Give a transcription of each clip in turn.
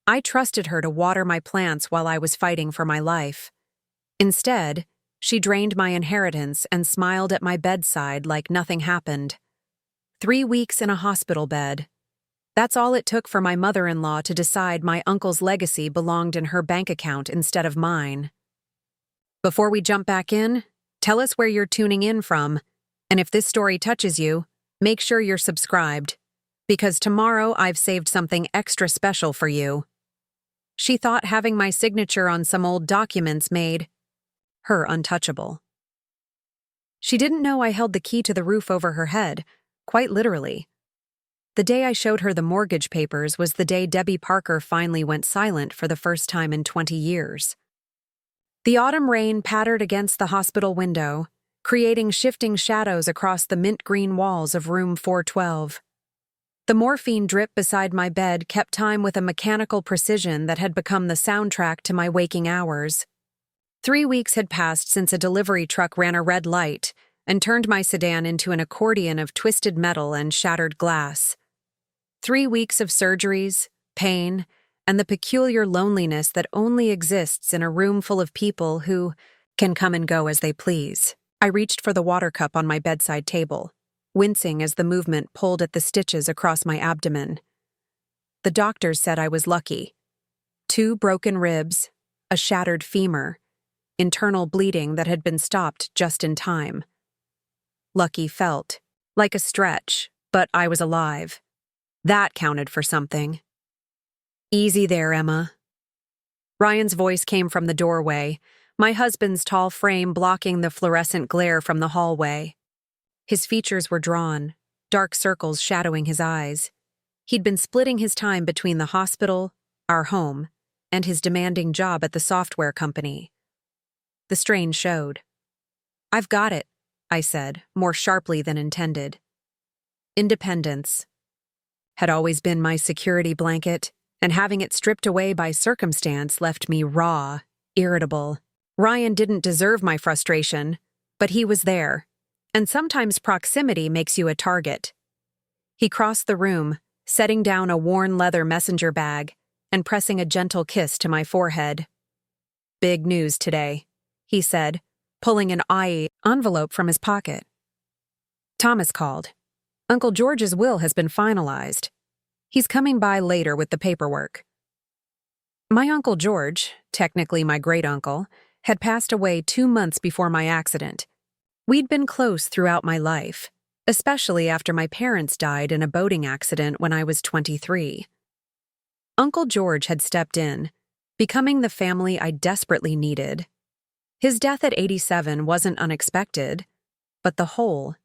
I trusted her to water my plants while I was fighting for my life. Instead, she drained my inheritance and smiled at my bedside like nothing happened. 3 weeks in a hospital bed. That's all it took for my mother-in-law to decide my uncle's legacy belonged in her bank account instead of mine. Before we jump back in, tell us where you're tuning in from, and if this story touches you, make sure you're subscribed, because tomorrow I've saved something extra special for you. She thought having my signature on some old documents made her untouchable. She didn't know I held the key to the roof over her head, quite literally. The day I showed her the mortgage papers was the day Debbie Parker finally went silent for the first time in 20 years. The autumn rain pattered against the hospital window, creating shifting shadows across the mint-green walls of room 412. The morphine drip beside my bed kept time with a mechanical precision that had become the soundtrack to my waking hours. 3 weeks had passed since a delivery truck ran a red light and turned my sedan into an accordion of twisted metal and shattered glass. 3 weeks of surgeries, pain, and the peculiar loneliness that only exists in a room full of people who can come and go as they please. I reached for the water cup on my bedside table, wincing as the movement pulled at the stitches across my abdomen. The doctors said I was lucky. 2 broken ribs, a shattered femur, internal bleeding that had been stopped just in time. Lucky felt like a stretch, but I was alive. That counted for something. Easy there, Emma. Ryan's voice came from the doorway, my husband's tall frame blocking the fluorescent glare from the hallway. His features were drawn, dark circles shadowing his eyes. He'd been splitting his time between the hospital, our home, and his demanding job at the software company. The strain showed. "I've got it," I said, more sharply than intended. Independence had always been my security blanket, and having it stripped away by circumstance left me raw, irritable. Ryan didn't deserve my frustration, but he was there, and sometimes proximity makes you a target. He crossed the room, setting down a worn leather messenger bag and pressing a gentle kiss to my forehead. "Big news today," he said, pulling an I envelope from his pocket. "Thomas called. Uncle George's will has been finalized. He's coming by later with the paperwork." My Uncle George, technically my great-uncle, had passed away 2 months before my accident. We'd been close throughout my life, especially after my parents died in a boating accident when I was 23. Uncle George had stepped in, becoming the family I desperately needed. His death at 87 wasn't unexpected, but the hole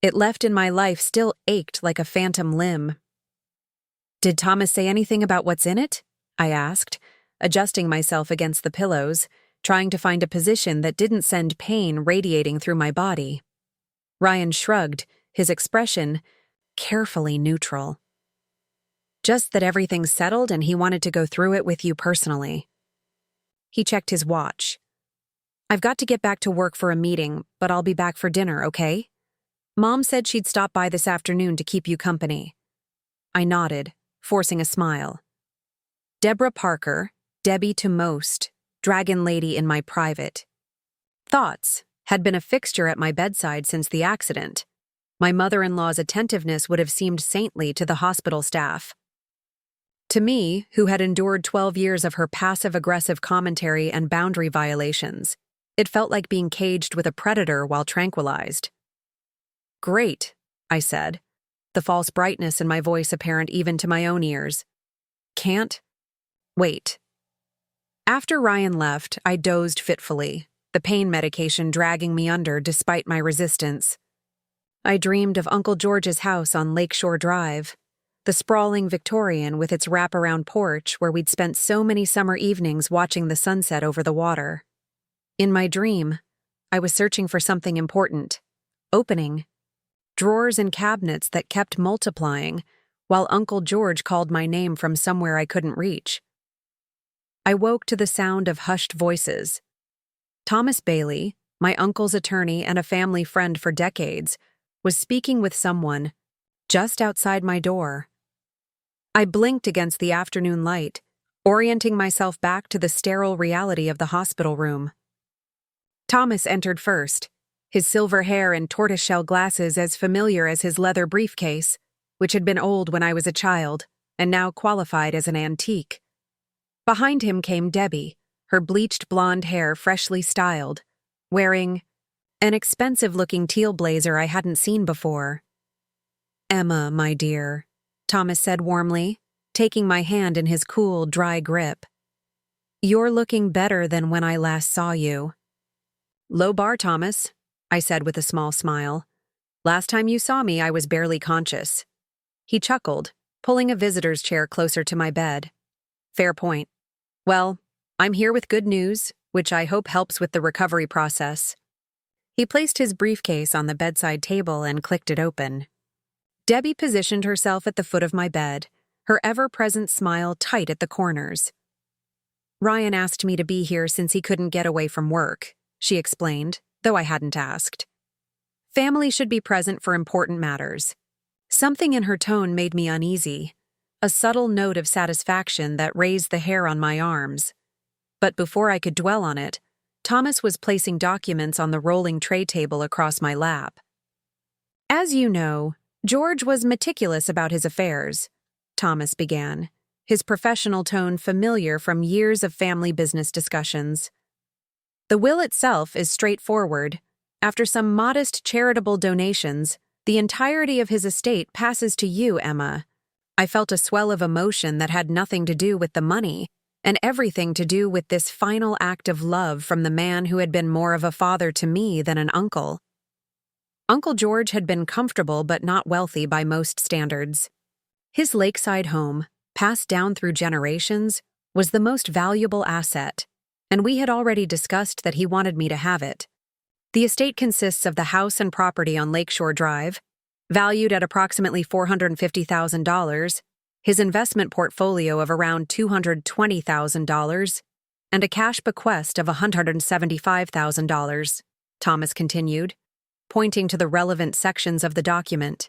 it left in my life still ached like a phantom limb. "Did Thomas say anything about what's in it?" I asked, adjusting myself against the pillows, trying to find a position that didn't send pain radiating through my body. Ryan shrugged, his expression carefully neutral. "Just that everything's settled and he wanted to go through it with you personally." He checked his watch. "I've got to get back to work for a meeting, but I'll be back for dinner, okay? Mom said she'd stop by this afternoon to keep you company." I nodded, forcing a smile. Deborah Parker, Debbie to most, dragon lady in my private. Thoughts had been a fixture at my bedside since the accident. My mother-in-law's attentiveness would have seemed saintly to the hospital staff. To me, who had endured 12 years of her passive-aggressive commentary and boundary violations, it felt like being caged with a predator while tranquilized. "Great," I said, the false brightness in my voice apparent even to my own ears. "Can't wait." After Ryan left, I dozed fitfully, the pain medication dragging me under despite my resistance. I dreamed of Uncle George's house on Lakeshore Drive, the sprawling Victorian with its wraparound porch where we'd spent so many summer evenings watching the sunset over the water. In my dream, I was searching for something important, opening drawers and cabinets that kept multiplying, while Uncle George called my name from somewhere I couldn't reach. I woke to the sound of hushed voices. Thomas Bailey, my uncle's attorney and a family friend for decades, was speaking with someone just outside my door. I blinked against the afternoon light, orienting myself back to the sterile reality of the hospital room. Thomas entered first, his silver hair and tortoiseshell glasses as familiar as his leather briefcase, which had been old when I was a child and now qualified as an antique. Behind him came Debbie, her bleached blonde hair freshly styled, wearing an expensive-looking teal blazer I hadn't seen before. "Emma, my dear," Thomas said warmly, taking my hand in his cool, dry grip. "You're looking better than when I last saw you." "Low bar, Thomas," I said with a small smile. "Last time you saw me, I was barely conscious." He chuckled, pulling a visitor's chair closer to my bed. "Fair point. Well, I'm here with good news, which I hope helps with the recovery process." He placed his briefcase on the bedside table and clicked it open. Debbie positioned herself at the foot of my bed, her ever-present smile tight at the corners. "Ryan asked me to be here since he couldn't get away from work," she explained, though I hadn't asked. "Family should be present for important matters." Something in her tone made me uneasy, a subtle note of satisfaction that raised the hair on my arms. But before I could dwell on it, Thomas was placing documents on the rolling tray table across my lap. "As you know, George was meticulous about his affairs," Thomas began, his professional tone familiar from years of family business discussions. "The will itself is straightforward. After some modest charitable donations, the entirety of his estate passes to you, Emma." I felt a swell of emotion that had nothing to do with the money, and everything to do with this final act of love from the man who had been more of a father to me than an uncle. Uncle George had been comfortable but not wealthy by most standards. His lakeside home, passed down through generations, was the most valuable asset, and we had already discussed that he wanted me to have it. The estate consists of the house and property on Lakeshore Drive, valued at approximately $450,000, his investment portfolio of around $220,000, and a cash bequest of $175,000, Thomas continued, pointing to the relevant sections of the document.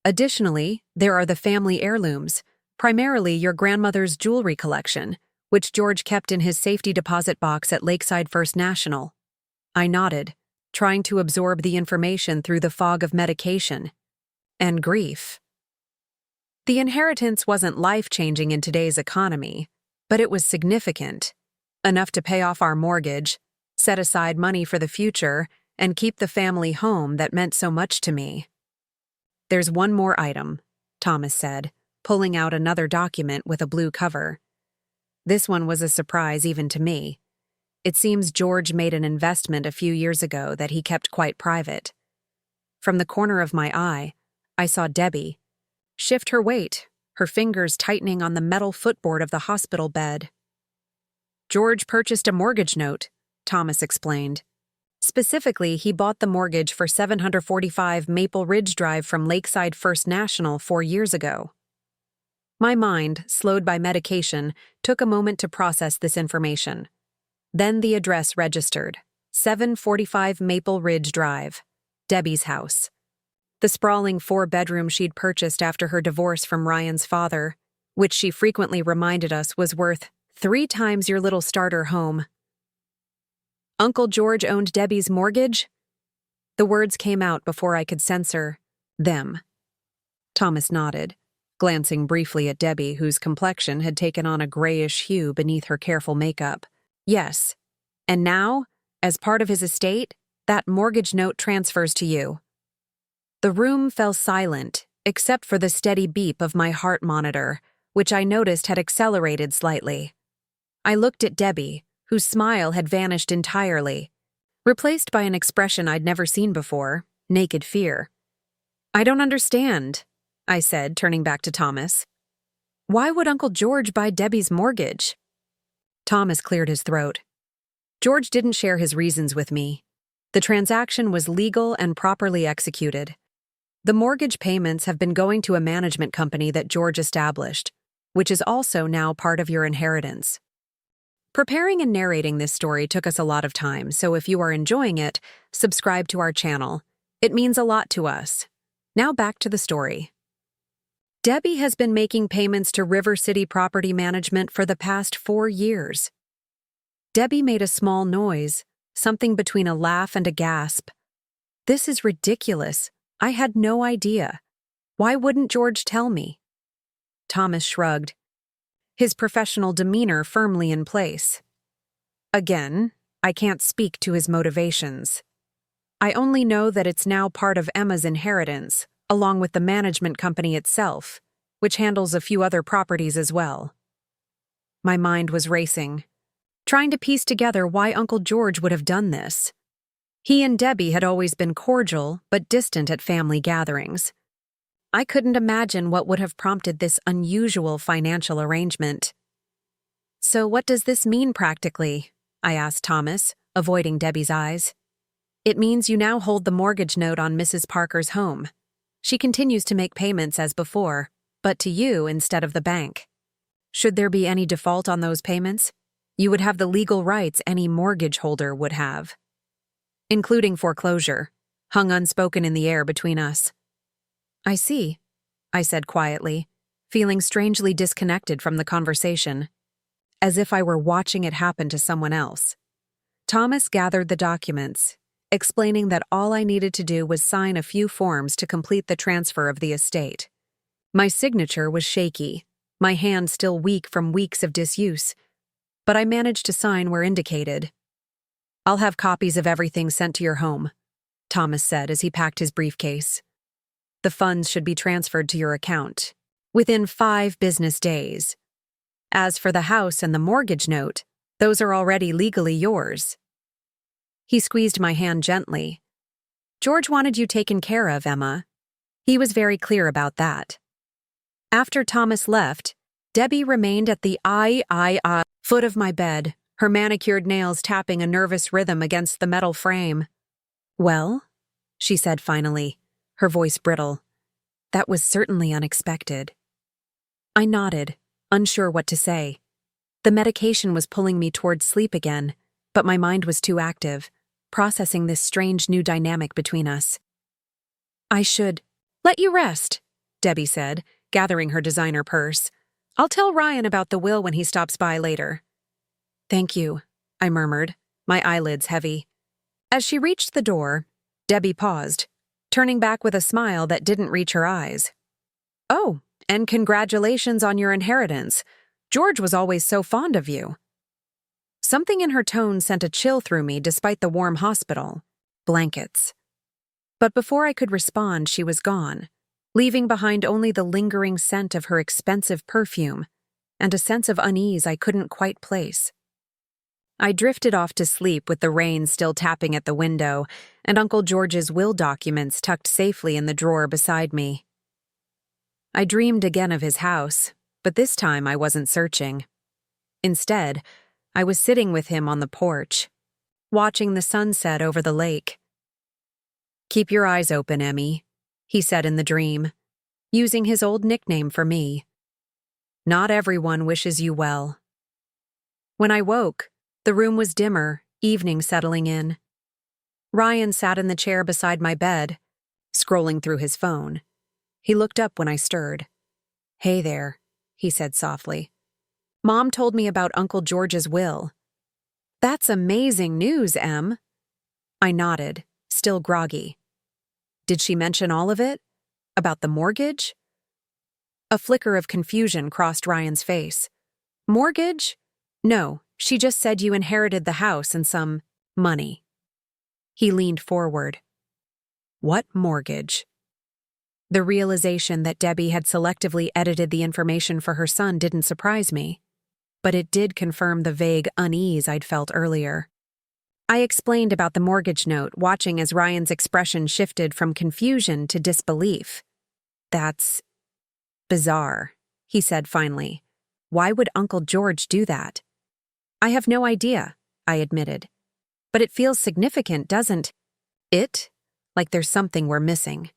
Additionally, there are the family heirlooms, primarily your grandmother's jewelry collection, which George kept in his safety deposit box at Lakeside First National. I nodded, trying to absorb the information through the fog of medication and grief. The inheritance wasn't life-changing in today's economy, but it was significant, enough to pay off our mortgage, set aside money for the future, and keep the family home that meant so much to me. "There's one more item," Thomas said, pulling out another document with a blue cover. This one was a surprise even to me. It seems George made an investment a few years ago that he kept quite private. From the corner of my eye, I saw Debbie shift her weight, her fingers tightening on the metal footboard of the hospital bed. "George purchased a mortgage note," Thomas explained. "Specifically, he bought the mortgage for 745 Maple Ridge Drive from Lakeside First National 4 years ago." My mind, slowed by medication, took a moment to process this information. Then the address registered, 745 Maple Ridge Drive, Debbie's house. The sprawling 4-bedroom she'd purchased after her divorce from Ryan's father, which she frequently reminded us was worth 3 times your little starter home. "Uncle George owned Debbie's mortgage?" The words came out before I could censor them. Thomas nodded, glancing briefly at Debbie, whose complexion had taken on a grayish hue beneath her careful makeup. "Yes. And now, as part of his estate, that mortgage note transfers to you." The room fell silent, except for the steady beep of my heart monitor, which I noticed had accelerated slightly. I looked at Debbie, whose smile had vanished entirely, replaced by an expression I'd never seen before, naked fear. "I don't understand," I said, turning back to Thomas. "Why would Uncle George buy Debbie's mortgage?" Thomas cleared his throat. "George didn't share his reasons with me. The transaction was legal and properly executed. The mortgage payments have been going to a management company that George established, which is also now part of your inheritance." Preparing and narrating this story took us a lot of time, so if you are enjoying it, subscribe to our channel. It means a lot to us. Now back to the story. Debbie has been making payments to River City Property Management for the past 4 years. Debbie made a small noise, something between a laugh and a gasp. This is ridiculous. I had no idea. Why wouldn't George tell me? Thomas shrugged, his professional demeanor firmly in place. Again, I can't speak to his motivations. I only know that it's now part of Emma's inheritance, along with the management company itself, which handles a few other properties as well. My mind was racing, trying to piece together why Uncle George would have done this. He and Debbie had always been cordial but distant at family gatherings. I couldn't imagine what would have prompted this unusual financial arrangement. "So what does this mean practically?" I asked Thomas, avoiding Debbie's eyes. "It means you now hold the mortgage note on Mrs. Parker's home. She continues to make payments as before, but to you instead of the bank. Should there be any default on those payments, you would have the legal rights any mortgage holder would have, including foreclosure, hung unspoken in the air between us." "I see," I said quietly, feeling strangely disconnected from the conversation, as if I were watching it happen to someone else. Thomas gathered the documents, explaining that all I needed to do was sign a few forms to complete the transfer of the estate. My signature was shaky, my hand still weak from weeks of disuse, but I managed to sign where indicated. "I'll have copies of everything sent to your home," Thomas said as he packed his briefcase. "The funds should be transferred to your account within 5 business days. As for the house and the mortgage note, those are already legally yours." He squeezed my hand gently. "George wanted you taken care of, Emma. He was very clear about that." After Thomas left, Debbie remained at the foot of my bed, her manicured nails tapping a nervous rhythm against the metal frame. "Well?" she said finally, her voice brittle. "That was certainly unexpected." I nodded, unsure what to say. The medication was pulling me toward sleep again, but my mind was too active, processing this strange new dynamic between us. "I should let you rest," Debbie said, gathering her designer purse. "I'll tell Ryan about the will when he stops by later." "Thank you," I murmured, my eyelids heavy. As she reached the door, Debbie paused, turning back with a smile that didn't reach her eyes. "Oh, and congratulations on your inheritance. George was always so fond of you." Something in her tone sent a chill through me despite the warm hospital. Blankets. But before I could respond, she was gone, leaving behind only the lingering scent of her expensive perfume and a sense of unease I couldn't quite place. I drifted off to sleep with the rain still tapping at the window and Uncle George's will documents tucked safely in the drawer beside me. I dreamed again of his house, but this time I wasn't searching. Instead, I was sitting with him on the porch, watching the sunset over the lake. "Keep your eyes open, Emmy," he said in the dream, using his old nickname for me. "Not everyone wishes you well." When I woke, the room was dimmer, evening settling in. Ryan sat in the chair beside my bed, scrolling through his phone. He looked up when I stirred. "Hey there," he said softly. "Mom told me about Uncle George's will." "That's amazing news, Em." I nodded, still groggy. "Did she mention all of it? About the mortgage?" A flicker of confusion crossed Ryan's face. "Mortgage? No, she just said you inherited the house and some money." He leaned forward. "What mortgage?" The realization that Debbie had selectively edited the information for her son didn't surprise me, but it did confirm the vague unease I'd felt earlier. I explained about the mortgage note, watching as Ryan's expression shifted from confusion to disbelief. "That's bizarre," he said finally. "Why would Uncle George do that?" "I have no idea," I admitted. "But it feels significant, doesn't it? Like there's something we're missing."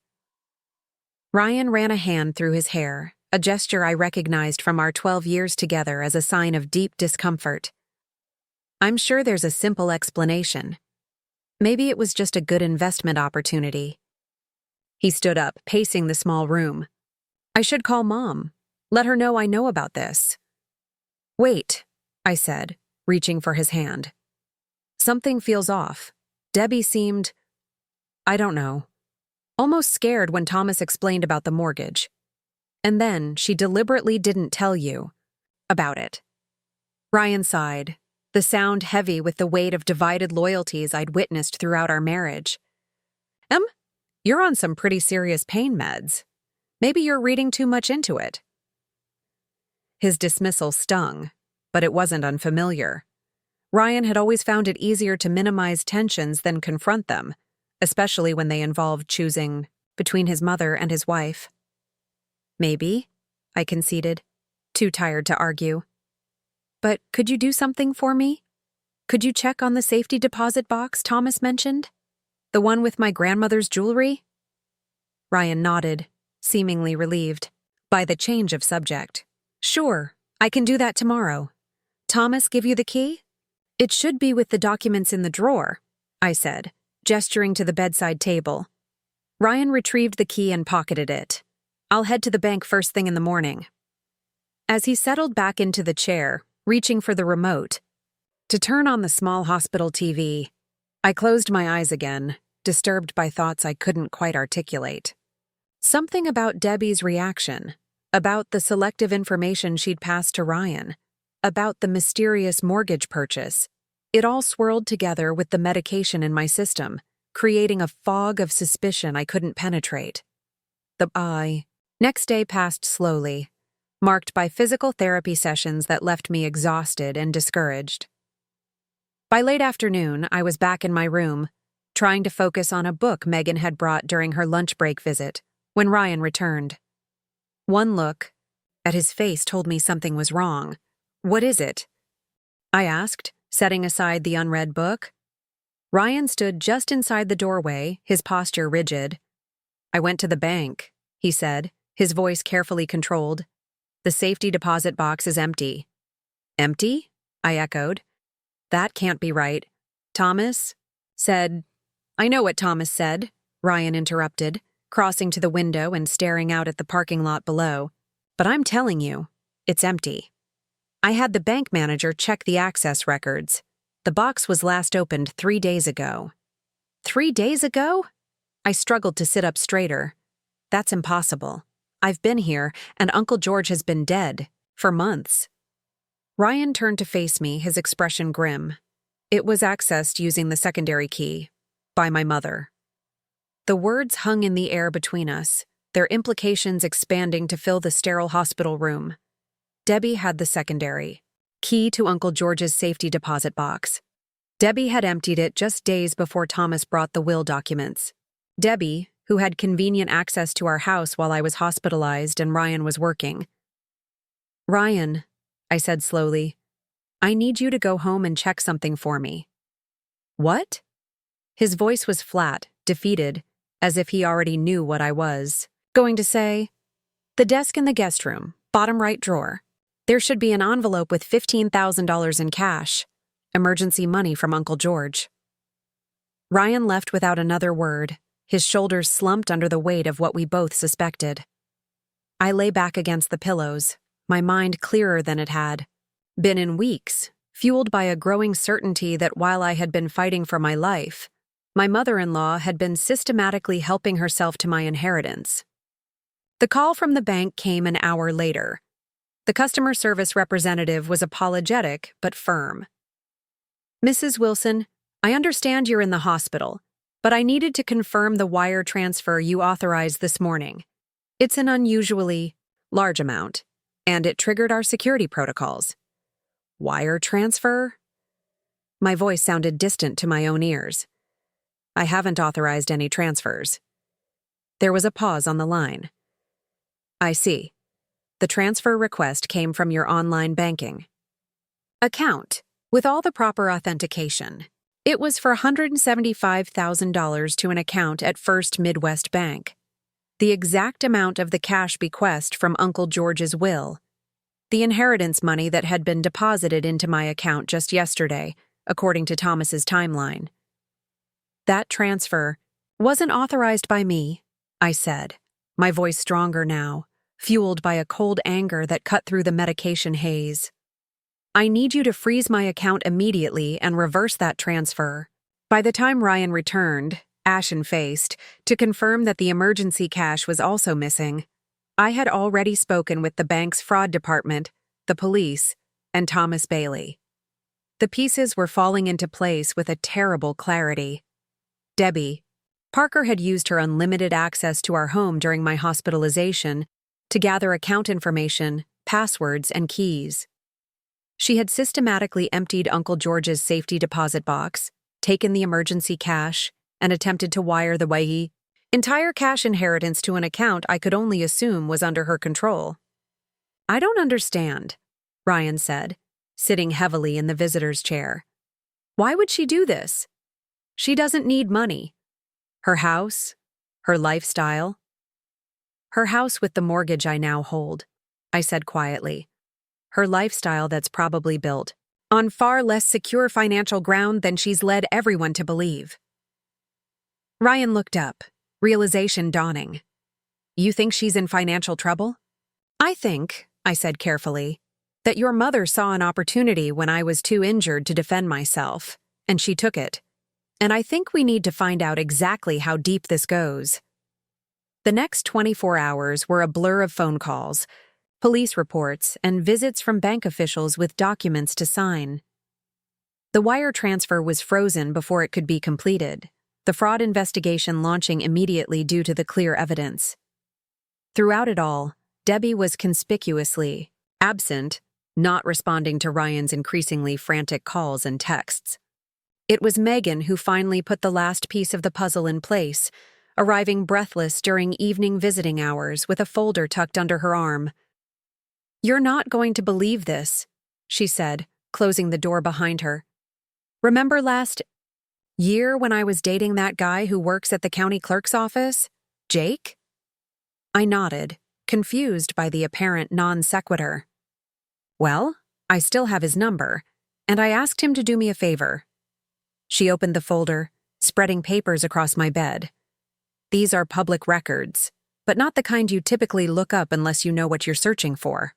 Ryan ran a hand through his hair, a gesture I recognized from our 12 years together as a sign of deep discomfort. "I'm sure there's a simple explanation. Maybe it was just a good investment opportunity." He stood up, pacing the small room. I should call Mom. Let her know I know about this. Wait, I said, reaching for his hand. Something feels off. Debbie seemed, I don't know, almost scared when Thomas explained about the mortgage. And then she deliberately didn't tell you about it. Ryan sighed, the sound heavy with the weight of divided loyalties I'd witnessed throughout our marriage. You're on some pretty serious pain meds. Maybe you're reading too much into it. His dismissal stung, but it wasn't unfamiliar. Ryan had always found it easier to minimize tensions than confront them, especially when they involved choosing between his mother and his wife. Maybe, I conceded, too tired to argue. But could you do something for me? Could you check on the safety deposit box Thomas mentioned? The one with my grandmother's jewelry? Ryan nodded, seemingly relieved by the change of subject. Sure, I can do that tomorrow. Thomas give you the key? It should be with the documents in the drawer, I said, gesturing to the bedside table. Ryan retrieved the key and pocketed it. I'll head to the bank first thing in the morning. As he settled back into the chair, reaching for the remote to turn on the small hospital TV, I closed my eyes again, disturbed by thoughts I couldn't quite articulate. Something about Debbie's reaction, about the selective information she'd passed to Ryan, about the mysterious mortgage purchase. It all swirled together with the medication in my system, creating a fog of suspicion I couldn't penetrate. Next day passed slowly, marked by physical therapy sessions that left me exhausted and discouraged. By late afternoon, I was back in my room, trying to focus on a book Megan had brought during her lunch break visit, when Ryan returned. One look at his face told me something was wrong. What is it? I asked, setting aside the unread book. Ryan stood just inside the doorway, his posture rigid. I went to the bank, he said, his voice carefully controlled. The safety deposit box is empty. Empty? I echoed. That can't be right. Thomas said. I know what Thomas said, Ryan interrupted, crossing to the window and staring out at the parking lot below. But I'm telling you, it's empty. I had the bank manager check the access records. The box was last opened 3 days ago. 3 days ago? I struggled to sit up straighter. That's impossible. I've been here, and Uncle George has been dead for months. Ryan turned to face me, his expression grim. It was accessed using the secondary key, by my mother. The words hung in the air between us, their implications expanding to fill the sterile hospital room. Debbie had the secondary key to Uncle George's safety deposit box. Debbie had emptied it just days before Thomas brought the will documents. Debbie, who had convenient access to our house while I was hospitalized and Ryan was working. Ryan, I said slowly, I need you to go home and check something for me. What? His voice was flat, defeated, as if he already knew what I was going to say. The desk in the guest room, bottom right drawer. There should be an envelope with $15,000 in cash, emergency money from Uncle George. Ryan left without another word, his shoulders slumped under the weight of what we both suspected. I lay back against the pillows, my mind clearer than it had been in weeks, fueled by a growing certainty that while I had been fighting for my life, my mother-in-law had been systematically helping herself to my inheritance. The call from the bank came an hour later. The customer service representative was apologetic but firm. Mrs. Wilson, I understand you're in the hospital, but I needed to confirm the wire transfer you authorized this morning. It's an unusually large amount, and it triggered our security protocols. Wire transfer? My voice sounded distant to my own ears. I haven't authorized any transfers. There was a pause on the line. I see. The transfer request came from your online banking account, with all the proper authentication. It was for $175,000 to an account at First Midwest Bank. The exact amount of the cash bequest from Uncle George's will. The inheritance money that had been deposited into my account just yesterday, according to Thomas's timeline. That transfer wasn't authorized by me, I said, my voice stronger now, fueled by a cold anger that cut through the medication haze. I need you to freeze my account immediately and reverse that transfer. By the time Ryan returned, ashen-faced, to confirm that the emergency cash was also missing, I had already spoken with the bank's fraud department, the police, and Thomas Bailey. The pieces were falling into place with a terrible clarity. Debbie, Parker had used her unlimited access to our home during my hospitalization to gather account information, passwords, and keys. She had systematically emptied Uncle George's safety deposit box, taken the emergency cash, and attempted to wire the entire cash inheritance to an account I could only assume was under her control. I don't understand, Ryan said, sitting heavily in the visitor's chair. Why would she do this? She doesn't need money. Her house, her lifestyle. Her house with the mortgage I now hold, I said quietly. Her lifestyle that's probably built on far less secure financial ground than she's led everyone to believe. Ryan looked up, realization dawning. You think she's in financial trouble? I think, I said carefully, that your mother saw an opportunity when I was too injured to defend myself, and she took it. And I think we need to find out exactly how deep this goes. The next 24 hours were a blur of phone calls, police reports, and visits from bank officials with documents to sign. The wire transfer was frozen before it could be completed, the fraud investigation launching immediately due to the clear evidence. Throughout it all, Debbie was conspicuously absent, not responding to Ryan's increasingly frantic calls and texts. It was Megan who finally put the last piece of the puzzle in place, arriving breathless during evening visiting hours with a folder tucked under her arm. You're not going to believe this, she said, closing the door behind her. Remember last year when I was dating that guy who works at the county clerk's office? Jake? I nodded, confused by the apparent non sequitur. Well, I still have his number, and I asked him to do me a favor. She opened the folder, spreading papers across my bed. These are public records, but not the kind you typically look up unless you know what you're searching for.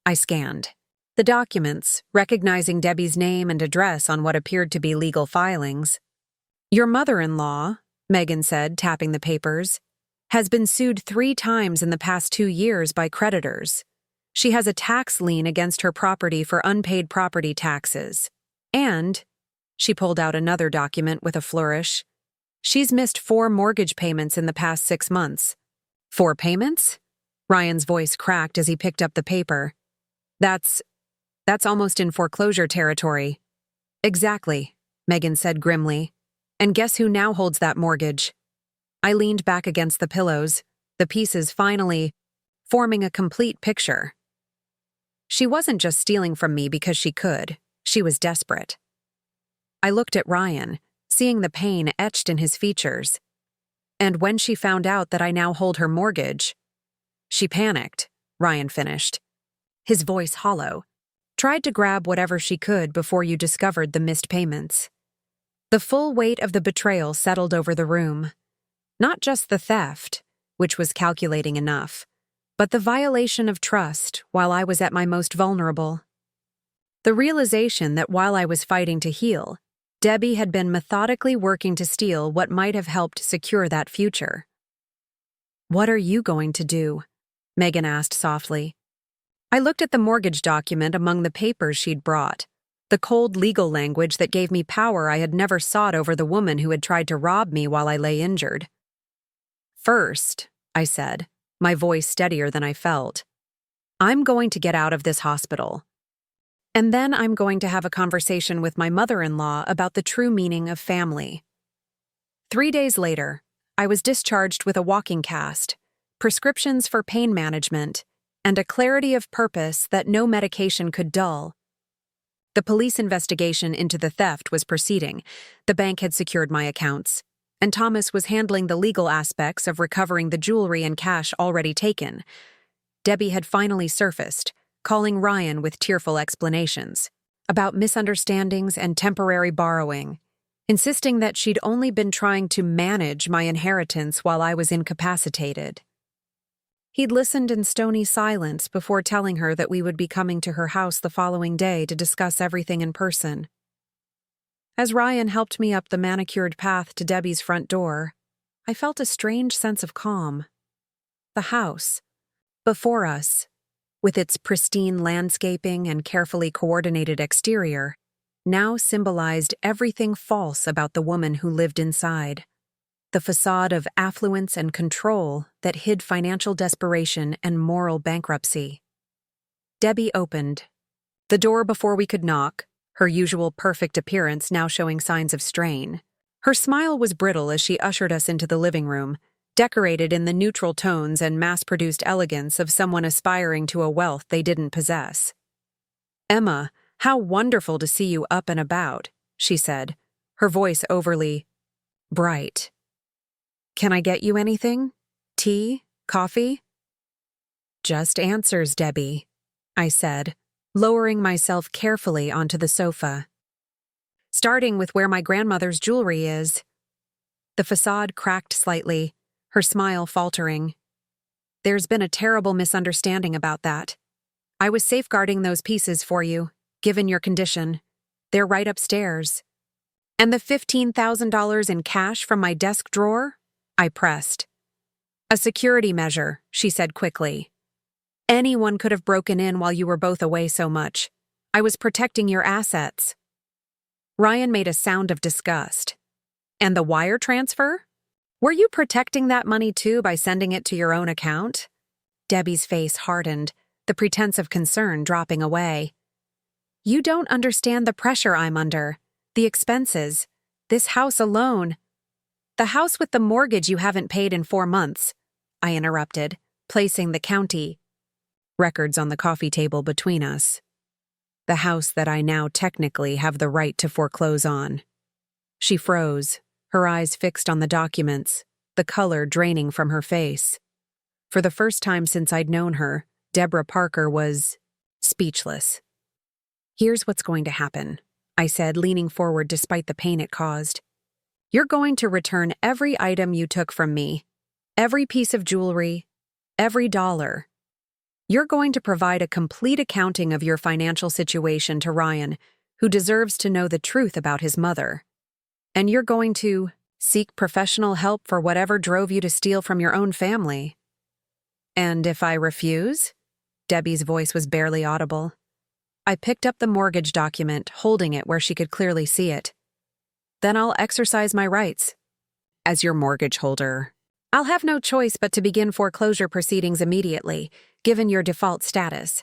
I scanned the documents, recognizing Debbie's name and address on what appeared to be legal filings. Your mother-in-law, Megan said, tapping the papers, has been sued 3 times in the past 2 years by creditors. She has a tax lien against her property for unpaid property taxes. And, she pulled out another document with a flourish, she's missed 4 mortgage payments in the past 6 months. 4 payments? Ryan's voice cracked as he picked up the paper. That's almost in foreclosure territory. Exactly, Megan said grimly. And guess who now holds that mortgage? I leaned back against the pillows, the pieces finally forming a complete picture. She wasn't just stealing from me because she could. She was desperate. I looked at Ryan, seeing the pain etched in his features. And when she found out that I now hold her mortgage, she panicked, Ryan finished, his voice hollow, tried to grab whatever she could before you discovered the missed payments. The full weight of the betrayal settled over the room. Not just the theft, which was calculating enough, but the violation of trust while I was at my most vulnerable. The realization that while I was fighting to heal, Debbie had been methodically working to steal what might have helped secure that future. What are you going to do? Megan asked softly. I looked at the mortgage document among the papers she'd brought, the cold legal language that gave me power I had never sought over the woman who had tried to rob me while I lay injured. First, I said, my voice steadier than I felt, I'm going to get out of this hospital. And then I'm going to have a conversation with my mother-in-law about the true meaning of family. 3 days later, I was discharged with a walking cast, prescriptions for pain management, and a clarity of purpose that no medication could dull. The police investigation into the theft was proceeding. The bank had secured my accounts, and Thomas was handling the legal aspects of recovering the jewelry and cash already taken. Debbie had finally surfaced, calling Ryan with tearful explanations about misunderstandings and temporary borrowing, insisting that she'd only been trying to manage my inheritance while I was incapacitated. He'd listened in stony silence before telling her that we would be coming to her house the following day to discuss everything in person. As Ryan helped me up the manicured path to Debbie's front door, I felt a strange sense of calm. The house, before us, with its pristine landscaping and carefully coordinated exterior, now symbolized everything false about the woman who lived inside. The facade of affluence and control that hid financial desperation and moral bankruptcy. Debbie opened the door before we could knock, her usual perfect appearance now showing signs of strain. Her smile was brittle as she ushered us into the living room, decorated in the neutral tones and mass-produced elegance of someone aspiring to a wealth they didn't possess. "Emma, how wonderful to see you up and about," she said, her voice overly bright. "Can I get you anything? Tea? Coffee?" "Just answers, Debbie," I said, lowering myself carefully onto the sofa. "Starting with where my grandmother's jewelry is." The facade cracked slightly, her smile faltering. "There's been a terrible misunderstanding about that. I was safeguarding those pieces for you, given your condition. They're right upstairs." "And the $15,000 in cash from my desk drawer?" I pressed. "A security measure," she said quickly. "Anyone could have broken in while you were both away so much. I was protecting your assets." Ryan made a sound of disgust. "And the wire transfer? Were you protecting that money too by sending it to your own account?" Debbie's face hardened, the pretense of concern dropping away. "You don't understand the pressure I'm under, the expenses, this house alone." "The house with the mortgage you haven't paid in 4 months," I interrupted, placing the county records on the coffee table between us. "The house that I now technically have the right to foreclose on." She froze, her eyes fixed on the documents, the color draining from her face. For the first time since I'd known her, Deborah Parker was speechless. "Here's what's going to happen," I said, leaning forward despite the pain it caused. "You're going to return every item you took from me, every piece of jewelry, every dollar. You're going to provide a complete accounting of your financial situation to Ryan, who deserves to know the truth about his mother. And you're going to seek professional help for whatever drove you to steal from your own family." "And if I refuse?" Debbie's voice was barely audible. I picked up the mortgage document, holding it where she could clearly see it. "Then I'll exercise my rights. As your mortgage holder, I'll have no choice but to begin foreclosure proceedings immediately, given your default status.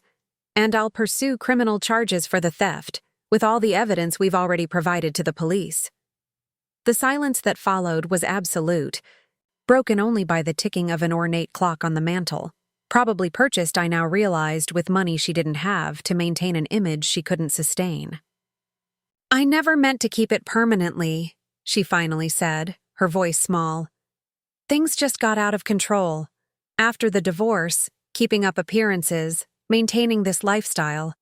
And I'll pursue criminal charges for the theft, with all the evidence we've already provided to the police." The silence that followed was absolute, broken only by the ticking of an ornate clock on the mantel, probably purchased, I now realized, with money she didn't have to maintain an image she couldn't sustain. "I never meant to keep it permanently," she finally said, her voice small. "Things just got out of control. After the divorce, keeping up appearances, maintaining this lifestyle.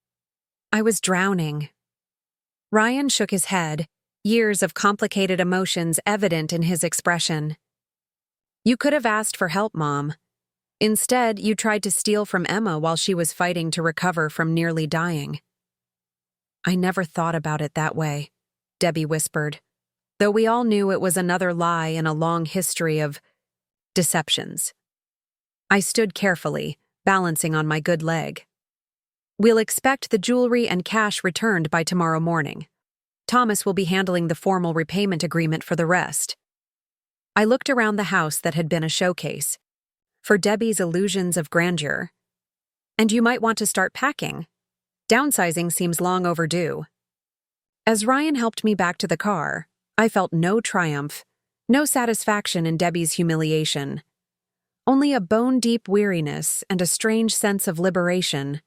I was drowning." Ryan shook his head, years of complicated emotions evident in his expression. "You could have asked for help, Mom. Instead, you tried to steal from Emma while she was fighting to recover from nearly dying." "I never thought about it that way," Debbie whispered, though we all knew it was another lie in a long history of deceptions. I stood carefully, balancing on my good leg. "We'll expect the jewelry and cash returned by tomorrow morning. Thomas will be handling the formal repayment agreement for the rest." I looked around the house that had been a showcase for Debbie's illusions of grandeur. "And you might want to start packing. Downsizing seems long overdue." As Ryan helped me back to the car, I felt no triumph, no satisfaction in Debbie's humiliation. Only a bone-deep weariness and a strange sense of liberation.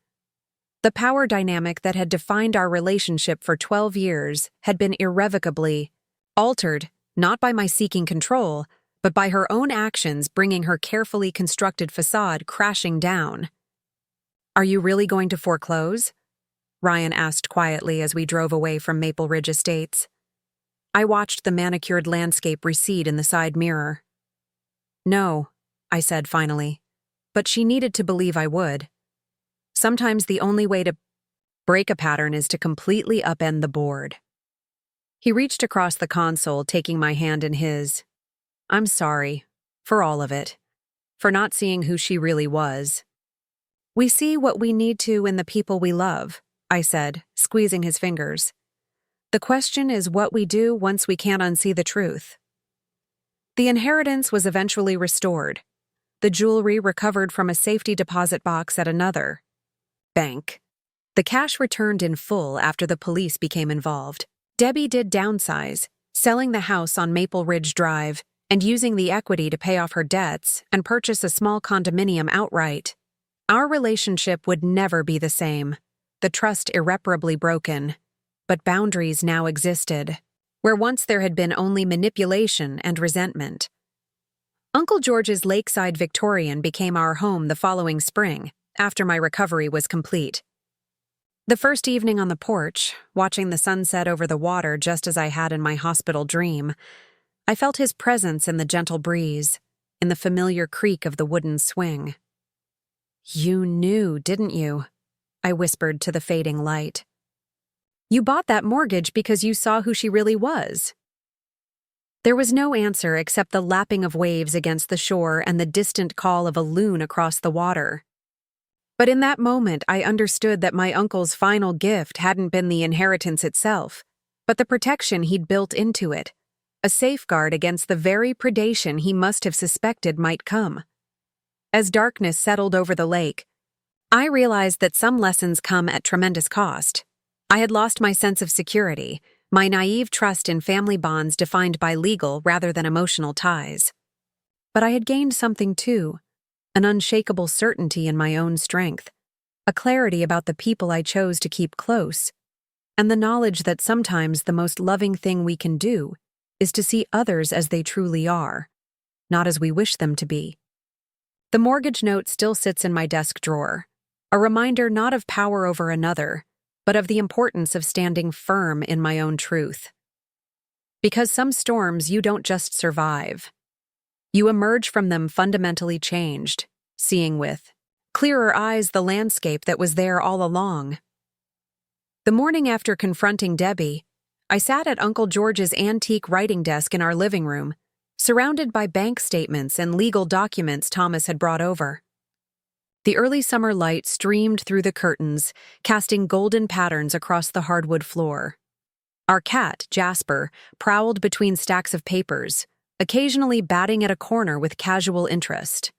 The power dynamic that had defined our relationship for 12 years had been irrevocably altered, not by my seeking control, but by her own actions bringing her carefully constructed facade crashing down. "Are you really going to foreclose?" Ryan asked quietly as we drove away from Maple Ridge Estates. I watched the manicured landscape recede in the side mirror. "No," I said finally, but she needed to believe I would. Sometimes the only way to break a pattern is to completely upend the board. He reached across the console, taking my hand in his. I'm sorry. For all of it. For not seeing who she really was. We see what we need to in the people we love, I said, squeezing his fingers. The question is what we do once we can't unsee the truth. The inheritance was eventually restored. The jewelry recovered from a safety deposit box at another bank. The cash returned in full after the police became involved. Debbie did downsize, selling the house on Maple Ridge Drive and using the equity to pay off her debts and purchase a small condominium outright. Our relationship would never be the same, the trust irreparably broken, but boundaries now existed, where once there had been only manipulation and resentment. Uncle George's Lakeside Victorian became our home the following spring, after my recovery was complete. The first evening on the porch, watching the sunset over the water just as I had in my hospital dream, I felt his presence in the gentle breeze, in the familiar creak of the wooden swing. You knew, didn't you? I whispered to the fading light. You bought that mortgage because you saw who she really was. There was no answer except the lapping of waves against the shore and the distant call of a loon across the water. But in that moment, I understood that my uncle's final gift hadn't been the inheritance itself, but the protection he'd built into it, a safeguard against the very predation he must have suspected might come. As darkness settled over the lake, I realized that some lessons come at tremendous cost. I had lost my sense of security, my naive trust in family bonds defined by legal rather than emotional ties. But I had gained something too. An unshakable certainty in my own strength, a clarity about the people I chose to keep close, and the knowledge that sometimes the most loving thing we can do is to see others as they truly are, not as we wish them to be. The mortgage note still sits in my desk drawer, a reminder not of power over another, but of the importance of standing firm in my own truth. Because some storms you don't just survive. You emerge from them fundamentally changed, seeing with clearer eyes the landscape that was there all along. The morning after confronting Debbie, I sat at Uncle George's antique writing desk in our living room, surrounded by bank statements and legal documents Thomas had brought over. The early summer light streamed through the curtains, casting golden patterns across the hardwood floor. Our cat, Jasper, prowled between stacks of papers, occasionally batting at a corner with casual interest.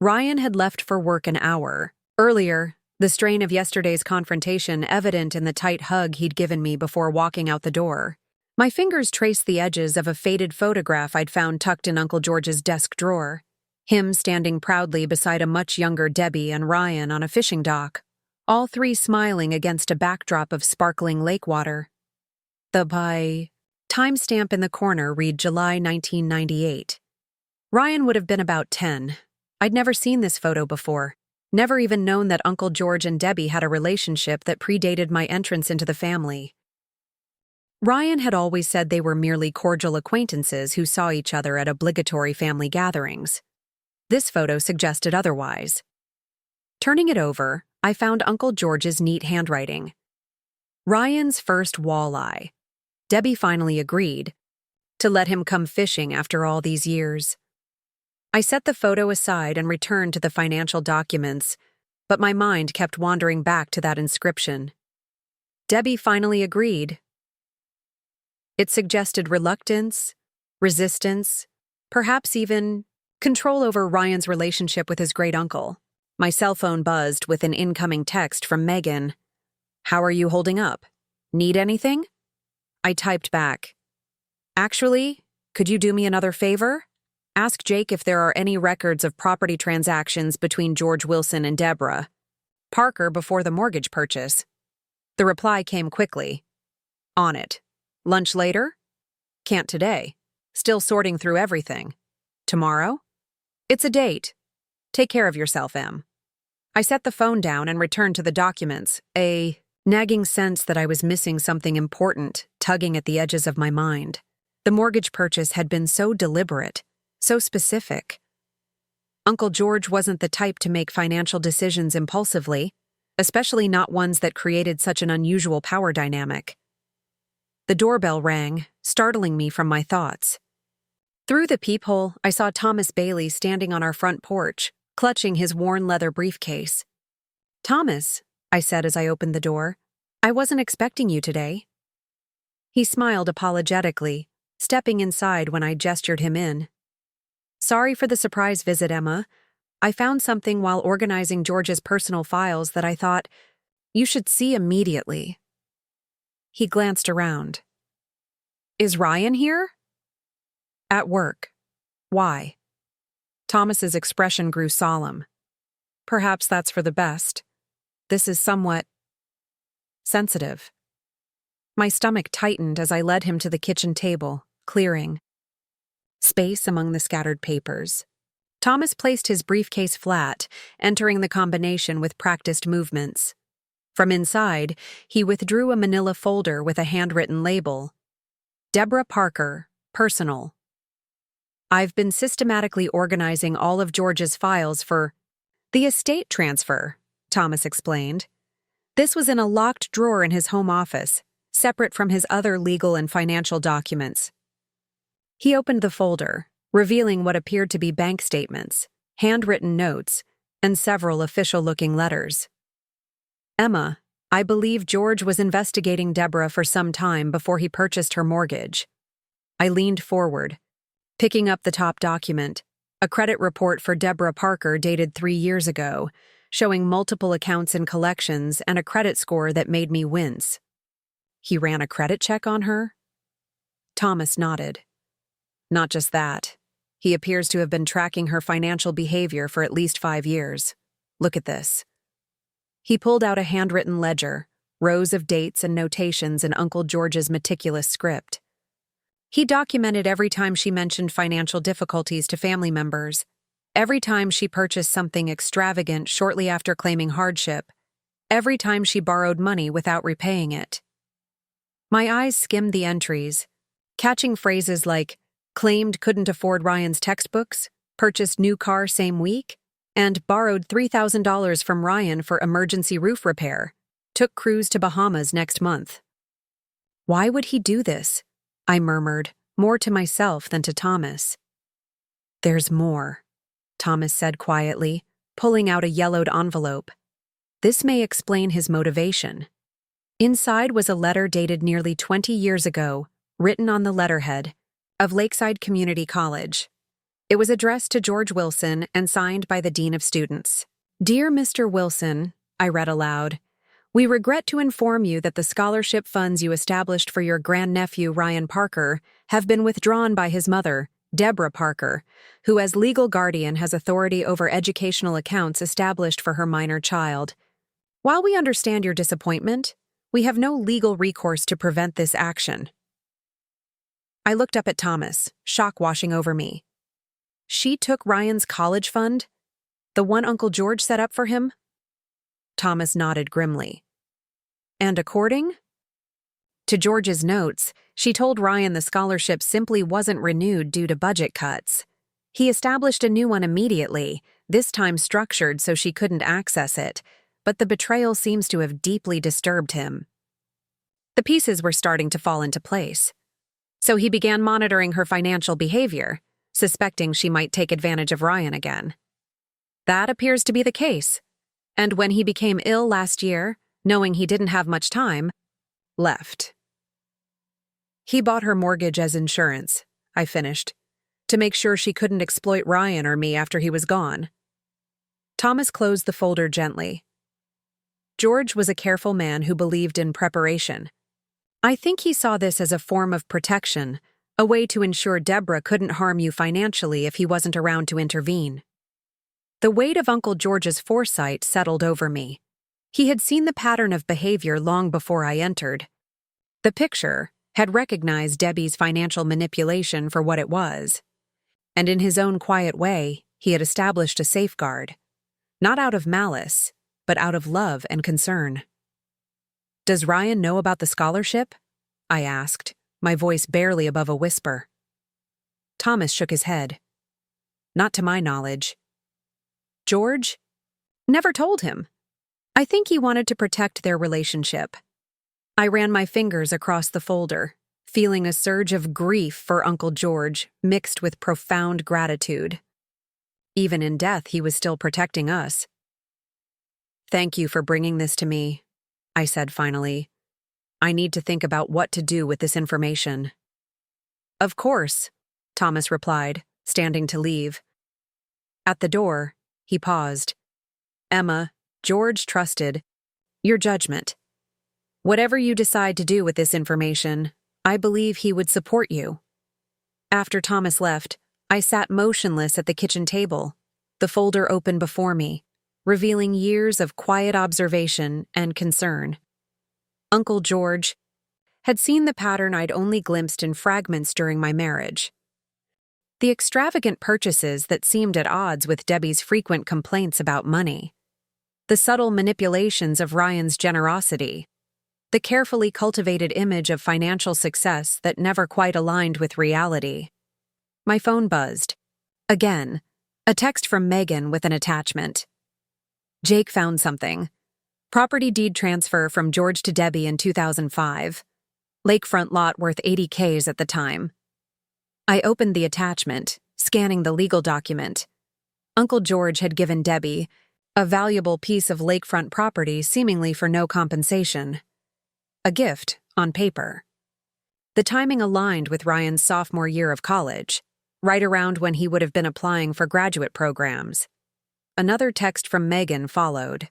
Ryan had left for work an hour earlier, the strain of yesterday's confrontation evident in the tight hug he'd given me before walking out the door. My fingers traced the edges of a faded photograph I'd found tucked in Uncle George's desk drawer, him standing proudly beside a much younger Debbie and Ryan on a fishing dock, all three smiling against a backdrop of sparkling lake water. The timestamp in the corner read July 1998. Ryan would have been about 10. I'd never seen this photo before, never even known that Uncle George and Debbie had a relationship that predated my entrance into the family. Ryan had always said they were merely cordial acquaintances who saw each other at obligatory family gatherings. This photo suggested otherwise. Turning it over, I found Uncle George's neat handwriting. Ryan's first walleye. Debbie finally agreed to let him come fishing after all these years. I set the photo aside and returned to the financial documents, but my mind kept wandering back to that inscription. Debbie finally agreed. It suggested reluctance, resistance, perhaps even control over Ryan's relationship with his great-uncle. My cell phone buzzed with an incoming text from Megan. How are you holding up? Need anything? I typed back. Actually, could you do me another favor? Ask Jake if there are any records of property transactions between George Wilson and Deborah Parker before the mortgage purchase. The reply came quickly. On it. Lunch later? Can't today. Still sorting through everything. Tomorrow? It's a date. Take care of yourself, Em. I set the phone down and returned to the documents, a nagging sense that I was missing something important, tugging at the edges of my mind. The mortgage purchase had been so deliberate, so specific. Uncle George wasn't the type to make financial decisions impulsively, especially not ones that created such an unusual power dynamic. The doorbell rang, startling me from my thoughts. Through the peephole, I saw Thomas Bailey standing on our front porch, clutching his worn leather briefcase. "Thomas," I said as I opened the door, "I wasn't expecting you today." He smiled apologetically, stepping inside when I gestured him in. "Sorry for the surprise visit, Emma. I found something while organizing George's personal files that I thought you should see immediately." He glanced around. "Is Ryan here?" "At work. Why?" Thomas's expression grew solemn. "Perhaps that's for the best. This is somewhat sensitive." My stomach tightened as I led him to the kitchen table, clearing space among the scattered papers. Thomas placed his briefcase flat, entering the combination with practiced movements. From inside, he withdrew a manila folder with a handwritten label. "Deborah Parker, personal." "I've been systematically organizing all of George's files for the estate transfer," Thomas explained. "This was in a locked drawer in his home office, separate from his other legal and financial documents." He opened the folder, revealing what appeared to be bank statements, handwritten notes, and several official-looking letters. "Emma, I believe George was investigating Deborah for some time before he purchased her mortgage." I leaned forward, picking up the top document, a credit report for Deborah Parker dated 3 years ago, showing multiple accounts and collections and a credit score that made me wince. "He ran a credit check on her?" Thomas nodded. "Not just that. He appears to have been tracking her financial behavior for at least 5 years. Look at this." He pulled out a handwritten ledger, rows of dates and notations in Uncle George's meticulous script. He documented every time she mentioned financial difficulties to family members, every time she purchased something extravagant shortly after claiming hardship, every time she borrowed money without repaying it. My eyes skimmed the entries, catching phrases like claimed couldn't afford Ryan's textbooks, purchased new car same week, and borrowed $3,000 from Ryan for emergency roof repair, took cruise to Bahamas next month. "Why would he do this?" I murmured, more to myself than to Thomas. "There's more," Thomas said quietly, pulling out a yellowed envelope. "This may explain his motivation." Inside was a letter dated nearly 20 years ago, written on the letterhead, of Lakeside Community College. It was addressed to George Wilson and signed by the Dean of Students. "Dear Mr. Wilson," I read aloud, "we regret to inform you that the scholarship funds you established for your grandnephew Ryan Parker have been withdrawn by his mother, Deborah Parker, who as legal guardian has authority over educational accounts established for her minor child. While we understand your disappointment, we have no legal recourse to prevent this action." I looked up at Thomas, shock washing over me. "She took Ryan's college fund? The one Uncle George set up for him?" Thomas nodded grimly. "And according to George's notes, she told Ryan the scholarship simply wasn't renewed due to budget cuts. He established a new one immediately, this time structured so she couldn't access it, but the betrayal seems to have deeply disturbed him." The pieces were starting to fall into place. So he began monitoring her financial behavior, suspecting she might take advantage of Ryan again. That appears to be the case. And when he became ill last year, knowing he didn't have much time, left. "He bought her mortgage as insurance," I finished, "to make sure she couldn't exploit Ryan or me after he was gone." Thomas closed the folder gently. George was a careful man who believed in preparation. I think he saw this as a form of protection, a way to ensure Deborah couldn't harm you financially if he wasn't around to intervene. The weight of Uncle George's foresight settled over me. He had seen the pattern of behavior long before I entered. The picture had recognized Debbie's financial manipulation for what it was. And in his own quiet way, he had established a safeguard. Not out of malice, but out of love and concern. "Does Ryan know about the scholarship?" I asked, my voice barely above a whisper. Thomas shook his head. "Not to my knowledge. George? Never told him. I think he wanted to protect their relationship. I ran my fingers across the folder, feeling a surge of grief for Uncle George mixed with profound gratitude. Even in death, he was still protecting us. "Thank you for bringing this to me," I said finally. "I need to think about what to do with this information." "Of course," Thomas replied, standing to leave. At the door, he paused. "Emma, George trusted your judgment. Whatever you decide to do with this information, I believe he would support you." After Thomas left, I sat motionless at the kitchen table, the folder open before me, revealing years of quiet observation and concern. Uncle George had seen the pattern I'd only glimpsed in fragments during my marriage. The extravagant purchases that seemed at odds with Debbie's frequent complaints about money. The subtle manipulations of Ryan's generosity. The carefully cultivated image of financial success that never quite aligned with reality. My phone buzzed. Again, a text from Megan with an attachment. "Jake found something. Property deed transfer from George to Debbie in 2005. Lakefront lot worth $80K at the time." I opened the attachment, scanning the legal document. Uncle George had given Debbie a valuable piece of lakefront property seemingly for no compensation. A gift, on paper. The timing aligned with Ryan's sophomore year of college, right around when he would have been applying for graduate programs. Another text from Megan followed.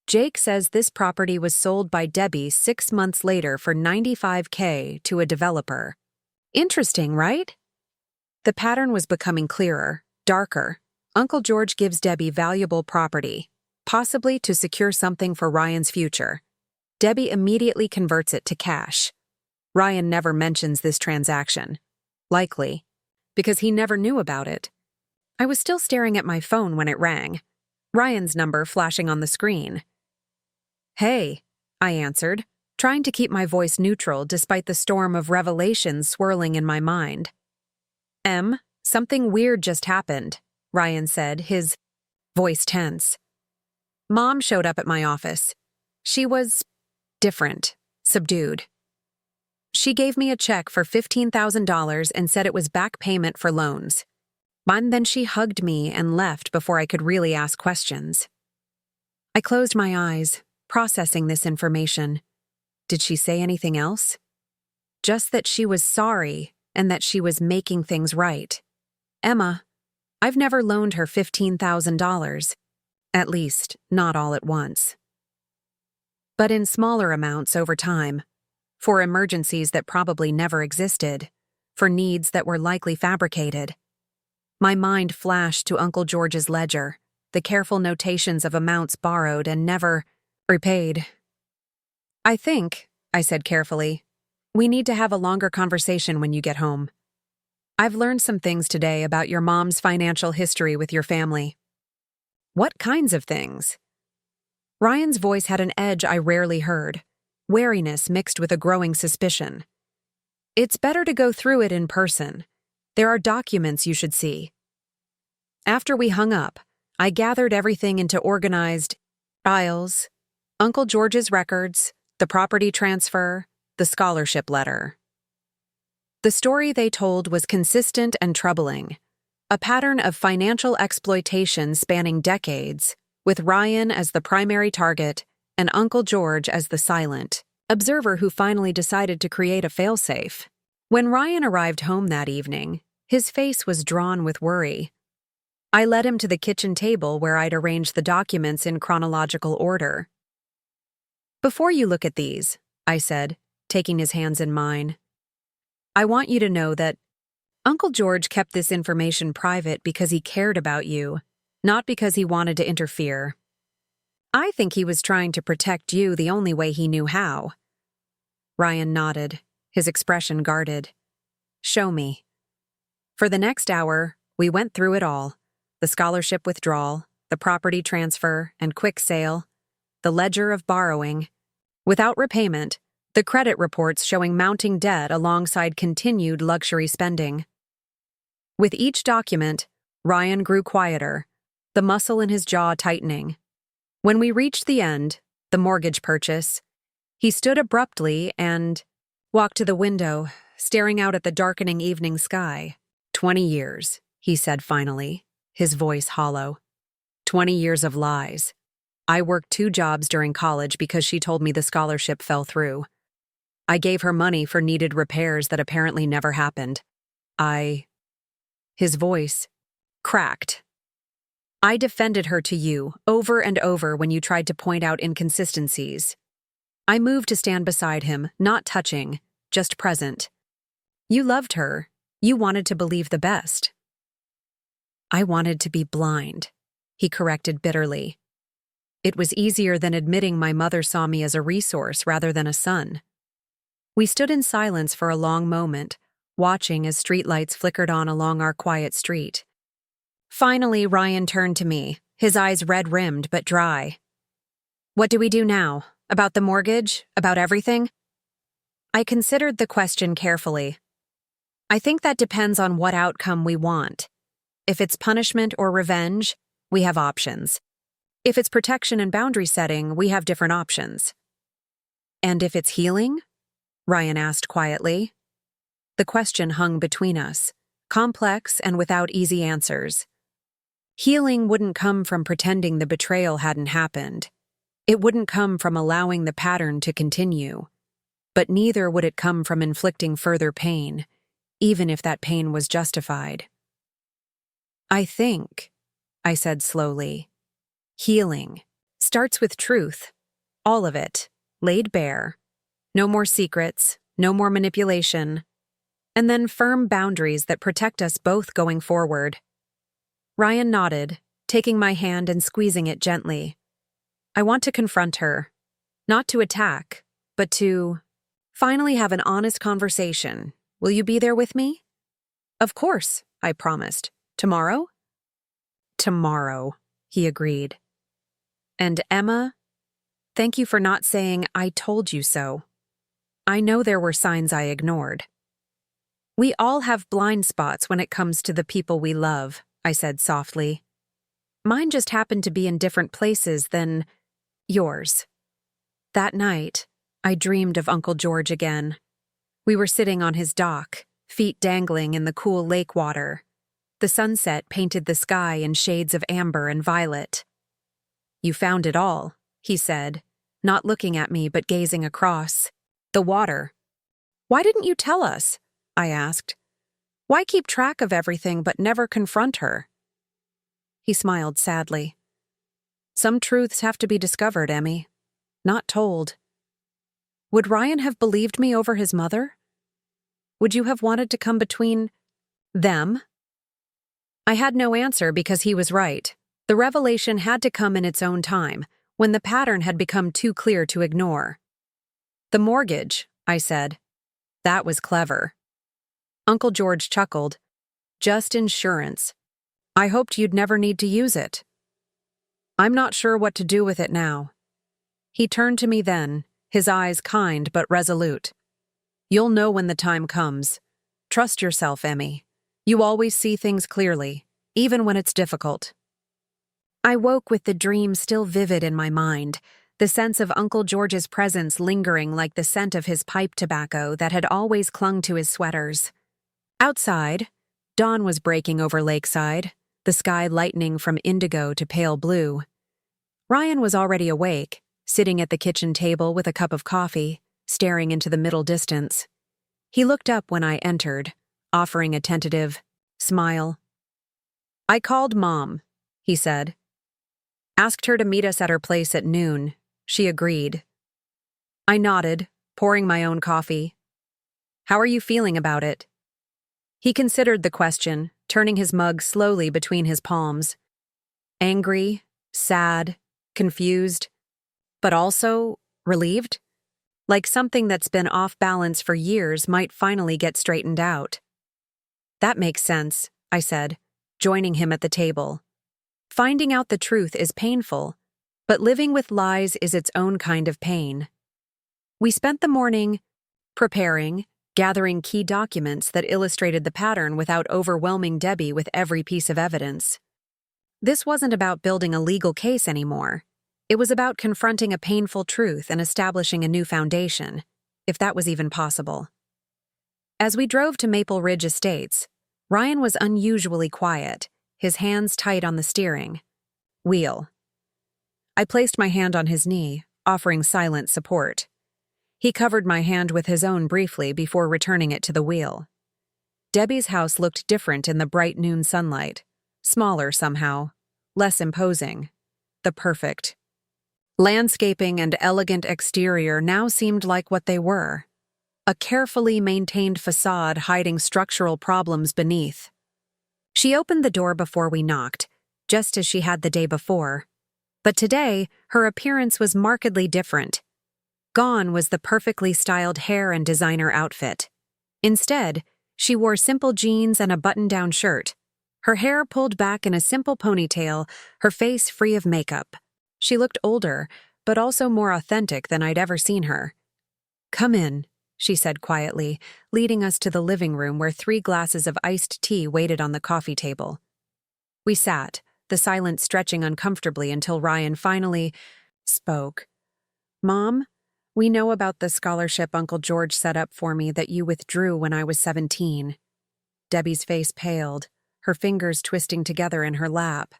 "Jake says this property was sold by Debbie 6 months later for $95K to a developer. Interesting, right?" The pattern was becoming clearer, darker. Uncle George gives Debbie valuable property, possibly to secure something for Ryan's future. Debbie immediately converts it to cash. Ryan never mentions this transaction. Likely, because he never knew about it. I was still staring at my phone when it rang. Ryan's number flashing on the screen. "Hey," I answered, trying to keep my voice neutral despite the storm of revelations swirling in my mind. Something weird just happened," Ryan said, his voice tense. "Mom showed up at my office. She was different, subdued. She gave me a check for $15,000 and said it was back payment for loans. And then she hugged me and left before I could really ask questions." I closed my eyes, processing this information. Did she say anything else? Just that she was sorry and that she was making things right. "Emma, I've never loaned her $15,000. At least, not all at once. But in smaller amounts over time. For emergencies that probably never existed. For needs that were likely fabricated." My mind flashed to Uncle George's ledger, the careful notations of amounts borrowed and never repaid. "I think," I said carefully, "we need to have a longer conversation when you get home. I've learned some things today about your mom's financial history with your family." "What kinds of things?" Ryan's voice had an edge I rarely heard, wariness mixed with a growing suspicion. "It's better to go through it in person. There are documents you should see." After we hung up, I gathered everything into organized files: Uncle George's records, the property transfer, the scholarship letter. The story they told was consistent and troubling. A pattern of financial exploitation spanning decades, with Ryan as the primary target and Uncle George as the silent observer who finally decided to create a failsafe. When Ryan arrived home that evening, his face was drawn with worry. I led him to the kitchen table where I'd arranged the documents in chronological order. "Before you look at these," I said, taking his hands in mine, "I want you to know that Uncle George kept this information private because he cared about you, not because he wanted to interfere. I think he was trying to protect you the only way he knew how." Ryan nodded, his expression guarded. "Show me." For the next hour, we went through it all: the scholarship withdrawal, the property transfer and quick sale, the ledger of borrowing. Without repayment, the credit reports showing mounting debt alongside continued luxury spending. With each document, Ryan grew quieter, the muscle in his jaw tightening. When we reached the end, the mortgage purchase, he stood abruptly and walked to the window, staring out at the darkening evening sky. 20 years, he said finally, his voice hollow. 20 years of lies. I worked 2 jobs during college because she told me the scholarship fell through. I gave her money for needed repairs that apparently never happened. His voice cracked. I defended her to you over and over when you tried to point out inconsistencies. I moved to stand beside him, not touching, just present. You loved her. You wanted to believe the best. I wanted to be blind, he corrected bitterly. It was easier than admitting my mother saw me as a resource rather than a son. We stood in silence for a long moment, watching as streetlights flickered on along our quiet street. Finally, Ryan turned to me, his eyes red-rimmed but dry. What do we do now? About the mortgage? About everything? I considered the question carefully. I think that depends on what outcome we want. If it's punishment or revenge, we have options. If it's protection and boundary setting, we have different options. And if it's healing? Ryan asked quietly. The question hung between us, complex and without easy answers. Healing wouldn't come from pretending the betrayal hadn't happened. It wouldn't come from allowing the pattern to continue. But neither would it come from inflicting further pain, even if that pain was justified. I think, I said slowly, healing starts with truth. All of it, laid bare. No more secrets, no more manipulation. And then firm boundaries that protect us both going forward. Ryan nodded, taking my hand and squeezing it gently. I want to confront her. Not to attack, but to finally have an honest conversation. Will you be there with me? Of course, I promised. Tomorrow? Tomorrow, he agreed. And Emma, thank you for not saying, I told you so. I know there were signs I ignored. We all have blind spots when it comes to the people we love, I said softly. Mine just happened to be in different places than yours. That night, I dreamed of Uncle George again. We were sitting on his dock, feet dangling in the cool lake water. The sunset painted the sky in shades of amber and violet. You found it all, he said, not looking at me but gazing across. The water. Why didn't you tell us? I asked. Why keep track of everything but never confront her? He smiled sadly. Some truths have to be discovered, Emmy. Not told. Would Ryan have believed me over his mother? Would you have wanted to come between them? I had no answer because he was right. The revelation had to come in its own time, when the pattern had become too clear to ignore. The mortgage, I said. That was clever. Uncle George chuckled. Just insurance. I hoped you'd never need to use it. I'm not sure what to do with it now. He turned to me then, his eyes kind but resolute. You'll know when the time comes. Trust yourself, Emmy. You always see things clearly, even when it's difficult. I woke with the dream still vivid in my mind, the sense of Uncle George's presence lingering like the scent of his pipe tobacco that had always clung to his sweaters. Outside, dawn was breaking over Lakeside, the sky lightening from indigo to pale blue. Ryan was already awake, sitting at the kitchen table with a cup of coffee, staring into the middle distance. He looked up when I entered, offering a tentative smile. I called Mom, he said. Asked her to meet us at her place at noon. She agreed. I nodded, pouring my own coffee. How are you feeling about it? He considered the question, turning his mug slowly between his palms. Angry, sad, confused, but also relieved? Like something that's been off balance for years might finally get straightened out. That makes sense, I said, joining him at the table. Finding out the truth is painful, but living with lies is its own kind of pain. We spent the morning preparing, gathering key documents that illustrated the pattern without overwhelming Debbie with every piece of evidence. This wasn't about building a legal case anymore. It was about confronting a painful truth and establishing a new foundation, if that was even possible. As we drove to Maple Ridge Estates, Ryan was unusually quiet, his hands tight on the steering wheel. I placed my hand on his knee, offering silent support. He covered my hand with his own briefly before returning it to the wheel. Debbie's house looked different in the bright noon sunlight, smaller somehow, less imposing. The perfect landscaping and elegant exterior now seemed like what they were. A carefully maintained facade hiding structural problems beneath. She opened the door before we knocked, just as she had the day before. But today, her appearance was markedly different. Gone was the perfectly styled hair and designer outfit. Instead, she wore simple jeans and a button-down shirt, her hair pulled back in a simple ponytail, her face free of makeup. She looked older, but also more authentic than I'd ever seen her. "Come in," she said quietly, leading us to the living room where 3 glasses of iced tea waited on the coffee table. We sat, the silence stretching uncomfortably until Ryan finally spoke. "Mom, we know about the scholarship Uncle George set up for me that you withdrew when I was 17. Debbie's face paled, her fingers twisting together in her lap.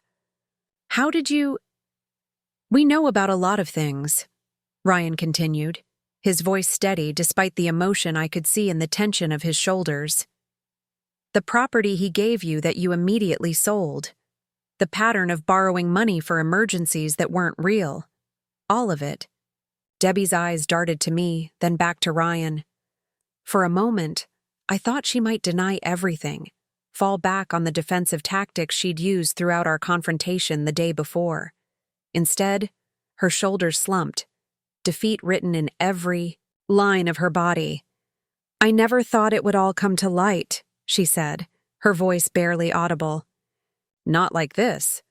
"How did you—" "We know about a lot of things," Ryan continued, his voice steady despite the emotion I could see in the tension of his shoulders. "The property he gave you that you immediately sold. The pattern of borrowing money for emergencies that weren't real. All of it." Debbie's eyes darted to me, then back to Ryan. For a moment, I thought she might deny everything, fall back on the defensive tactics she'd used throughout our confrontation the day before. Instead, her shoulders slumped, defeat written in every line of her body. "I never thought it would all come to light," she said, her voice barely audible. "Not like this."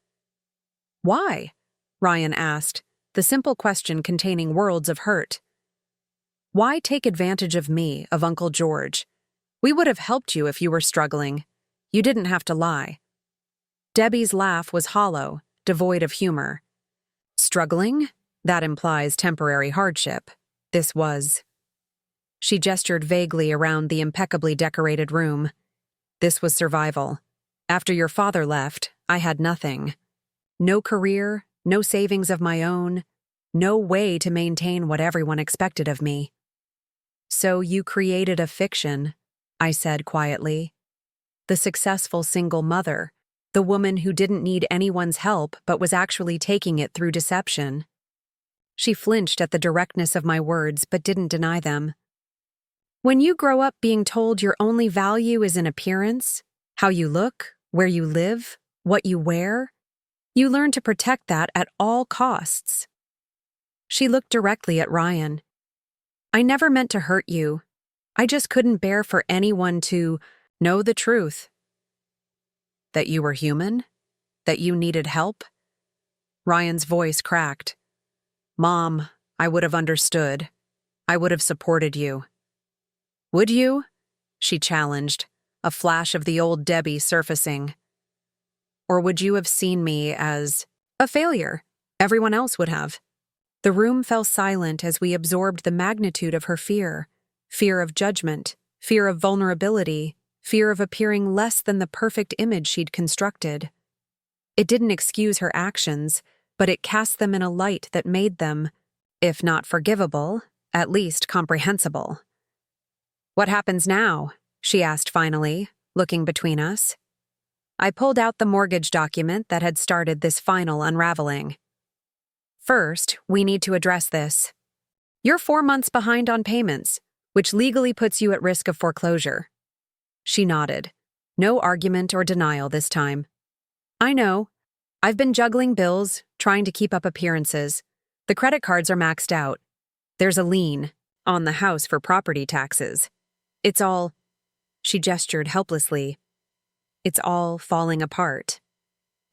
"Why?" Ryan asked, the simple question containing worlds of hurt. "Why take advantage of me, of Uncle George? We would have helped you if you were struggling. You didn't have to lie." Debbie's laugh was hollow, devoid of humor. "Struggling? That implies temporary hardship. This was." She gestured vaguely around the impeccably decorated room. "This was survival. After your father left, I had nothing. No career, no savings of my own, no way to maintain what everyone expected of me." "So you created a fiction," I said quietly. "The successful single mother, the woman who didn't need anyone's help but was actually taking it through deception." She flinched at the directness of my words but didn't deny them. "When you grow up being told your only value is in appearance, how you look, where you live, what you wear, you learn to protect that at all costs." She looked directly at Ryan. "I never meant to hurt you. I just couldn't bear for anyone to know the truth." "That you were human? That you needed help?" Ryan's voice cracked. "Mom, I would have understood. I would have supported you." "Would you?" she challenged, a flash of the old Debbie surfacing. "Or would you have seen me as a failure? Everyone else would have." The room fell silent as we absorbed the magnitude of her fear. Fear of judgment, fear of vulnerability, fear of appearing less than the perfect image she'd constructed. It didn't excuse her actions, but it cast them in a light that made them, if not forgivable, at least comprehensible. "What happens now?" she asked finally, looking between us. I pulled out the mortgage document that had started this final unraveling. "First, we need to address this. You're 4 months behind on payments, which legally puts you at risk of foreclosure." She nodded. No argument or denial this time. "I know. I've been juggling bills, trying to keep up appearances. The credit cards are maxed out. There's a lien on the house for property taxes. It's all—" She gestured helplessly. "It's all falling apart."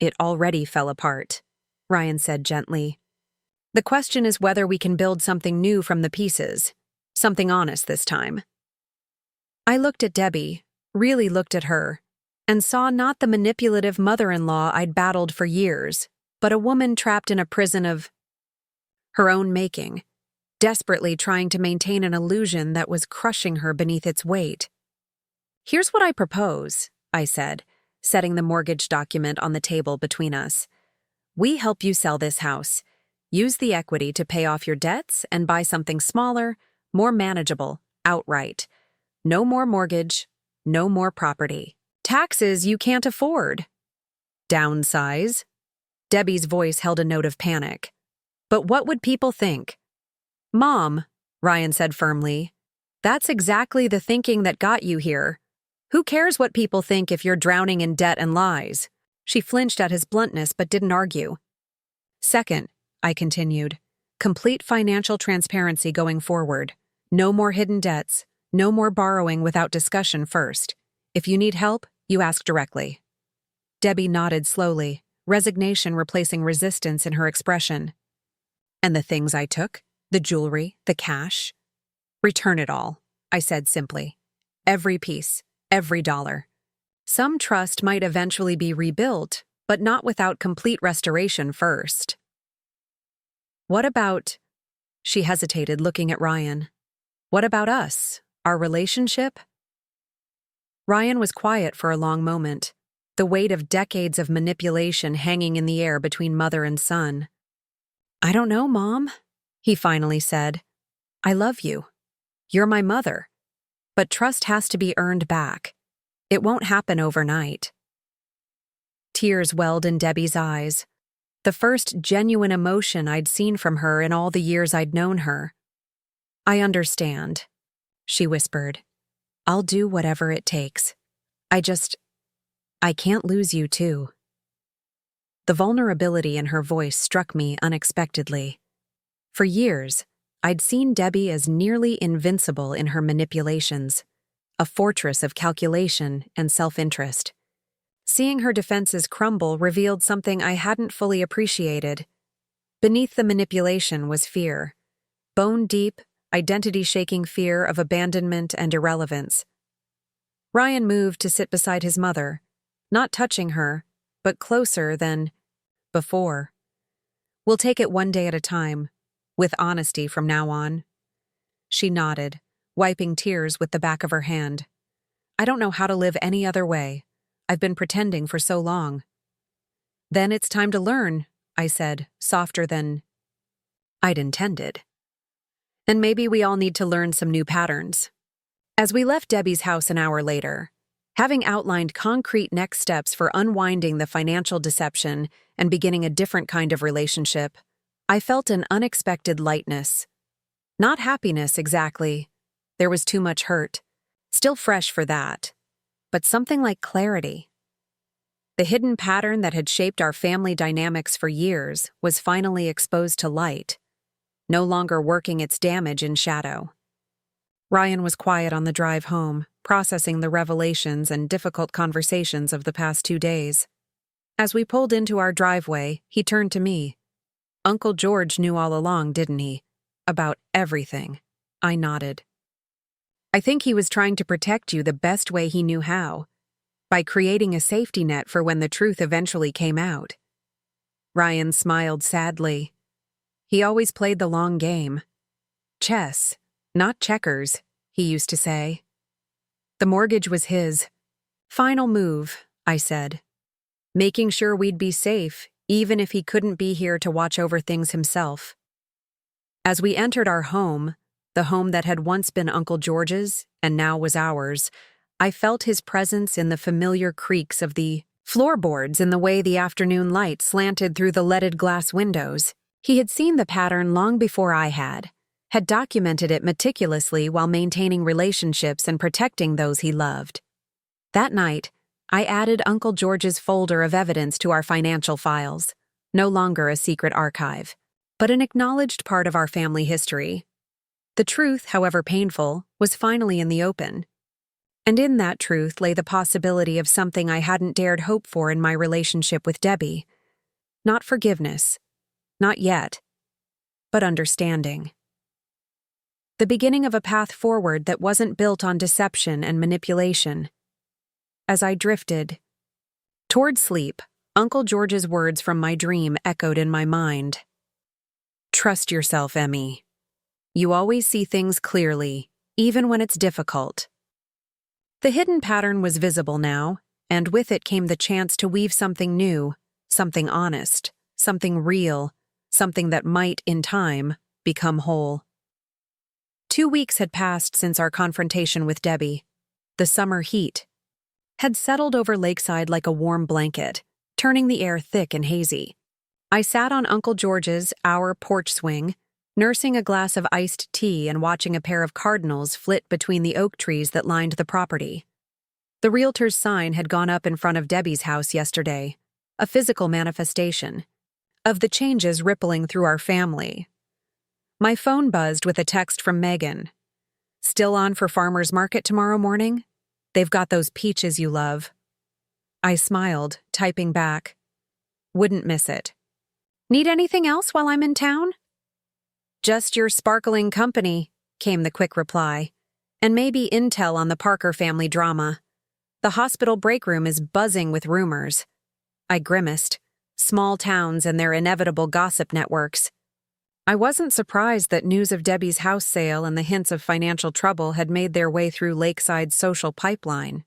"It already fell apart," Ryan said gently. "The question is whether we can build something new from the pieces. Something honest this time." I looked at Debbie, really looked at her, and saw not the manipulative mother-in-law I'd battled for years, but a woman trapped in a prison of her own making, desperately trying to maintain an illusion that was crushing her beneath its weight. "Here's what I propose," I said, setting the mortgage document on the table between us. "We help you sell this house. Use the equity to pay off your debts and buy something smaller, more manageable, outright. No more mortgage, no more property. Taxes you can't afford. Downsize." Debbie's voice held a note of panic. "But what would people think?" "Mom," Ryan said firmly, "that's exactly the thinking that got you here. Who cares what people think if you're drowning in debt and lies?" She flinched at his bluntness but didn't argue. "Second," I continued, "complete financial transparency going forward. No more hidden debts, no more borrowing without discussion first. If you need help, you ask directly." Debbie nodded slowly, resignation replacing resistance in her expression. "And the things I took? The jewelry, the cash?" "Return it all," I said simply. "Every piece, every dollar. Some trust might eventually be rebuilt, but not without complete restoration first." "What about—" She hesitated, looking at Ryan. "What about us? Our relationship?" Ryan was quiet for a long moment, the weight of decades of manipulation hanging in the air between mother and son. "I don't know, Mom," he finally said. "I love you. You're my mother. But trust has to be earned back. It won't happen overnight." Tears welled in Debbie's eyes, the first genuine emotion I'd seen from her in all the years I'd known her. "I understand," she whispered. "I'll do whatever it takes. I can't lose you too." The vulnerability in her voice struck me unexpectedly. For years, I'd seen Debbie as nearly invincible in her manipulations, a fortress of calculation and self-interest. Seeing her defenses crumble revealed something I hadn't fully appreciated. Beneath the manipulation was fear, bone-deep, identity-shaking fear of abandonment and irrelevance. Ryan moved to sit beside his mother, not touching her, but closer than before. "We'll take it one day at a time, with honesty from now on." She nodded, wiping tears with the back of her hand. "I don't know how to live any other way. I've been pretending for so long." "Then it's time to learn," I said, softer than I'd intended. "And maybe we all need to learn some new patterns." As we left Debbie's house an hour later, having outlined concrete next steps for unwinding the financial deception and beginning a different kind of relationship, I felt an unexpected lightness. Not happiness exactly. There was too much hurt. Still fresh for that. But something like clarity. The hidden pattern that had shaped our family dynamics for years was finally exposed to light, no longer working its damage in shadow. Ryan was quiet on the drive home, processing the revelations and difficult conversations of the past 2 days. As we pulled into our driveway, he turned to me. "Uncle George knew all along, didn't he? About everything." I nodded. "I think he was trying to protect you the best way he knew how, by creating a safety net for when the truth eventually came out." Ryan smiled sadly. "He always played the long game. Chess, not checkers," he used to say. The mortgage was his final move, I said, making sure we'd be safe, even if he couldn't be here to watch over things himself. As we entered our home, the home that had once been Uncle George's and now was ours, I felt his presence in the familiar creaks of the floorboards and the way the afternoon light slanted through the leaded glass windows. He had seen the pattern long before I had documented it meticulously while maintaining relationships and protecting those he loved. That night, I added Uncle George's folder of evidence to our financial files, no longer a secret archive, but an acknowledged part of our family history. The truth, however painful, was finally in the open. And in that truth lay the possibility of something I hadn't dared hope for in my relationship with Debbie. Not forgiveness, not yet, but understanding. The beginning of a path forward that wasn't built on deception and manipulation. as I drifted toward sleep, Uncle George's words from my dream echoed in my mind. Trust yourself, Emmy. You always see things clearly, even when it's difficult. The hidden pattern was visible now, and with it came the chance to weave something new, something honest, something real, something that might, in time, become whole. 2 weeks had passed since our confrontation with Debbie. The summer heat had settled over Lakeside like a warm blanket, turning the air thick and hazy. I sat on Uncle George's porch swing, nursing a glass of iced tea and watching a pair of cardinals flit between the oak trees that lined the property. The realtor's sign had gone up in front of Debbie's house yesterday, a physical manifestation of the changes rippling through our family. My phone buzzed with a text from Megan. Still on for farmer's market tomorrow morning? They've got those peaches you love. I smiled, typing back. Wouldn't miss it. Need anything else while I'm in town? Just your sparkling company, came the quick reply, and maybe intel on the Parker family drama. The hospital break room is buzzing with rumors. I grimaced. Small towns and their inevitable gossip networks. I wasn't surprised that news of Debbie's house sale and the hints of financial trouble had made their way through Lakeside's social pipeline.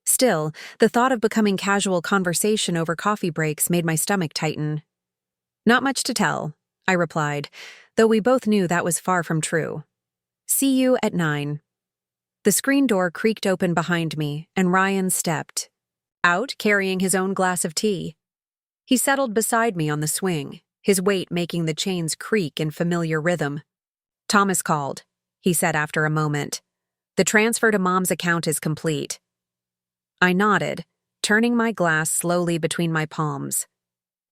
Still, the thought of becoming casual conversation over coffee breaks made my stomach tighten. Not much to tell, I replied, though we both knew that was far from true. See you at 9. The screen door creaked open behind me, and Ryan stepped out, carrying his own glass of tea. He settled beside me on the swing, his weight making the chains creak in familiar rhythm. Thomas called, he said after a moment. The transfer to Mom's account is complete. I nodded, turning my glass slowly between my palms.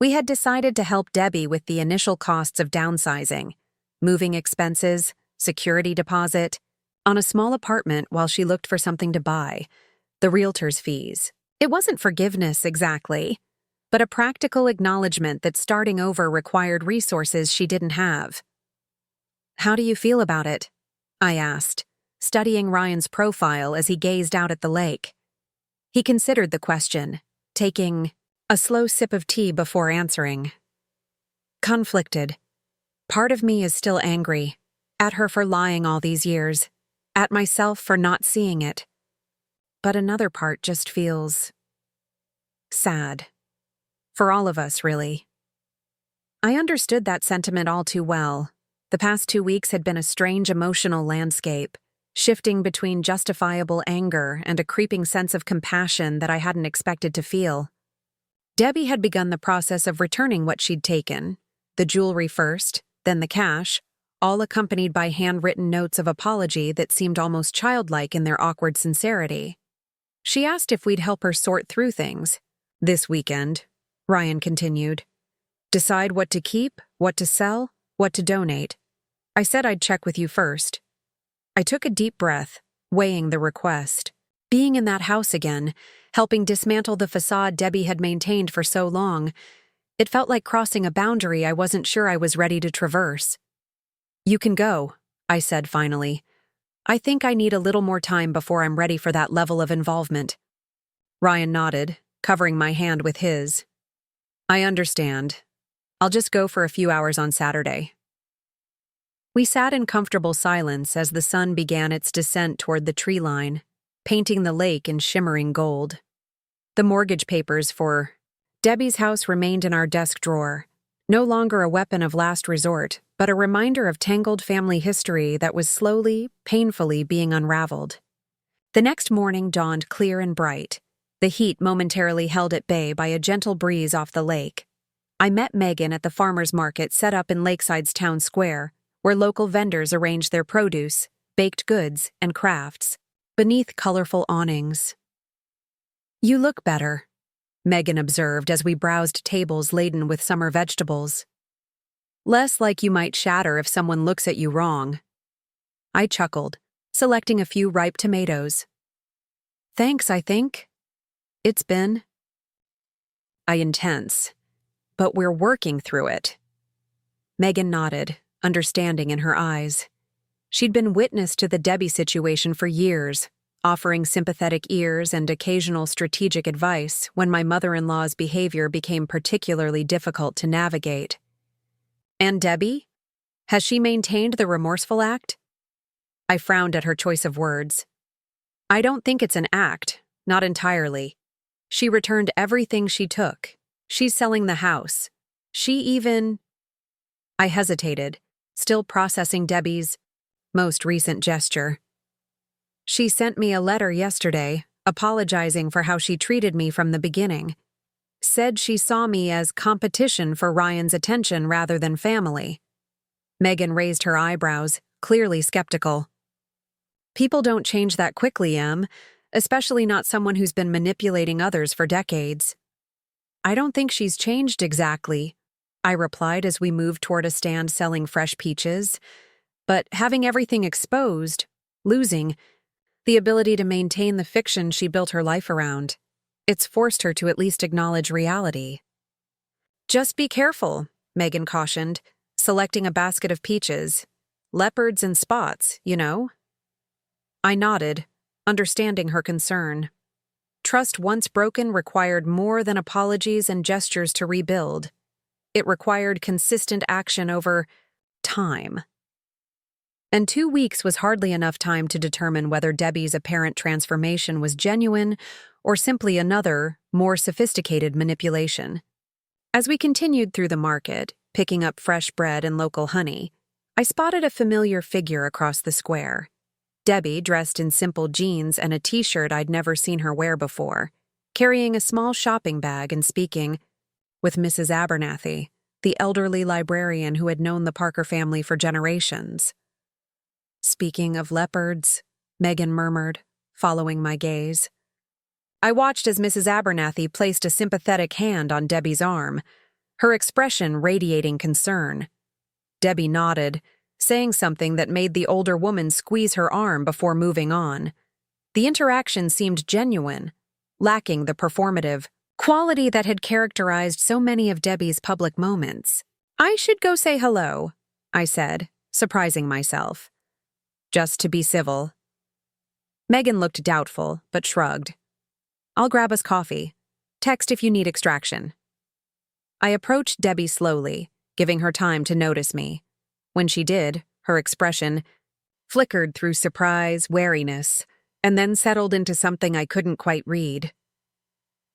We had decided to help Debbie with the initial costs of downsizing, moving expenses, security deposit, on a small apartment while she looked for something to buy, the realtor's fees. It wasn't forgiveness exactly, but a practical acknowledgement that starting over required resources she didn't have. How do you feel about it? I asked, studying Ryan's profile as he gazed out at the lake. He considered the question, taking a slow sip of tea before answering. Conflicted. Part of me is still angry, at her for lying all these years, at myself for not seeing it. But another part just feels sad. For all of us, really. I understood that sentiment all too well. The past 2 weeks had been a strange emotional landscape, shifting between justifiable anger and a creeping sense of compassion that I hadn't expected to feel. Debbie had begun the process of returning what she'd taken, the jewelry first, then the cash, all accompanied by handwritten notes of apology that seemed almost childlike in their awkward sincerity. She asked if we'd help her sort through things. This weekend, Ryan continued. Decide what to keep, what to sell, what to donate. I said I'd check with you first. I took a deep breath, weighing the request. Being in that house again, helping dismantle the facade Debbie had maintained for so long, it felt like crossing a boundary I wasn't sure I was ready to traverse. You can go, I said finally. I think I need a little more time before I'm ready for that level of involvement. Ryan nodded, covering my hand with his. I understand. I'll just go for a few hours on Saturday. We sat in comfortable silence as the sun began its descent toward the tree line, painting the lake in shimmering gold. The mortgage papers for Debbie's house remained in our desk drawer, no longer a weapon of last resort, but a reminder of tangled family history that was slowly, painfully being unraveled. The next morning dawned clear and bright, the heat momentarily held at bay by a gentle breeze off the lake. I met Megan at the farmer's market set up in Lakeside's town square, where local vendors arranged their produce, baked goods, and crafts, beneath colorful awnings. You look better, Megan observed as we browsed tables laden with summer vegetables. Less like you might shatter if someone looks at you wrong. I chuckled, selecting a few ripe tomatoes. Thanks, I think. It's been intense, but we're working through it. Megan nodded, understanding in her eyes. She'd been witness to the Debbie situation for years, offering sympathetic ears and occasional strategic advice when my mother-in-law's behavior became particularly difficult to navigate. And Debbie? Has she maintained the remorseful act? I frowned at her choice of words. I don't think it's an act, not entirely. She returned everything she took. She's selling the house. I hesitated, still processing Debbie's most recent gesture. She sent me a letter yesterday, apologizing for how she treated me from the beginning. Said she saw me as competition for Ryan's attention rather than family. Megan raised her eyebrows, clearly skeptical. People don't change that quickly, Em, especially not someone who's been manipulating others for decades. I don't think she's changed exactly, I replied as we moved toward a stand selling fresh peaches. But having everything exposed, losing, the ability to maintain the fiction she built her life around, it's forced her to at least acknowledge reality. Just be careful, Megan cautioned, selecting a basket of peaches. Leopards and spots, you know? I nodded, understanding her concern. Trust once broken required more than apologies and gestures to rebuild. It required consistent action over time. And 2 weeks was hardly enough time to determine whether Debbie's apparent transformation was genuine or simply another, more sophisticated manipulation. As we continued through the market, picking up fresh bread and local honey, I spotted a familiar figure across the square. Debbie, dressed in simple jeans and a t-shirt I'd never seen her wear before, carrying a small shopping bag and speaking with Mrs. Abernathy, the elderly librarian who had known the Parker family for generations. Speaking of leopards, Megan murmured, following my gaze. I watched as Mrs. Abernathy placed a sympathetic hand on Debbie's arm, her expression radiating concern. Debbie nodded, saying something that made the older woman squeeze her arm before moving on. The interaction seemed genuine, lacking the performative quality that had characterized so many of Debbie's public moments. I should go say hello, I said, surprising myself. Just to be civil. Megan looked doubtful, but shrugged. I'll grab us coffee. Text if you need extraction. I approached Debbie slowly, giving her time to notice me. When she did, her expression flickered through surprise, wariness, and then settled into something I couldn't quite read.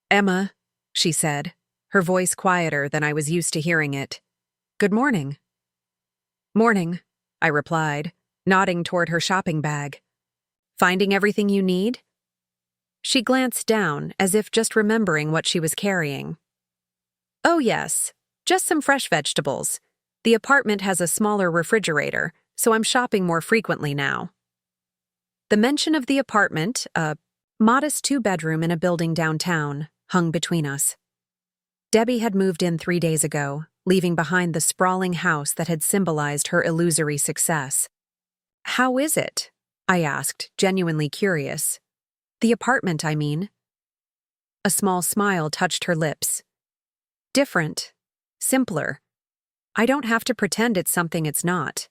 Emma, she said, her voice quieter than I was used to hearing it. Good morning. Morning, I replied, nodding toward her shopping bag. Finding everything you need? She glanced down, as if just remembering what she was carrying. Oh yes, just some fresh vegetables. The apartment has a smaller refrigerator, so I'm shopping more frequently now. The mention of the apartment, a modest 2-bedroom in a building downtown, hung between us. Debbie had moved in 3 days ago, leaving behind the sprawling house that had symbolized her illusory success. How is it? I asked, genuinely curious. The apartment, I mean. A small smile touched her lips. Different. Simpler. I don't have to pretend it's something it's not.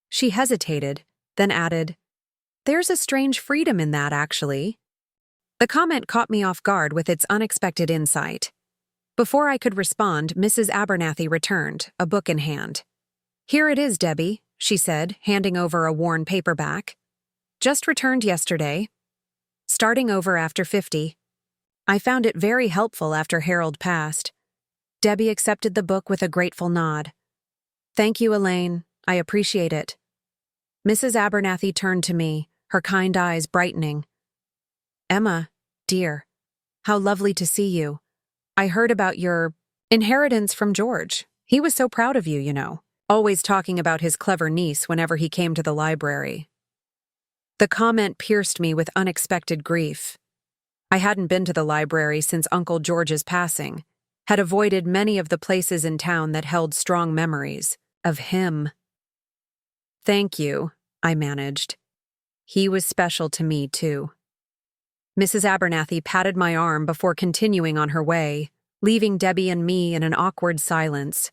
She hesitated, then added, There's a strange freedom in that, actually. The comment caught me off guard with its unexpected insight. Before I could respond, Mrs. Abernathy returned, a book in hand. Here it is, Debbie, she said, handing over a worn paperback. Just returned yesterday. Starting over after 50. I found it very helpful after Harold passed. Debbie accepted the book with a grateful nod. Thank you, Elaine. I appreciate it. Mrs. Abernathy turned to me, her kind eyes brightening. Emma, dear, how lovely to see you. I heard about your inheritance from George. He was so proud of you, you know, always talking about his clever niece whenever he came to the library. The comment pierced me with unexpected grief. I hadn't been to the library since Uncle George's passing, had avoided many of the places in town that held strong memories of him. Thank you, I managed. He was special to me, too. Mrs. Abernathy patted my arm before continuing on her way, leaving Debbie and me in an awkward silence.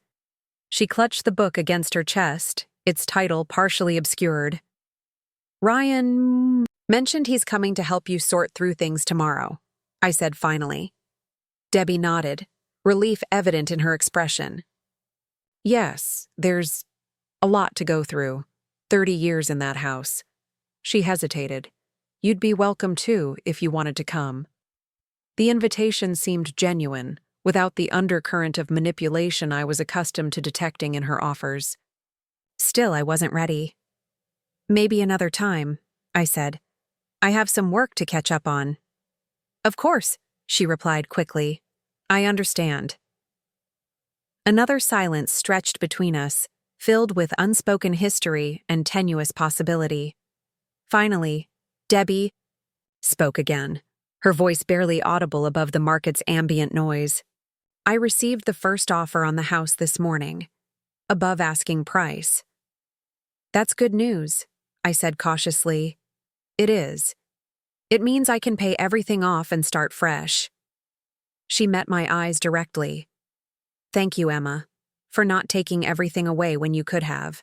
She clutched the book against her chest, its title partially obscured. Ryan Mentioned he's coming to help you sort through things tomorrow, I said finally. Debbie nodded, relief evident in her expression. Yes, there's a lot to go through. 30 years in that house. She hesitated. You'd be welcome too if you wanted to come. The invitation seemed genuine, without the undercurrent of manipulation I was accustomed to detecting in her offers. Still, I wasn't ready. Maybe another time, I said. I have some work to catch up on. Of course, she replied quickly. I understand. Another silence stretched between us, filled with unspoken history and tenuous possibility. Finally, Debbie spoke again, her voice barely audible above the market's ambient noise. I received the first offer on the house this morning, above asking price. That's good news, I said cautiously. It is. It means I can pay everything off and start fresh. She met my eyes directly. Thank you, Emma, for not taking everything away when you could have.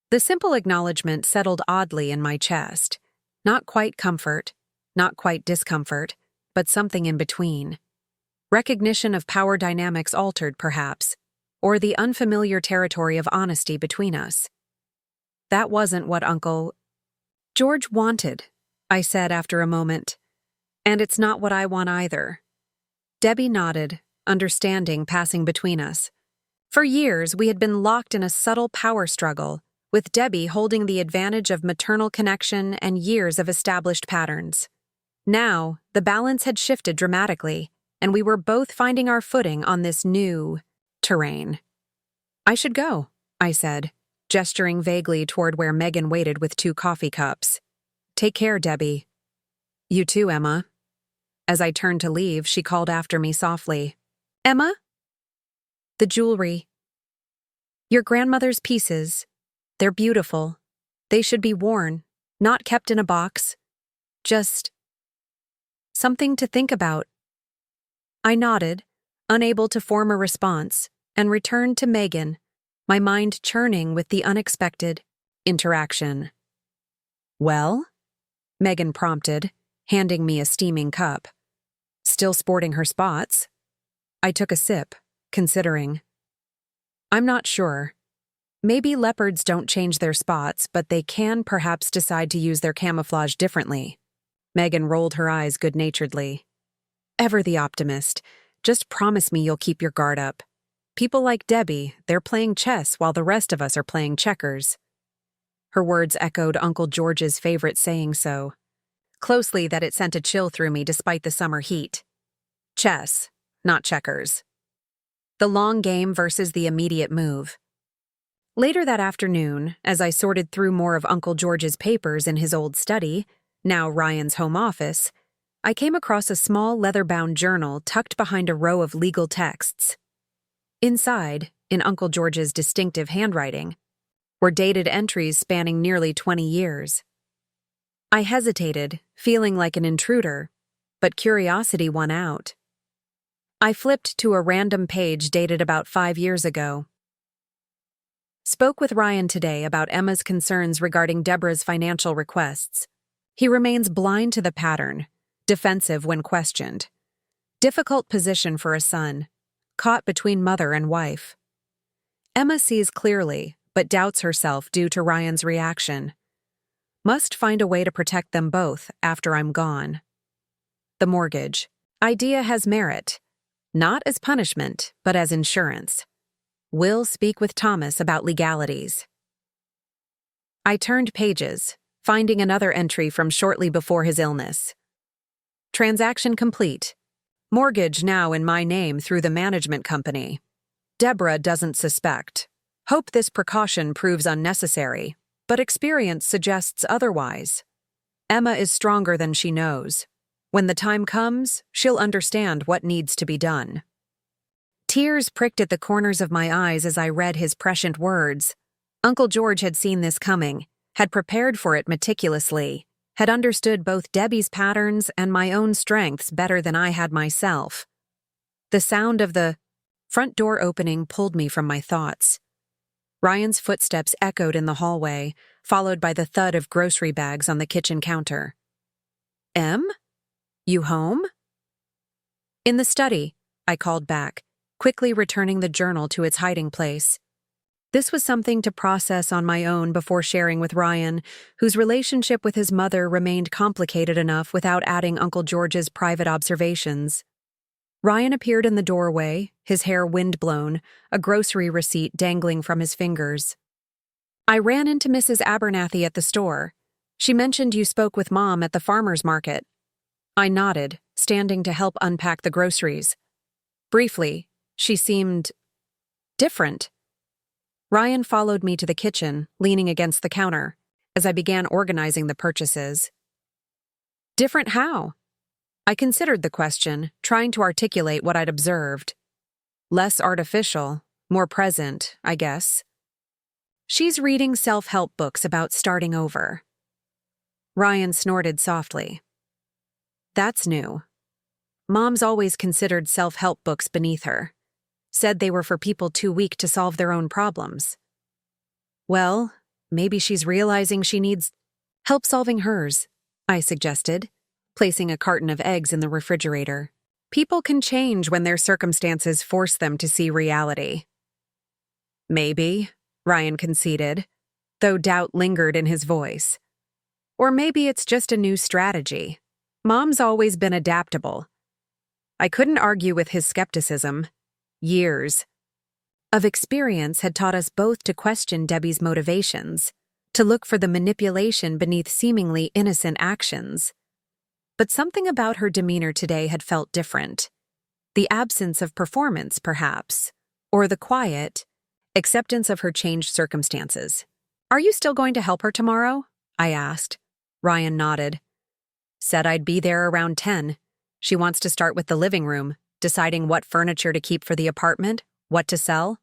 The simple acknowledgement settled oddly in my chest. Not quite comfort, not quite discomfort, but something in between. Recognition of power dynamics altered, perhaps, or the unfamiliar territory of honesty between us. That wasn't what Uncle George wanted, I said after a moment. And it's not what I want either. Debbie nodded, understanding passing between us. For years, we had been locked in a subtle power struggle, with Debbie holding the advantage of maternal connection and years of established patterns. Now, the balance had shifted dramatically, and we were both finding our footing on this new terrain. I should go, I said, gesturing vaguely toward where Megan waited with 2 coffee cups. Take care, Debbie. You too, Emma. As I turned to leave, she called after me softly. Emma? The jewelry. Your grandmother's pieces. They're beautiful. They should be worn, not kept in a box. Just something to think about. I nodded, unable to form a response, and returned to Megan, my mind churning with the unexpected interaction. Well? Megan prompted, handing me a steaming cup. Still sporting her spots? I took a sip, considering. I'm not sure. Maybe leopards don't change their spots, but they can perhaps decide to use their camouflage differently. Megan rolled her eyes good-naturedly. Ever the optimist. Just promise me you'll keep your guard up. People like Debbie, they're playing chess while the rest of us are playing checkers. Her words echoed Uncle George's favorite saying so closely that it sent a chill through me despite the summer heat. Chess, not checkers. The long game versus the immediate move. Later that afternoon, as I sorted through more of Uncle George's papers in his old study, now Ryan's home office, I came across a small leather-bound journal tucked behind a row of legal texts. Inside, in Uncle George's distinctive handwriting, were dated entries spanning nearly 20 years. I hesitated, feeling like an intruder, but curiosity won out. I flipped to a random page dated about 5 years ago. Spoke with Ryan today about Emma's concerns regarding Deborah's financial requests. He remains blind to the pattern, defensive when questioned. Difficult position for a son, caught between mother and wife. Emma sees clearly, but doubts herself due to Ryan's reaction. Must find a way to protect them both after I'm gone. The mortgage. Idea has merit. Not as punishment, but as insurance. Will speak with Thomas about legalities. I turned pages, finding another entry from shortly before his illness. Transaction complete. Mortgage now in my name through the management company. Deborah doesn't suspect. Hope this precaution proves unnecessary, but experience suggests otherwise. Emma is stronger than she knows. When the time comes, she'll understand what needs to be done. Tears pricked at the corners of my eyes as I read his prescient words. Uncle George had seen this coming, had prepared for it meticulously, had understood both Debbie's patterns and my own strengths better than I had myself. The sound of the front door opening pulled me from my thoughts. Ryan's footsteps echoed in the hallway, followed by the thud of grocery bags on the kitchen counter. "Em? You home?" "In the study," I called back, quickly returning the journal to its hiding place. This was something to process on my own before sharing with Ryan, whose relationship with his mother remained complicated enough without adding Uncle George's private observations. Ryan appeared in the doorway, his hair windblown, a grocery receipt dangling from his fingers. "I ran into Mrs. Abernathy at the store. She mentioned you spoke with Mom at the farmer's market." I nodded, standing to help unpack the groceries. Briefly, she seemed different. Ryan followed me to the kitchen, leaning against the counter, as I began organizing the purchases. "Different how?" I considered the question, trying to articulate what I'd observed. "Less artificial, more present, I guess." "She's reading self-help books about starting over." Ryan snorted softly. "That's new. Mom's always considered self-help books beneath her. Said they were for people too weak to solve their own problems." "Well, maybe she's realizing she needs help solving hers," I suggested, placing a carton of eggs in the refrigerator. "People can change when their circumstances force them to see reality." "Maybe," Ryan conceded, though doubt lingered in his voice. "Or maybe it's just a new strategy. Mom's always been adaptable." I couldn't argue with his skepticism. Years of experience had taught us both to question Debbie's motivations, to look for the manipulation beneath seemingly innocent actions. But something about her demeanor today had felt different. The absence of performance, perhaps, or the quiet acceptance of her changed circumstances. "Are you still going to help her tomorrow?" I asked. Ryan nodded. "Said I'd be there around 10. She wants to start with the living room, deciding what furniture to keep for the apartment, what to sell."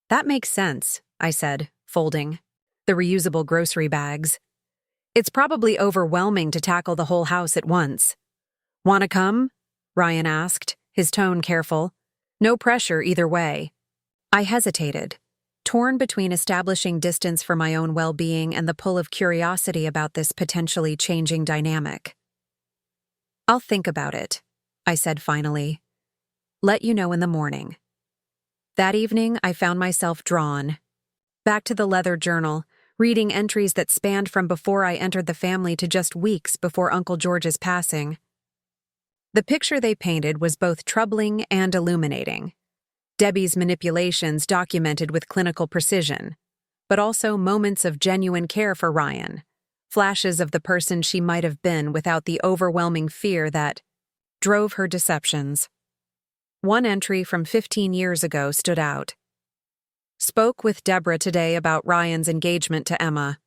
"That makes sense," I said, folding the reusable grocery bags. "It's probably overwhelming to tackle the whole house at once." "Want to come?" Ryan asked, his tone careful. "No pressure either way." I hesitated, torn between establishing distance for my own well-being and the pull of curiosity about this potentially changing dynamic. "I'll think about it," I said finally. "Let you know in the morning." That evening, I found myself drawn back to the leather journal, reading entries that spanned from before I entered the family to just weeks before Uncle George's passing. The picture they painted was both troubling and illuminating. Debbie's manipulations documented with clinical precision, but also moments of genuine care for Ryan, flashes of the person she might have been without the overwhelming fear that drove her deceptions. One entry from 15 years ago stood out. "Spoke with Deborah today about Ryan's engagement to Emma.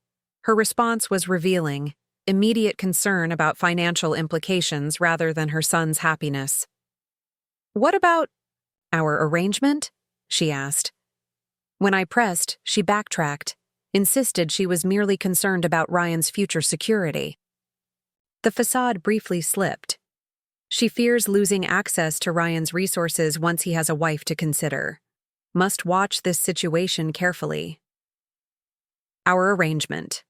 Her response was revealing, immediate concern about financial implications rather than her son's happiness." "What about our arrangement?" she asked. When I pressed, she backtracked, insisted she was merely concerned about Ryan's future security. The facade briefly slipped. She fears losing access to Ryan's resources once he has a wife to consider. Must watch this situation carefully. Our arrangement.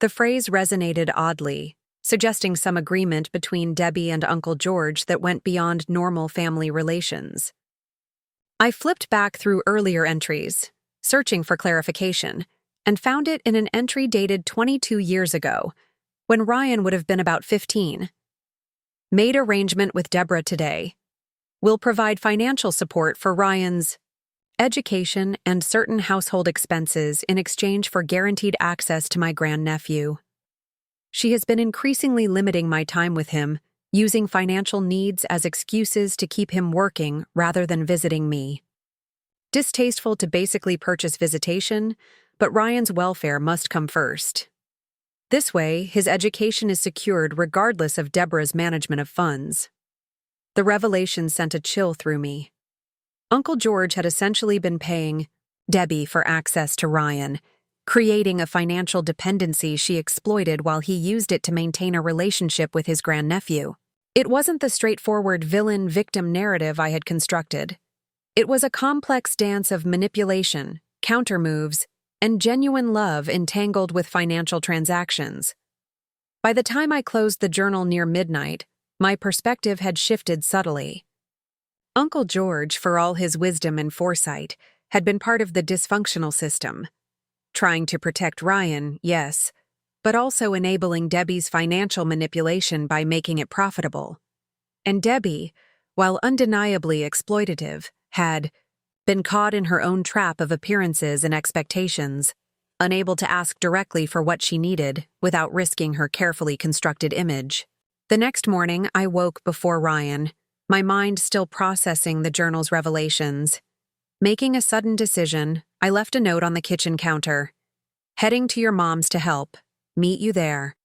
The phrase resonated oddly, suggesting some agreement between Debbie and Uncle George that went beyond normal family relations. I flipped back through earlier entries, searching for clarification, and found it in an entry dated 22 years ago, when Ryan would have been about 15. "Made arrangement with Deborah today. Will provide financial support for Ryan's education and certain household expenses in exchange for guaranteed access to my grandnephew. She has been increasingly limiting my time with him, using financial needs as excuses to keep him working rather than visiting me. Distasteful to basically purchase visitation, but Ryan's welfare must come first. This way, his education is secured regardless of Deborah's management of funds." The revelation sent a chill through me. Uncle George had essentially been paying Debbie for access to Ryan, creating a financial dependency she exploited while he used it to maintain a relationship with his grandnephew. It wasn't the straightforward villain-victim narrative I had constructed. It was a complex dance of manipulation, countermoves, and genuine love entangled with financial transactions. By the time I closed the journal near midnight, my perspective had shifted subtly. Uncle George, for all his wisdom and foresight, had been part of the dysfunctional system. Trying to protect Ryan, yes, but also enabling Debbie's financial manipulation by making it profitable. And Debbie, while undeniably exploitative, had been caught in her own trap of appearances and expectations, unable to ask directly for what she needed without risking her carefully constructed image. The next morning, I woke before Ryan, my mind still processing the journal's revelations. Making a sudden decision, I left a note on the kitchen counter. Heading to your mom's to help. Meet you there.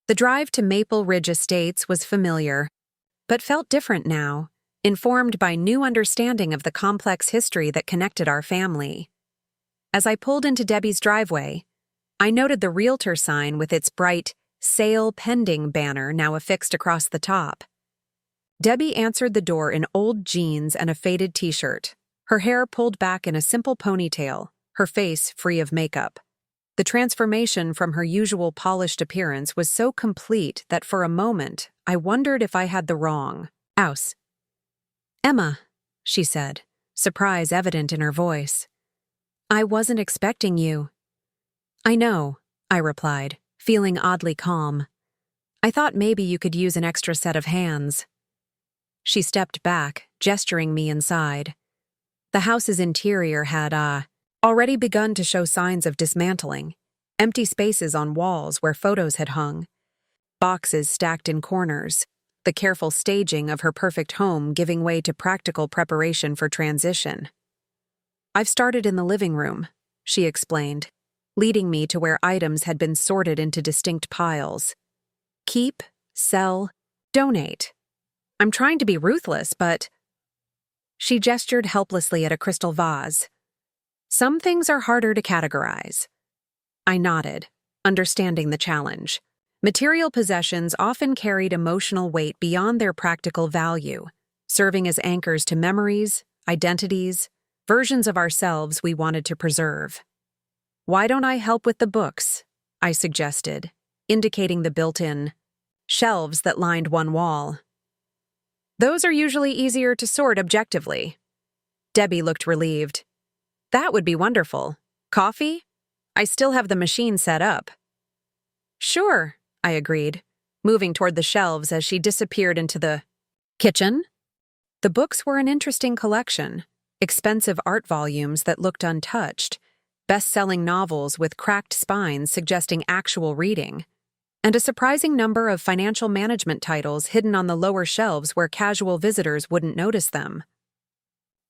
The drive to Maple Ridge Estates was familiar, but felt different now, informed by new understanding of the complex history that connected our family. As I pulled into Debbie's driveway, I noted the realtor sign with its bright, sale pending banner now affixed across the top. Debbie answered the door in old jeans and a faded t-shirt, her hair pulled back in a simple ponytail, her face free of makeup. The transformation from her usual polished appearance was so complete that for a moment I wondered if I had the wrong house. "Emma," she said, surprise evident in her voice. "I wasn't expecting you." "I know," I replied, feeling oddly calm. "I thought maybe you could use an extra set of hands." She stepped back, gesturing me inside. The house's interior had, already begun to show signs of dismantling. Empty spaces on walls where photos had hung. Boxes stacked in corners. The careful staging of her perfect home giving way to practical preparation for transition. "I've started in the living room," she explained, leading me to where items had been sorted into distinct piles. Keep, sell, donate. I'm trying to be ruthless, but... She gestured helplessly at a crystal vase. "Some things are harder to categorize." I nodded, understanding the challenge. Material possessions often carried emotional weight beyond their practical value, serving as anchors to memories, identities, versions of ourselves we wanted to preserve. "Why don't I help with the books?" I suggested, indicating the built-in shelves that lined one wall. "Those are usually easier to sort objectively." Debbie looked relieved. "That would be wonderful. Coffee? I still have the machine set up." "Sure," I agreed, moving toward the shelves as she disappeared into the kitchen. The books were an interesting collection, expensive art volumes that looked untouched, best-selling novels with cracked spines suggesting actual reading, and a surprising number of financial management titles hidden on the lower shelves where casual visitors wouldn't notice them.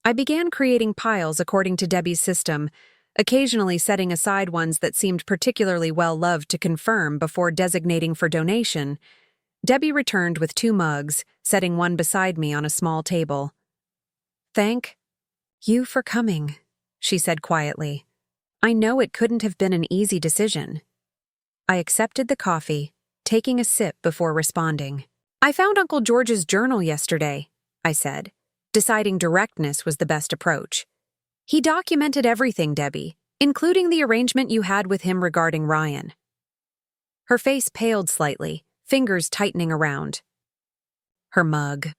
I began creating piles according to Debbie's system, occasionally setting aside ones that seemed particularly well-loved to confirm before designating for donation. Debbie returned with 2 mugs, setting one beside me on a small table. "Thank you for coming," she said quietly. "I know it couldn't have been an easy decision." I accepted the coffee, taking a sip before responding. "I found Uncle George's journal yesterday," I said, deciding directness was the best approach. "He documented everything, Debbie, including the arrangement you had with him regarding Ryan." Her face paled slightly, fingers tightening around her mug.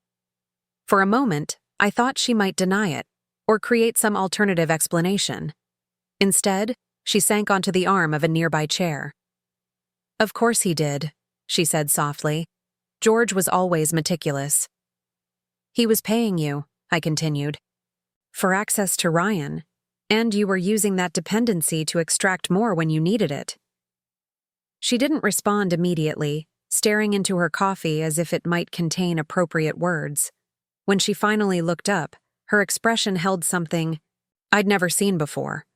For a moment, I thought she might deny it, or create some alternative explanation. Instead, she sank onto the arm of a nearby chair. "Of course he did," she said softly. "George was always meticulous." "He was paying you," I continued, "for access to Ryan, and you were using that dependency to extract more when you needed it." She didn't respond immediately, staring into her coffee as if it might contain appropriate words. When she finally looked up, her expression held something I'd never seen before.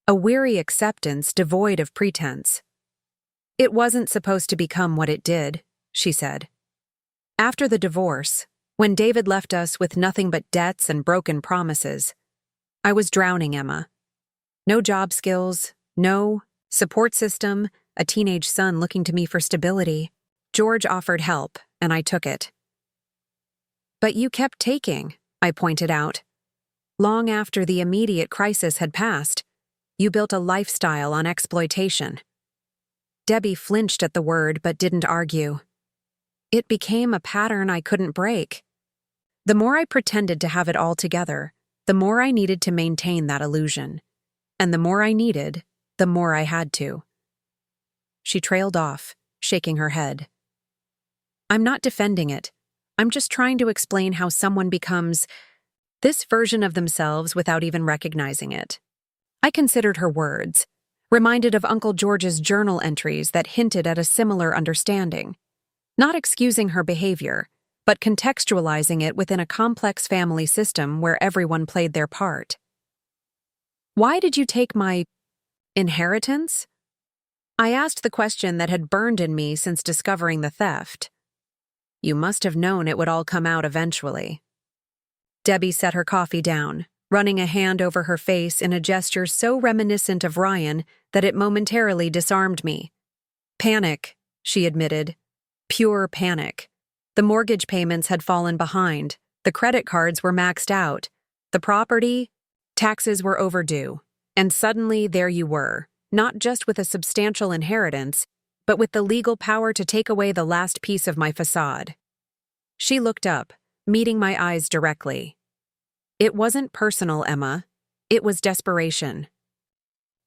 A weary acceptance devoid of pretense. "It wasn't supposed to become what it did," she said. "After the divorce, when David left us with nothing but debts and broken promises, I was drowning, Emma. No job skills, no support system, a teenage son looking to me for stability. George offered help, and I took it." "But you kept taking," I pointed out. "Long after the immediate crisis had passed, you built a lifestyle on exploitation." Debbie flinched at the word but didn't argue. It became a pattern I couldn't break. The more I pretended to have it all together, the more I needed to maintain that illusion. And the more I needed, the more I had to. She trailed off, shaking her head. I'm not defending it. I'm just trying to explain how someone becomes this version of themselves without even recognizing it. I considered her words, reminded of Uncle George's journal entries that hinted at a similar understanding. Not excusing her behavior, but contextualizing it within a complex family system where everyone played their part. Why did you take my inheritance? I asked the question that had burned in me since discovering the theft. You must have known it would all come out eventually. Debbie set her coffee down, running a hand over her face in a gesture so reminiscent of Ryan that it momentarily disarmed me. Panic, she admitted. Pure panic. The mortgage payments had fallen behind, the credit cards were maxed out, the property, taxes were overdue, and suddenly there you were, not just with a substantial inheritance, but with the legal power to take away the last piece of my facade. She looked up, meeting my eyes directly. It wasn't personal, Emma. It was desperation.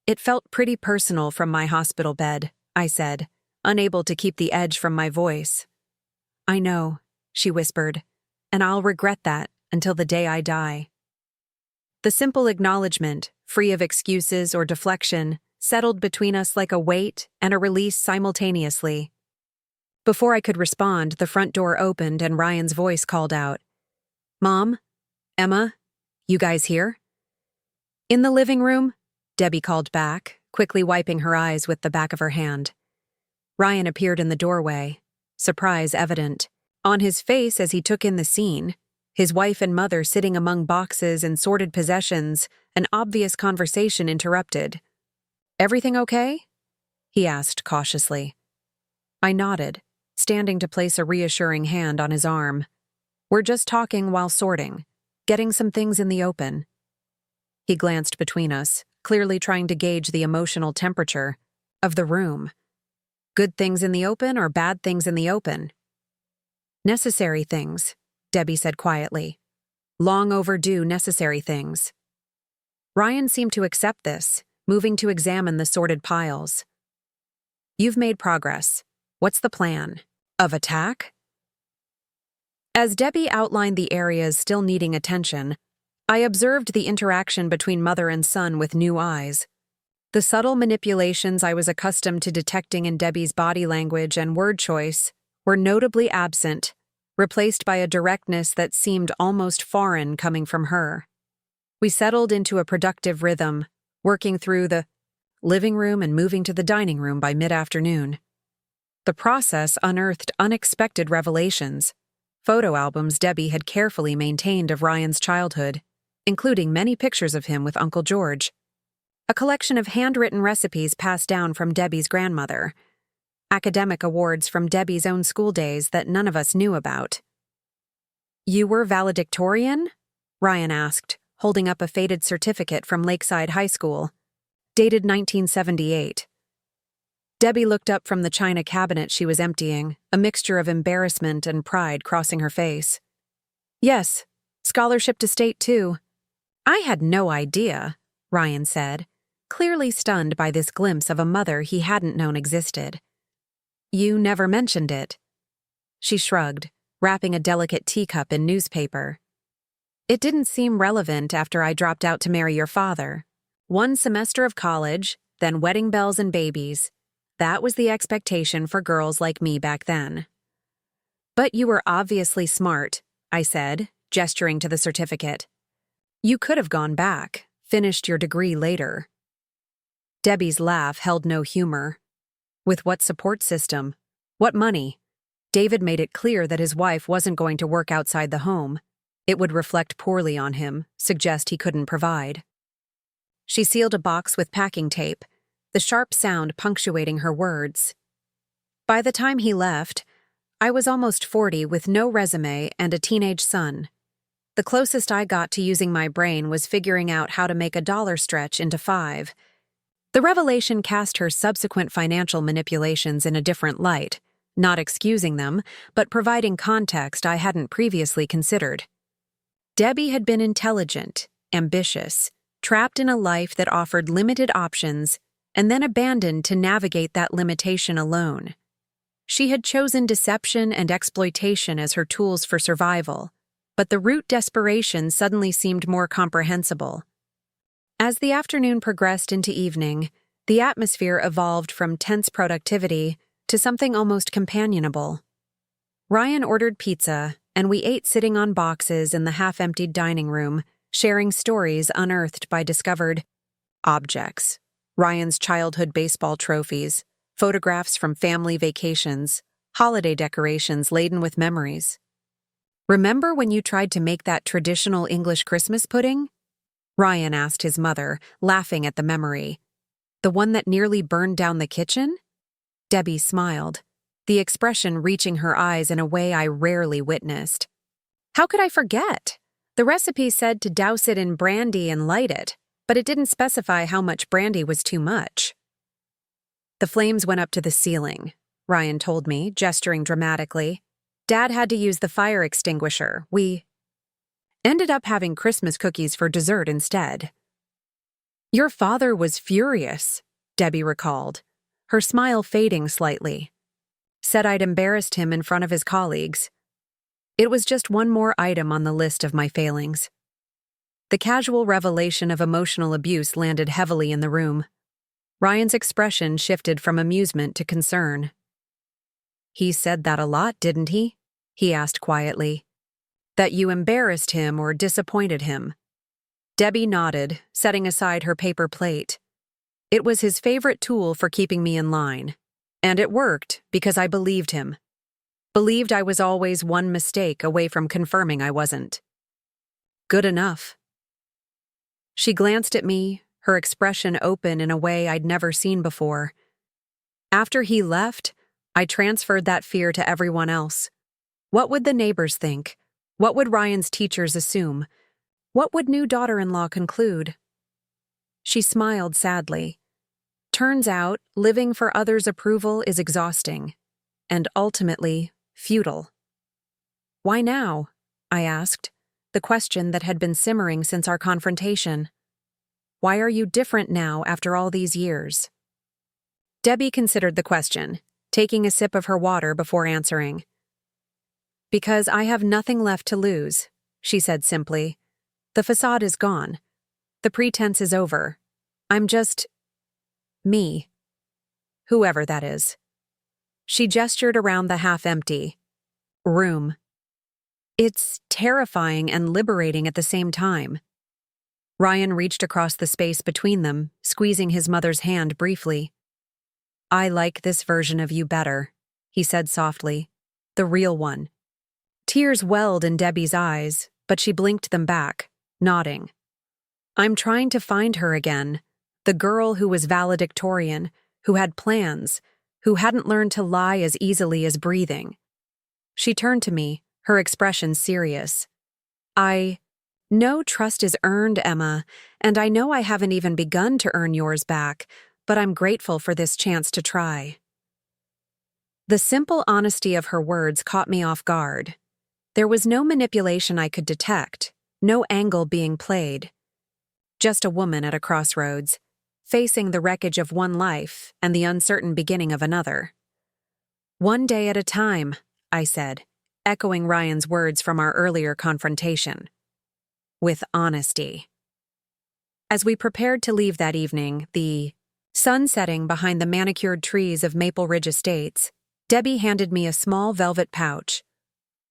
It felt pretty personal from my hospital bed, I said, unable to keep the edge from my voice. I know, she whispered, and I'll regret that until the day I die. The simple acknowledgement, free of excuses or deflection, settled between us like a weight and a release simultaneously. Before I could respond, the front door opened and Ryan's voice called out, Mom? Emma? You guys here? In the living room, Debbie called back, quickly wiping her eyes with the back of her hand. Ryan appeared in the doorway, surprise evident. On his face as he took in the scene, his wife and mother sitting among boxes and sorted possessions, an obvious conversation interrupted. Everything okay? He asked cautiously. I nodded, standing to place a reassuring hand on his arm. We're just talking while sorting, getting some things in the open. He glanced between us, clearly trying to gauge the emotional temperature of the room. Good things in the open or bad things in the open? Necessary things, Debbie said quietly. Long overdue necessary things. Ryan seemed to accept this, moving to examine the sorted piles. You've made progress. What's the plan? Of attack? As Debbie outlined the areas still needing attention, I observed the interaction between mother and son with new eyes. The subtle manipulations I was accustomed to detecting in Debbie's body language and word choice were notably absent, replaced by a directness that seemed almost foreign coming from her. We settled into a productive rhythm, working through the living room and moving to the dining room by mid-afternoon. The process unearthed unexpected revelations. Photo albums Debbie had carefully maintained of Ryan's childhood, including many pictures of him with Uncle George. A collection of handwritten recipes passed down from Debbie's grandmother. Academic awards from Debbie's own school days that none of us knew about. You were valedictorian? Ryan asked, holding up a faded certificate from Lakeside High School, dated 1978. Debbie looked up from the china cabinet she was emptying, a mixture of embarrassment and pride crossing her face. Yes, scholarship to state too. I had no idea, Ryan said, clearly stunned by this glimpse of a mother he hadn't known existed. You never mentioned it. She shrugged, wrapping a delicate teacup in newspaper. It didn't seem relevant after I dropped out to marry your father. 1 semester of college, then wedding bells and babies. That was the expectation for girls like me back then. But you were obviously smart, I said, gesturing to the certificate. You could have gone back, finished your degree later. Debbie's laugh held no humor. With what support system? What money? David made it clear that his wife wasn't going to work outside the home. It would reflect poorly on him, suggest he couldn't provide. She sealed a box with packing tape, the sharp sound punctuating her words. By the time he left, I was almost 40 with no resume and a teenage son. The closest I got to using my brain was figuring out how to make a dollar stretch into 5. The revelation cast her subsequent financial manipulations in a different light, not excusing them, but providing context I hadn't previously considered. Debbie had been intelligent, ambitious, trapped in a life that offered limited options, and then abandoned to navigate that limitation alone. She had chosen deception and exploitation as her tools for survival, but the root desperation suddenly seemed more comprehensible. As the afternoon progressed into evening, the atmosphere evolved from tense productivity to something almost companionable. Ryan ordered pizza, and we ate sitting on boxes in the half-emptied dining room, sharing stories unearthed by discovered objects. Ryan's childhood baseball trophies, photographs from family vacations, holiday decorations laden with memories. "Remember when you tried to make that traditional English Christmas pudding?" Ryan asked his mother, laughing at the memory. "The one that nearly burned down the kitchen?" Debbie smiled, the expression reaching her eyes in a way I rarely witnessed. "How could I forget? The recipe said to douse it in brandy and light it, but it didn't specify how much brandy was too much." "The flames went up to the ceiling," Ryan told me, gesturing dramatically. "Dad had to use the fire extinguisher. We ended up having Christmas cookies for dessert instead." "Your father was furious," Debbie recalled, her smile fading slightly. "Said I'd embarrassed him in front of his colleagues. It was just one more item on the list of my failings." The casual revelation of emotional abuse landed heavily in the room. Ryan's expression shifted from amusement to concern. "He said that a lot, didn't he?" he asked quietly. "That you embarrassed him or disappointed him?" Debbie nodded, setting aside her paper plate. "It was his favorite tool for keeping me in line. And it worked because I believed him. Believed I was always one mistake away from confirming I wasn't. Good enough." She glanced at me, her expression open in a way I'd never seen before. "After he left, I transferred that fear to everyone else. What would the neighbors think? What would Ryan's teachers assume? What would new daughter-in-law conclude?" She smiled sadly. "Turns out, living for others' approval is exhausting, and ultimately, futile." "Why now?" I asked, the question that had been simmering since our confrontation. "Why are you different now after all these years?" Debbie considered the question, taking a sip of her water before answering. "Because I have nothing left to lose," she said simply. "The facade is gone. The pretense is over. I'm just me. Whoever that is." She gestured around the half-empty room. "It's terrifying and liberating at the same time." Ryan reached across the space between them, squeezing his mother's hand briefly. "I like this version of you better," he said softly. "The real one." Tears welled in Debbie's eyes, but she blinked them back, nodding. "I'm trying to find her again, the girl who was valedictorian, who had plans, who hadn't learned to lie as easily as breathing." She turned to me, her expression serious. "I know trust is earned, Emma, and I know I haven't even begun to earn yours back, but I'm grateful for this chance to try." The simple honesty of her words caught me off guard. There was no manipulation I could detect, no angle being played. Just a woman at a crossroads, facing the wreckage of one life and the uncertain beginning of another. "One day at a time," I said, echoing Ryan's words from our earlier confrontation. "With honesty." As we prepared to leave that evening, the sun setting behind the manicured trees of Maple Ridge Estates, Debbie handed me a small velvet pouch.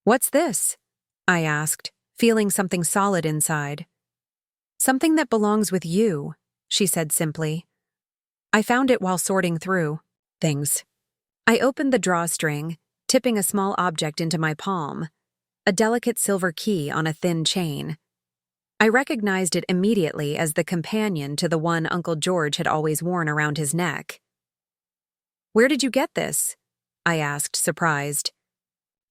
"What's this?" I asked, feeling something solid inside. "Something that belongs with you," she said simply. "I found it while sorting through things." I opened the drawstring, tipping a small object into my palm, a delicate silver key on a thin chain. I recognized it immediately as the companion to the one Uncle George had always worn around his neck. "Where did you get this?" I asked, surprised.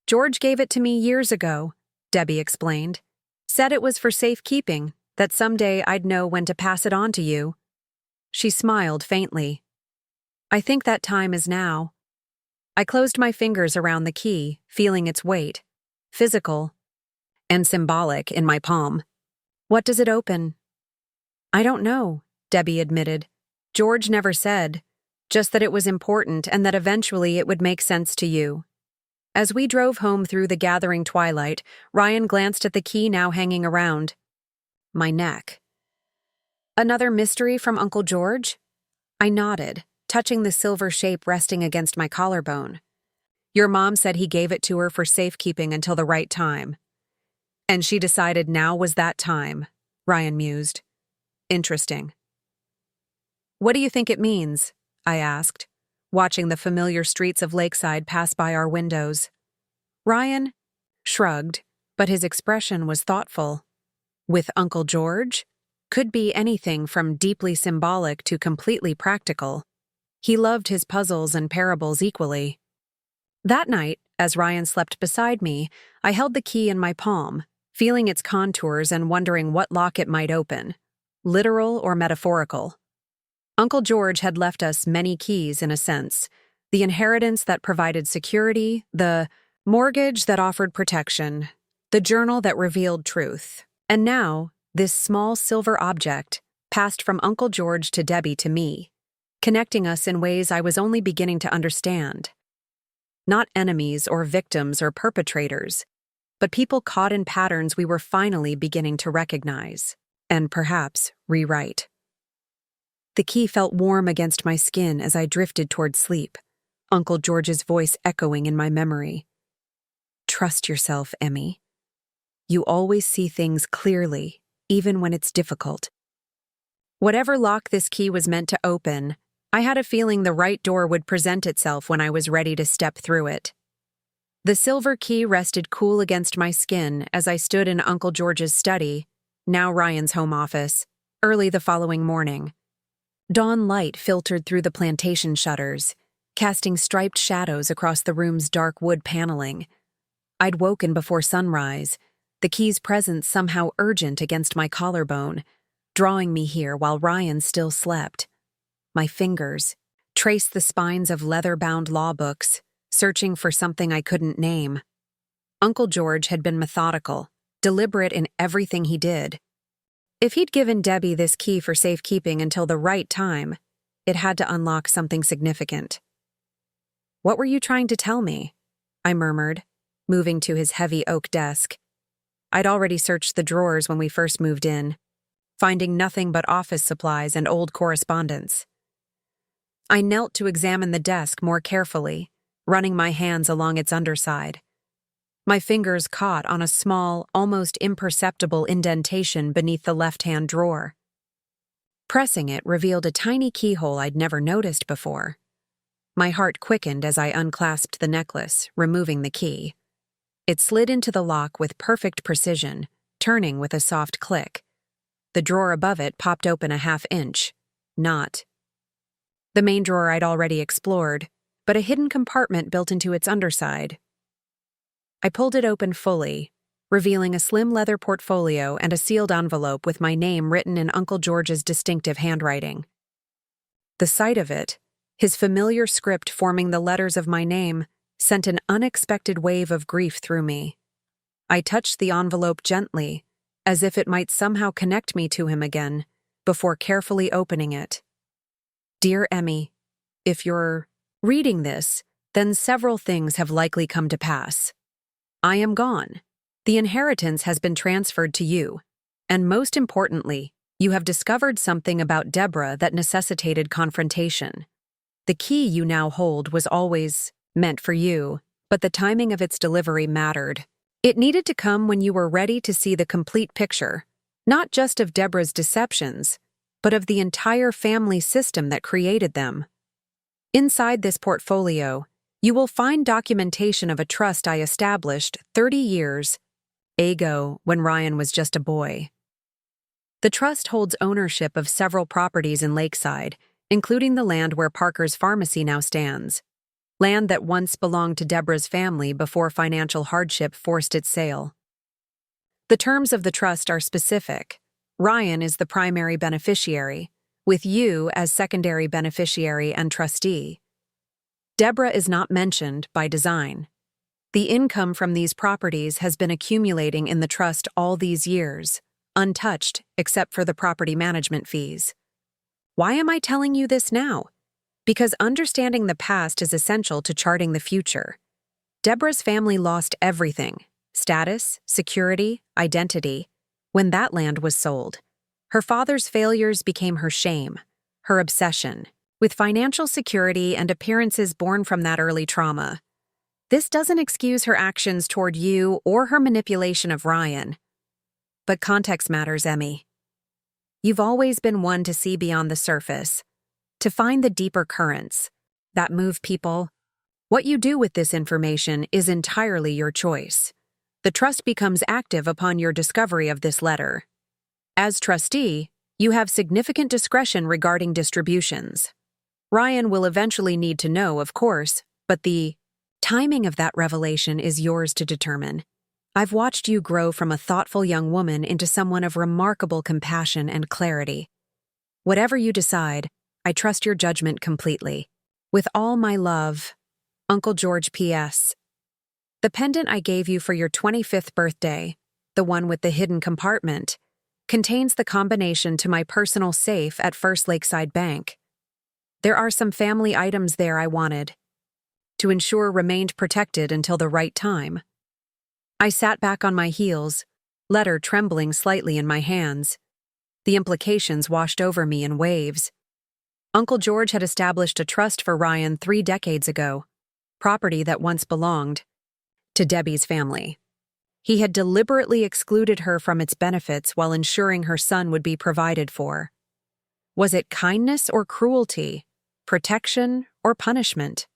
"George gave it to me years ago," Debbie explained. "Said it was for safekeeping, that someday I'd know when to pass it on to you." She smiled faintly. I think that time is now. I closed my fingers around the key, feeling its weight, physical and symbolic, in my palm. What does it open? I don't know, Debbie admitted. George never said, just that it was important and that eventually it would make sense to you. As we drove home through the gathering twilight, Ryan glanced at the key now hanging around my neck. Another mystery from Uncle George? I nodded, touching the silver shape resting against my collarbone. Your mom said he gave it to her for safekeeping until the right time. And she decided now was that time, Ryan mused. Interesting. What do you think it means? I asked, watching the familiar streets of Lakeside pass by our windows. Ryan shrugged, but his expression was thoughtful. With Uncle George? Could be anything from deeply symbolic to completely practical. He loved his puzzles and parables equally. That night, as Ryan slept beside me, I held the key in my palm, feeling its contours and wondering what lock it might open, literal or metaphorical. Uncle George had left us many keys in a sense, the inheritance that provided security, the mortgage that offered protection, the journal that revealed truth. And now, this small silver object passed from Uncle George to Debbie to me, connecting us in ways I was only beginning to understand. Not enemies or victims or perpetrators, but people caught in patterns we were finally beginning to recognize, and perhaps rewrite. The key felt warm against my skin as I drifted toward sleep, Uncle George's voice echoing in my memory. Trust yourself, Emmy. You always see things clearly, even when it's difficult. Whatever lock this key was meant to open, I had a feeling the right door would present itself when I was ready to step through it. The silver key rested cool against my skin as I stood in Uncle George's study, now Ryan's home office, early the following morning. Dawn light filtered through the plantation shutters, casting striped shadows across the room's dark wood paneling. I'd woken before sunrise, the key's presence somehow urgent against my collarbone, drawing me here while Ryan still slept. My fingers traced the spines of leather-bound law books, searching for something I couldn't name. Uncle George had been methodical, deliberate in everything he did. If he'd given Debbie this key for safekeeping until the right time, it had to unlock something significant. What were you trying to tell me? I murmured, moving to his heavy oak desk. I'd already searched the drawers when we first moved in, finding nothing but office supplies and old correspondence. I knelt to examine the desk more carefully, running my hands along its underside. My fingers caught on a small, almost imperceptible indentation beneath the left-hand drawer. Pressing it revealed a tiny keyhole I'd never noticed before. My heart quickened as I unclasped the necklace, removing the key. It slid into the lock with perfect precision, turning with a soft click. The drawer above it popped open a half-inch. Not the main drawer I'd already explored, but a hidden compartment built into its underside. I pulled it open fully, revealing a slim leather portfolio and a sealed envelope with my name written in Uncle George's distinctive handwriting. The sight of it, his familiar script forming the letters of my name, sent an unexpected wave of grief through me. I touched the envelope gently, as if it might somehow connect me to him again, before carefully opening it. Dear Emmy, if you're reading this, then several things have likely come to pass. I am gone. The inheritance has been transferred to you. And most importantly, you have discovered something about Deborah that necessitated confrontation. The key you now hold was always meant for you, but the timing of its delivery mattered. It needed to come when you were ready to see the complete picture, not just of Deborah's deceptions, but of the entire family system that created them. Inside this portfolio, you will find documentation of a trust I established 30 years ago when Ryan was just a boy. The trust holds ownership of several properties in Lakeside, including the land where Parker's pharmacy now stands, land that once belonged to Deborah's family before financial hardship forced its sale. The terms of the trust are specific. Ryan is the primary beneficiary, with you as secondary beneficiary and trustee. Deborah is not mentioned by design. The income from these properties has been accumulating in the trust all these years, untouched except for the property management fees. Why am I telling you this now? Because understanding the past is essential to charting the future. Deborah's family lost everything: status, security, identity, when that land was sold. Her father's failures became her shame, her obsession, with financial security and appearances born from that early trauma. This doesn't excuse her actions toward you or her manipulation of Ryan. But context matters, Emmy. You've always been one to see beyond the surface, to find the deeper currents that move people. What you do with this information is entirely your choice. The trust becomes active upon your discovery of this letter. As trustee, you have significant discretion regarding distributions. Ryan will eventually need to know, of course, but the timing of that revelation is yours to determine. I've watched you grow from a thoughtful young woman into someone of remarkable compassion and clarity. Whatever you decide, I trust your judgment completely. With all my love, Uncle George P.S. The pendant I gave you for your 25th birthday, the one with the hidden compartment, contains the combination to my personal safe at First Lakeside Bank. There are some family items there I wanted to ensure remained protected until the right time. I sat back on my heels, letter trembling slightly in my hands. The implications washed over me in waves. Uncle George had established a trust for Ryan 3 decades ago, property that once belonged to Debbie's family. He had deliberately excluded her from its benefits while ensuring her son would be provided for. Was it kindness or cruelty, protection or punishment?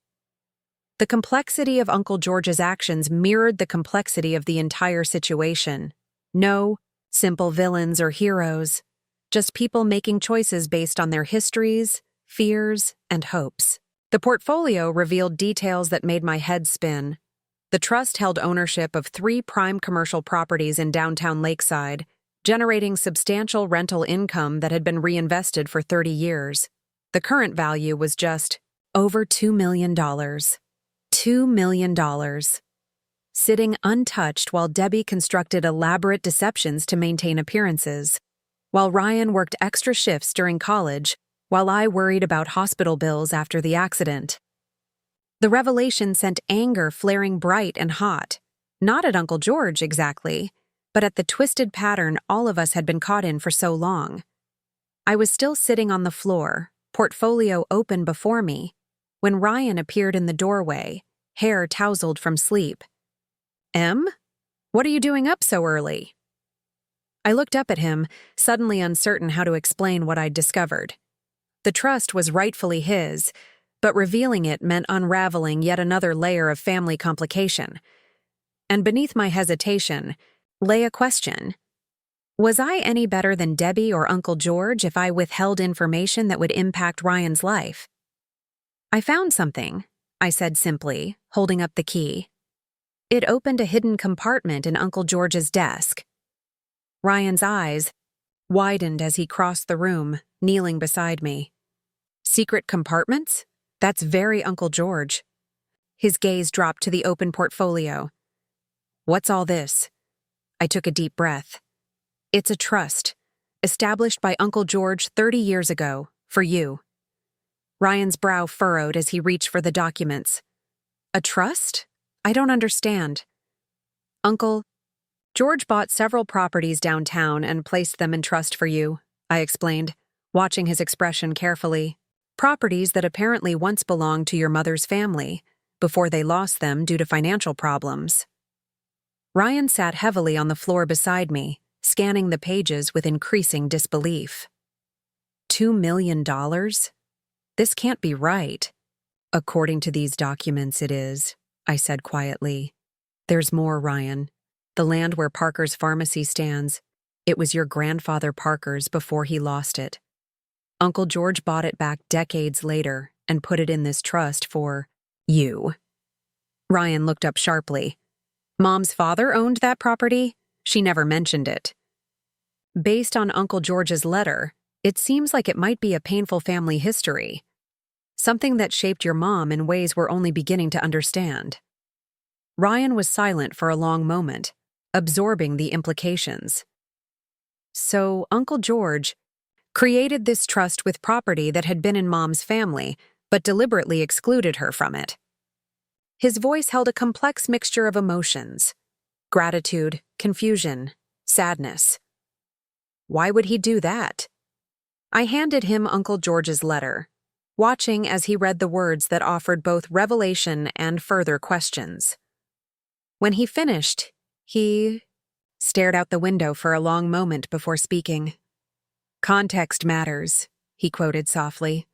The complexity of Uncle George's actions mirrored the complexity of the entire situation. No simple villains or heroes, just people making choices based on their histories, fears, and hopes. The portfolio revealed details that made my head spin. The trust held ownership of 3 prime commercial properties in downtown Lakeside, generating substantial rental income that had been reinvested for 30 years. The current value was just over $2 million. $2 million. Sitting untouched while Debbie constructed elaborate deceptions to maintain appearances, while Ryan worked extra shifts during college, while I worried about hospital bills after the accident. The revelation sent anger flaring bright and hot, not at Uncle George exactly, but at the twisted pattern all of us had been caught in for so long. I was still sitting on the floor, portfolio open before me, when Ryan appeared in the doorway, hair tousled from sleep. Em? What are you doing up so early? I looked up at him, suddenly uncertain how to explain what I'd discovered. The trust was rightfully his, but revealing it meant unraveling yet another layer of family complication. And beneath my hesitation lay a question. Was I any better than Debbie or Uncle George if I withheld information that would impact Ryan's life? I found something, I said simply, holding up the key. It opened a hidden compartment in Uncle George's desk. Ryan's eyes widened as he crossed the room, kneeling beside me. Secret compartments? That's very Uncle George. His gaze dropped to the open portfolio. What's all this? I took a deep breath. It's a trust, established by Uncle George 30 years ago, for you. Ryan's brow furrowed as he reached for the documents. A trust? I don't understand. Uncle, George bought several properties downtown and placed them in trust for you, I explained, watching his expression carefully. Properties that apparently once belonged to your mother's family, before they lost them due to financial problems. Ryan sat heavily on the floor beside me, scanning the pages with increasing disbelief. $2 million? This can't be right. According to these documents, it is, I said quietly. There's more, Ryan. The land where Parker's pharmacy stands, it was your grandfather Parker's before he lost it. Uncle George bought it back decades later and put it in this trust for you. Ryan looked up sharply. Mom's father owned that property? She never mentioned it. Based on Uncle George's letter, It seems like it might be a painful family history, something that shaped your mom in ways we're only beginning to understand. Ryan was silent for a long moment, absorbing the implications. So, Uncle George created this trust with property that had been in Mom's family, but deliberately excluded her from it. His voice held a complex mixture of emotions: gratitude, confusion, sadness. Why would he do that? I handed him Uncle George's letter, watching as he read the words that offered both revelation and further questions. When he finished, he stared out the window for a long moment before speaking. "Context matters," he quoted softly.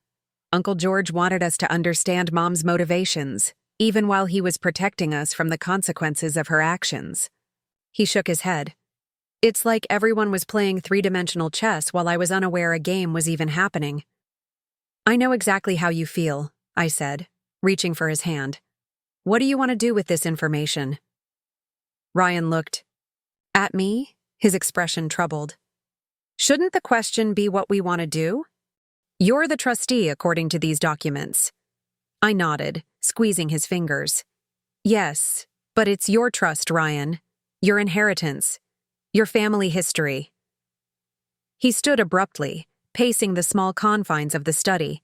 "Uncle George wanted us to understand Mom's motivations, even while he was protecting us from the consequences of her actions." He shook his head. "It's like everyone was playing three-dimensional chess while I was unaware a game was even happening." "I know exactly how you feel," I said, reaching for his hand. "What do you want to do with this information?" Ryan looked at me, his expression troubled. "Shouldn't the question be what we want to do? You're the trustee according to these documents." I nodded, squeezing his fingers. "Yes, but it's your trust, Ryan. Your inheritance. Your family history." He stood abruptly, pacing the small confines of the study.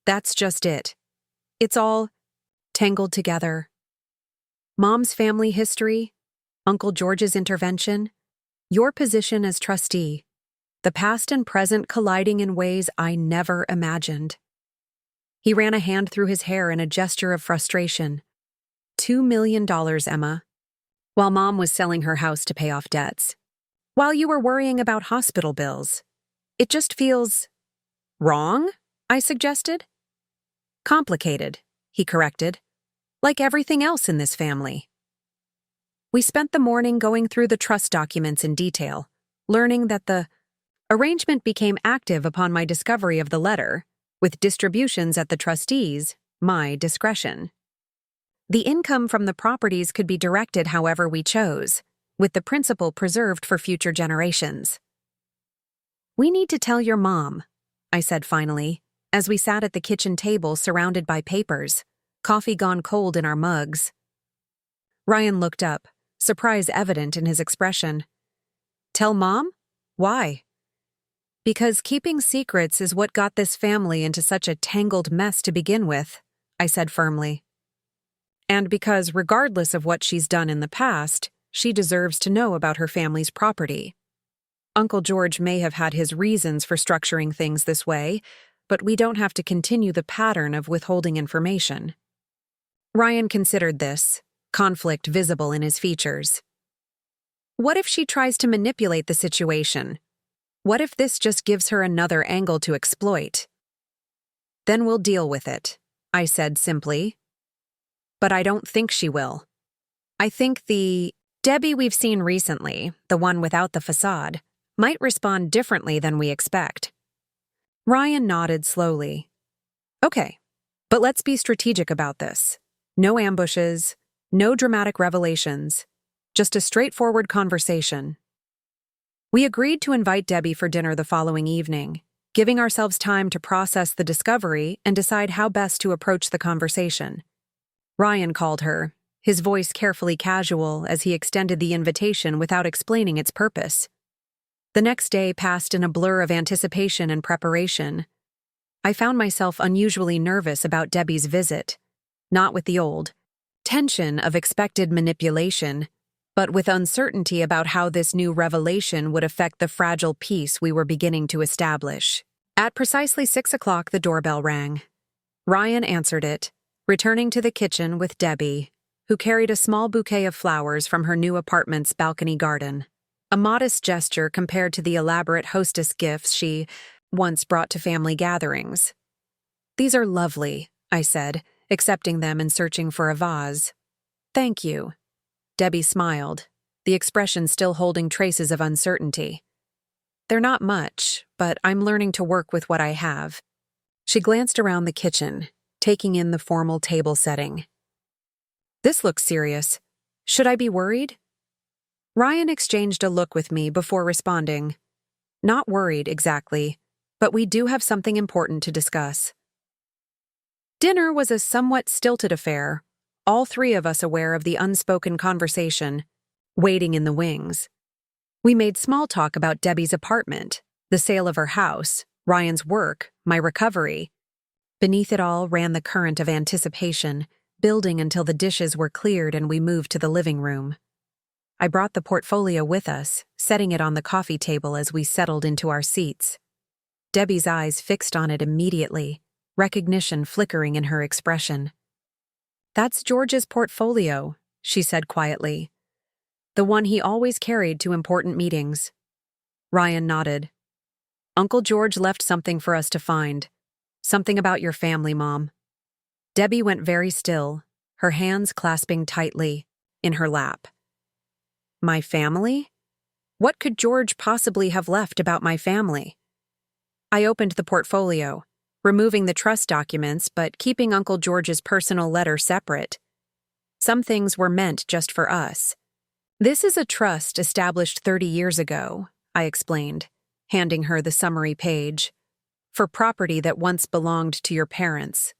"That's just it. It's all tangled together. Mom's family history, Uncle George's intervention, your position as trustee, the past and present colliding in ways I never imagined." He ran a hand through his hair in a gesture of frustration. $2 million, Emma. While Mom was selling her house to pay off debts. While you were worrying about hospital bills. It just feels wrong, I suggested. "Complicated," he corrected. "Like everything else in this family." We spent the morning going through the trust documents in detail, learning that the arrangement became active upon my discovery of the letter, with distributions at the trustees, my discretion. The income from the properties could be directed however we chose, with the principal preserved for future generations. "We need to tell your mom," I said finally, as we sat at the kitchen table surrounded by papers, coffee gone cold in our mugs. Ryan looked up, surprise evident in his expression. "Tell Mom? Why?" "Because keeping secrets is what got this family into such a tangled mess to begin with," I said firmly. "And because, regardless of what she's done in the past, she deserves to know about her family's property. Uncle George may have had his reasons for structuring things this way, but we don't have to continue the pattern of withholding information." Ryan considered this, conflict visible in his features. "What if she tries to manipulate the situation? What if this just gives her another angle to exploit?" "Then we'll deal with it," I said simply. "But I don't think she will. I think the Debbie we've seen recently, the one without the facade, might respond differently than we expect." Ryan nodded slowly. "Okay, but let's be strategic about this. No ambushes, no dramatic revelations, just a straightforward conversation." We agreed to invite Debbie for dinner the following evening, giving ourselves time to process the discovery and decide how best to approach the conversation. Ryan called her, his voice carefully casual as he extended the invitation without explaining its purpose. The next day passed in a blur of anticipation and preparation. I found myself unusually nervous about Debbie's visit, not with the old tension of expected manipulation, but with uncertainty about how this new revelation would affect the fragile peace we were beginning to establish. At precisely 6 o'clock, the doorbell rang. Ryan answered it, returning to the kitchen with Debbie, who carried a small bouquet of flowers from her new apartment's balcony garden. A modest gesture compared to the elaborate hostess gifts she once brought to family gatherings. "These are lovely," I said, accepting them and searching for a vase. "Thank you." Debbie smiled, the expression still holding traces of uncertainty. "They're not much, but I'm learning to work with what I have." She glanced around the kitchen, taking in the formal table setting. "This looks serious. Should I be worried?" Ryan exchanged a look with me before responding. "Not worried, exactly. but we do have something important to discuss. Dinner was a somewhat stilted affair, all three of us aware of the unspoken conversation, waiting in the wings. We made small talk about Debbie's apartment, the sale of her house, Ryan's work, my recovery. Beneath it all ran the current of anticipation, building until the dishes were cleared and we moved to the living room. I brought the portfolio with us, setting it on the coffee table as we settled into our seats. Debbie's eyes fixed on it immediately, recognition flickering in her expression. "That's George's portfolio," she said quietly. "The one he always carried to important meetings." Ryan nodded. "Uncle George left something for us to find. Something about your family, Mom." Debbie went very still, her hands clasping tightly in her lap. "My family? What could George possibly have left about my family?" I opened the portfolio, removing the trust documents but keeping Uncle George's personal letter separate. Some things were meant just for us. "This is a trust established 30 years ago," I explained, handing her the summary page, "for property that once belonged to your parents."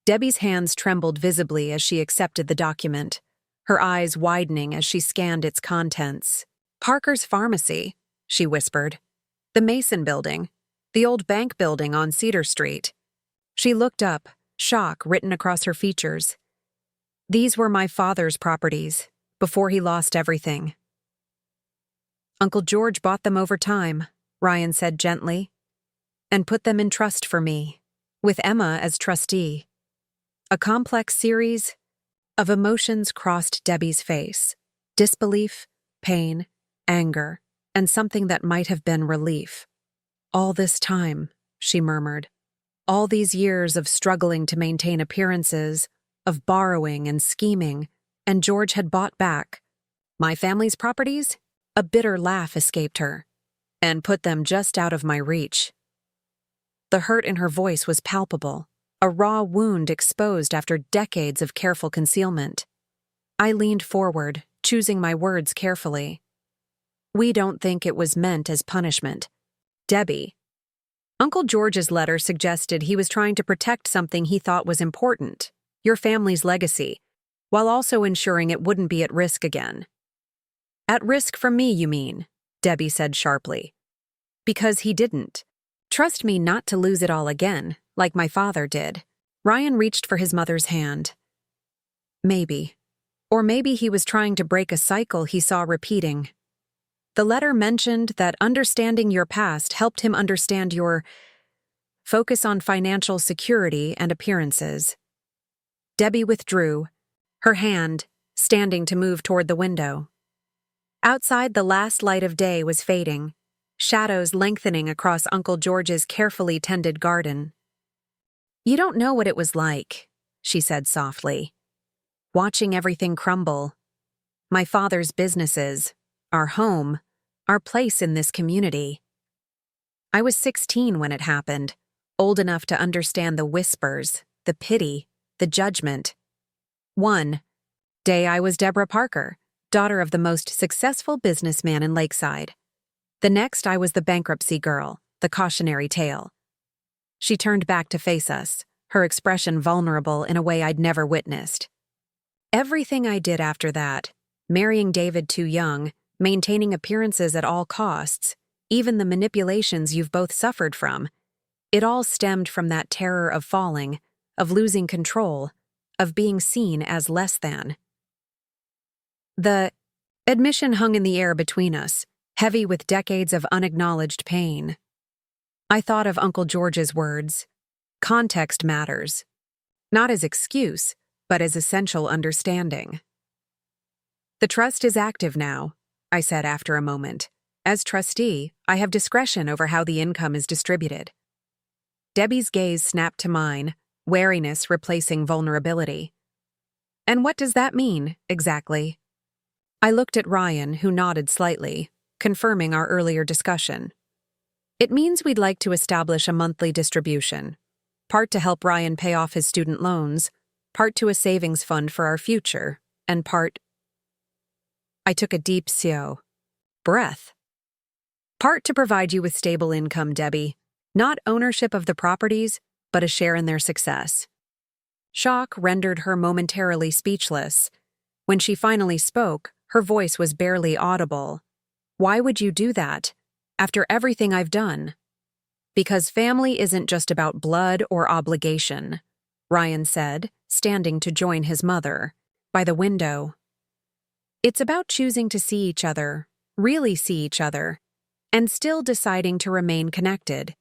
Debbie's hands trembled visibly as she accepted the document, her eyes widening as she scanned its contents. "Parker's Pharmacy," she whispered. "The Mason Building. The old bank building on Cedar Street." She looked up, shock written across her features. "These were my father's properties, before he lost everything." "Uncle George bought them over time," Ryan said gently, "and put them in trust for me, with Emma as trustee." A complex series of emotions crossed Debbie's face: disbelief, pain, anger, and something that might have been relief. "All this time," she murmured. "All these years of struggling to maintain appearances, of borrowing and scheming, and George had bought back my family's properties?" A bitter laugh escaped her, "and put them just out of my reach." The hurt in her voice was palpable, a raw wound exposed after decades of careful concealment. I leaned forward, choosing my words carefully. "We don't think it was meant as punishment. Debbie." Uncle George's letter suggested he was trying to protect something he thought was important, your family's legacy, while also ensuring it wouldn't be at risk again. "At risk from me, you mean?" Debbie said sharply. "Because he didn't. Trust me not to lose it all again, like my father did." Ryan reached for his mother's hand. "Maybe. Or maybe he was trying to break a cycle he saw repeating. The letter mentioned that understanding your past helped him understand your focus on financial security and appearances." Debbie withdrew, her hand standing to move toward the window. Outside, the last light of day was fading, shadows lengthening across Uncle George's carefully tended garden. "You don't know what it was like," she said softly. "Watching everything crumble. My father's businesses, our home, our place in this community. I was 16 when it happened, old enough to understand the whispers, the pity, the judgment. One day I was Deborah Parker, daughter of the most successful businessman in Lakeside. The next I was the bankruptcy girl, the cautionary tale." She turned back to face us, her expression vulnerable in a way I'd never witnessed. "Everything I did after that, marrying David too young, maintaining appearances at all costs, even the manipulations you've both suffered from, it all stemmed from that terror of falling, of losing control, of being seen as less than." The admission hung in the air between us, heavy with decades of unacknowledged pain. I thought of Uncle George's words. Context matters. Not as excuse, but as essential understanding. "The trust is active now," I said after a moment. "As trustee, I have discretion over how the income is distributed." Debbie's gaze snapped to mine, wariness replacing vulnerability. "And what does that mean, exactly?" I looked at Ryan, who nodded slightly, confirming our earlier discussion. "It means we'd like to establish a monthly distribution, part to help Ryan pay off his student loans, part to a savings fund for our future, and part—" I took a deep breath. "Part to provide you with stable income, Debbie, Not ownership of the properties, but a share in their success. Shock rendered her momentarily speechless. When she finally spoke, her voice was barely audible. Why would you do that? After everything I've done? Because family isn't just about blood or obligation, Ryan said, standing to join his mother by the window. It's about choosing to see each other, really see each other, and still deciding to remain connected.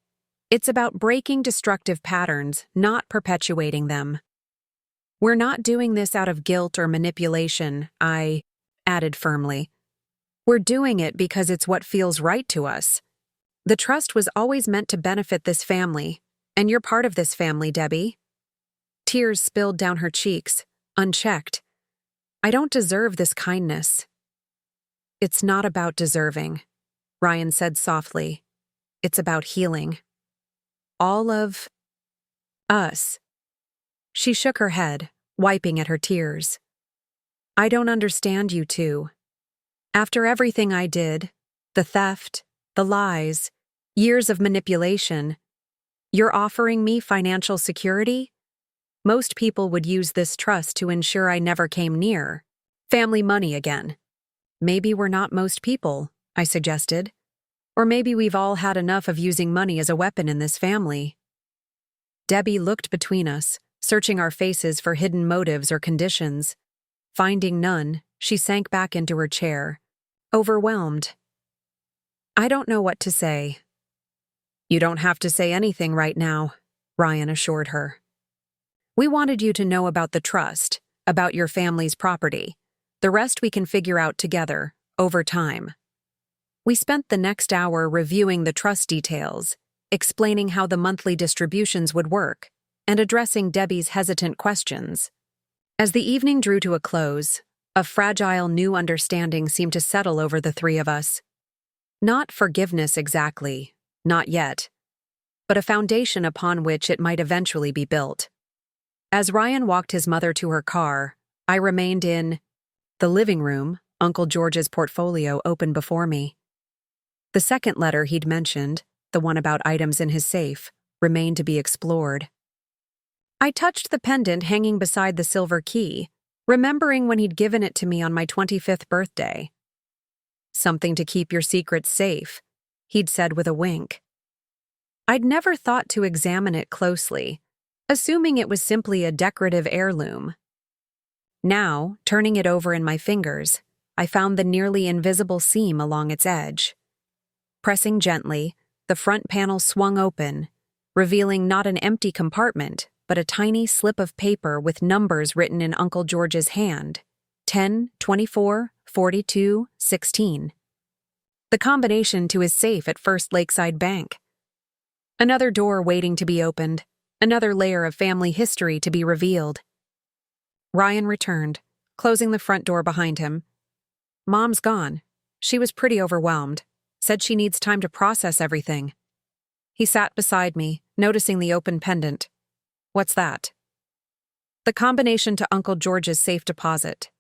It's about breaking destructive patterns, not perpetuating them. We're not doing this out of guilt or manipulation, I added firmly. We're doing it because it's what feels right to us. The trust was always meant to benefit this family, and you're part of this family, Debbie. Tears spilled down her cheeks, unchecked. I don't deserve this kindness. It's not about deserving, Ryan said softly. It's about healing. All of us. She shook her head, wiping at her tears. I don't understand you two. After everything I did, the theft, the lies, years of manipulation, you're offering me financial security? Most people would use this trust to ensure I never came near. Family money again. Maybe we're not most people, I suggested. Or maybe we've all had enough of using money as a weapon in this family. Debbie looked between us, searching our faces for hidden motives or conditions. Finding none, she sank back into her chair, overwhelmed. I don't know what to say. You don't have to say anything right now, Ryan assured her. We wanted you to know about the trust, about your family's property. The rest we can figure out together, over time. We spent the next hour reviewing the trust details, explaining how the monthly distributions would work, and addressing Debbie's hesitant questions. As the evening drew to a close, a fragile new understanding seemed to settle over the three of us. Not forgiveness exactly, not yet, but a foundation upon which it might eventually be built. As Ryan walked his mother to her car, I remained in the living room, Uncle George's portfolio open before me. The second letter he'd mentioned, the one about items in his safe, remained to be explored. I touched the pendant hanging beside the silver key, remembering when he'd given it to me on my 25th birthday. Something to keep your secrets safe, he'd said with a wink. I'd never thought to examine it closely, assuming it was simply a decorative heirloom. Now, turning it over in my fingers, I found the nearly invisible seam along its edge. Pressing gently, the front panel swung open, revealing not an empty compartment, but a tiny slip of paper with numbers written in Uncle George's hand, 10, 24, 42, 16. The combination to his safe at First Lakeside Bank. Another door waiting to be opened, another layer of family history to be revealed. Ryan returned, closing the front door behind him. Mom's gone. She was pretty overwhelmed. Said she needs time to process everything. He sat beside me, noticing the open pendant. What's that? The combination to Uncle George's safe deposit.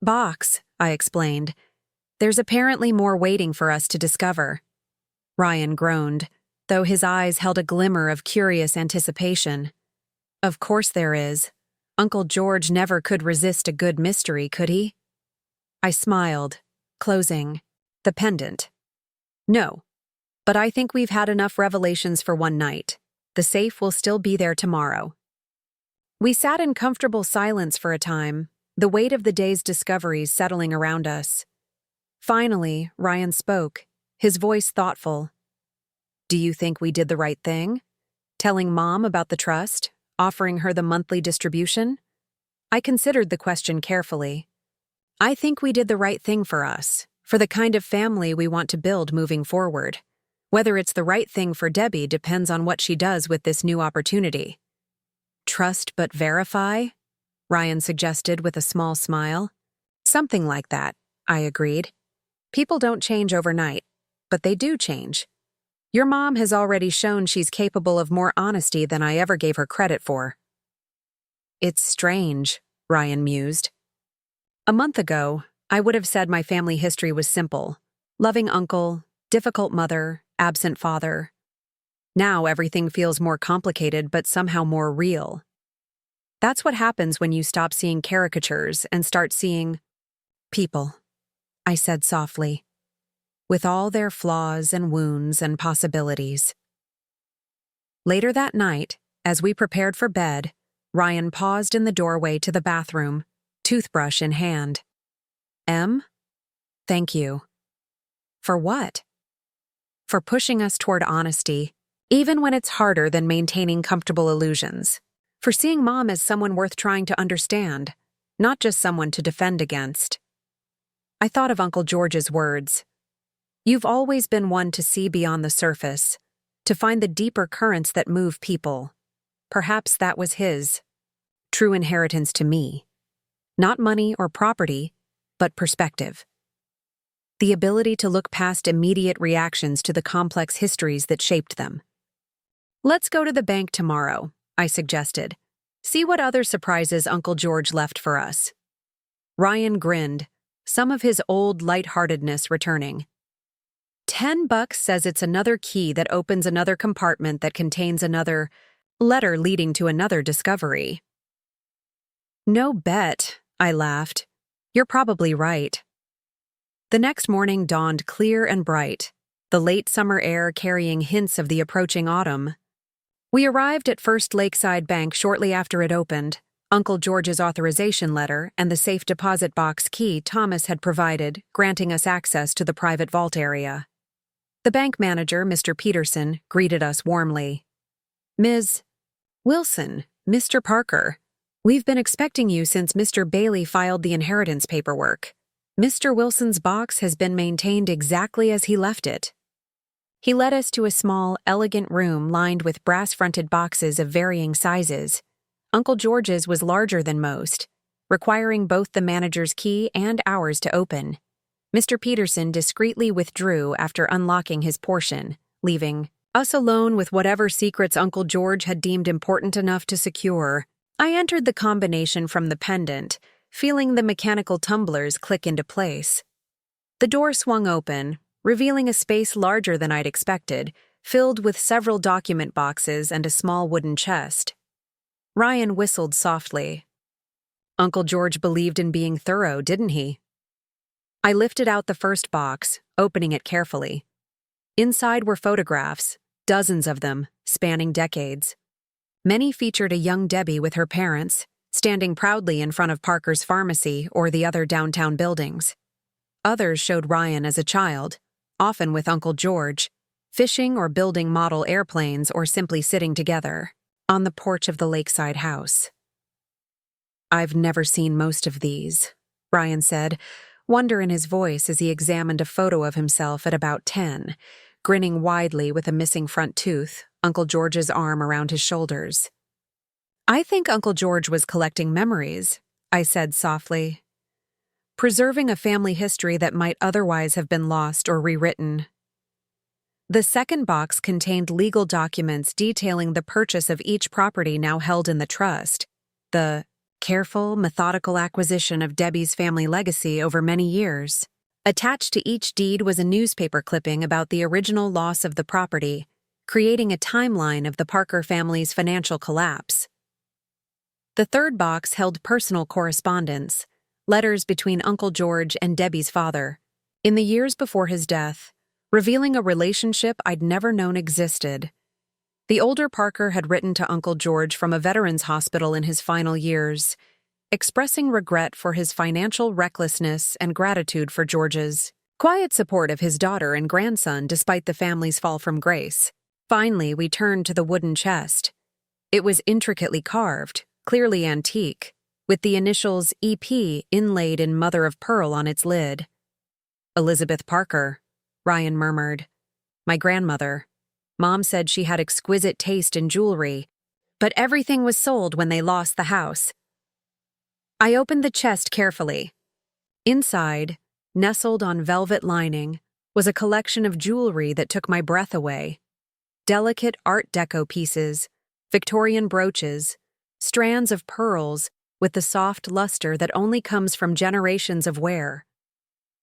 Box, I explained. There's apparently more waiting for us to discover. Ryan groaned, though his eyes held a glimmer of curious anticipation. Of course there is. Uncle George never could resist a good mystery, could he? I smiled, closing the pendant. No, but I think we've had enough revelations for one night. The safe will still be there tomorrow. We sat in comfortable silence for a time, the weight of the day's discoveries settling around us. Finally, Ryan spoke, his voice thoughtful. Do you think we did the right thing? Telling Mom about the trust, offering her the monthly distribution? I considered the question carefully. I think we did the right thing for us, for the kind of family we want to build moving forward. Whether it's the right thing for Debbie depends on what she does with this new opportunity. Trust but verify? Ryan suggested with a small smile. Something like that, I agreed. People don't change overnight, but they do change. Your mom has already shown she's capable of more honesty than I ever gave her credit for. It's strange, Ryan mused. A month ago, I would have said my family history was simple. Loving uncle, difficult mother, absent father. Now everything feels more complicated but somehow more real. That's what happens when you stop seeing caricatures and start seeing people, I said softly, with all their flaws and wounds and possibilities. Later that night, as we prepared for bed, Ryan paused in the doorway to the bathroom, toothbrush in hand. Em? Thank you. For what? For pushing us toward honesty, even when it's harder than maintaining comfortable illusions. For seeing Mom as someone worth trying to understand, not just someone to defend against. I thought of Uncle George's words. You've always been one to see beyond the surface, to find the deeper currents that move people. Perhaps that was his true inheritance to me. Not money or property, but perspective. The ability to look past immediate reactions to the complex histories that shaped them. Let's go to the bank tomorrow, I suggested. See what other surprises Uncle George left for us. Ryan grinned, some of his old lightheartedness returning. $10 says it's another key that opens another compartment that contains another letter leading to another discovery. No bet, I laughed. You're probably right. The next morning dawned clear and bright, the late summer air carrying hints of the approaching autumn. We arrived at First Lakeside Bank shortly after it opened, Uncle George's authorization letter and the safe deposit box key Thomas had provided, granting us access to the private vault area. The bank manager, Mr. Peterson, greeted us warmly. Ms. Wilson, Mr. Parker, we've been expecting you since Mr. Bailey filed the inheritance paperwork. Mr. Wilson's box has been maintained exactly as he left it. He led us to a small, elegant room lined with brass-fronted boxes of varying sizes. Uncle George's was larger than most, requiring both the manager's key and ours to open. Mr. Peterson discreetly withdrew after unlocking his portion, leaving us alone with whatever secrets Uncle George had deemed important enough to secure. I entered the combination from the pendant, feeling the mechanical tumblers click into place. The door swung open, revealing a space larger than I'd expected, filled with several document boxes and a small wooden chest. Ryan whistled softly. Uncle George believed in being thorough, didn't he? I lifted out the first box, opening it carefully. Inside were photographs, dozens of them, spanning decades. Many featured a young Debbie with her parents, standing proudly in front of Parker's pharmacy or the other downtown buildings. Others showed Ryan as a child, often with Uncle George, fishing or building model airplanes or simply sitting together on the porch of the lakeside house. I've never seen most of these, Ryan said, wonder in his voice as he examined a photo of himself at about 10, grinning widely with a missing front tooth, Uncle George's arm around his shoulders. I think Uncle George was collecting memories, I said softly, preserving a family history that might otherwise have been lost or rewritten. The second box contained legal documents detailing the purchase of each property now held in the trust, the careful, methodical acquisition of Debbie's family legacy over many years. Attached to each deed was a newspaper clipping about the original loss of the property, creating a timeline of the Parker family's financial collapse. The third box held personal correspondence, letters between Uncle George and Debbie's father, in the years before his death, revealing a relationship I'd never known existed. The older Parker had written to Uncle George from a veterans hospital in his final years, expressing regret for his financial recklessness and gratitude for George's quiet support of his daughter and grandson despite the family's fall from grace. Finally, we turned to the wooden chest. It was intricately carved, clearly antique, with the initials EP inlaid in mother of pearl on its lid. Elizabeth Parker, Ryan murmured. My grandmother. Mom said she had exquisite taste in jewelry, but everything was sold when they lost the house. I opened the chest carefully. Inside, nestled on velvet lining, was a collection of jewelry that took my breath away. Delicate Art Deco pieces, Victorian brooches, strands of pearls with the soft luster that only comes from generations of wear.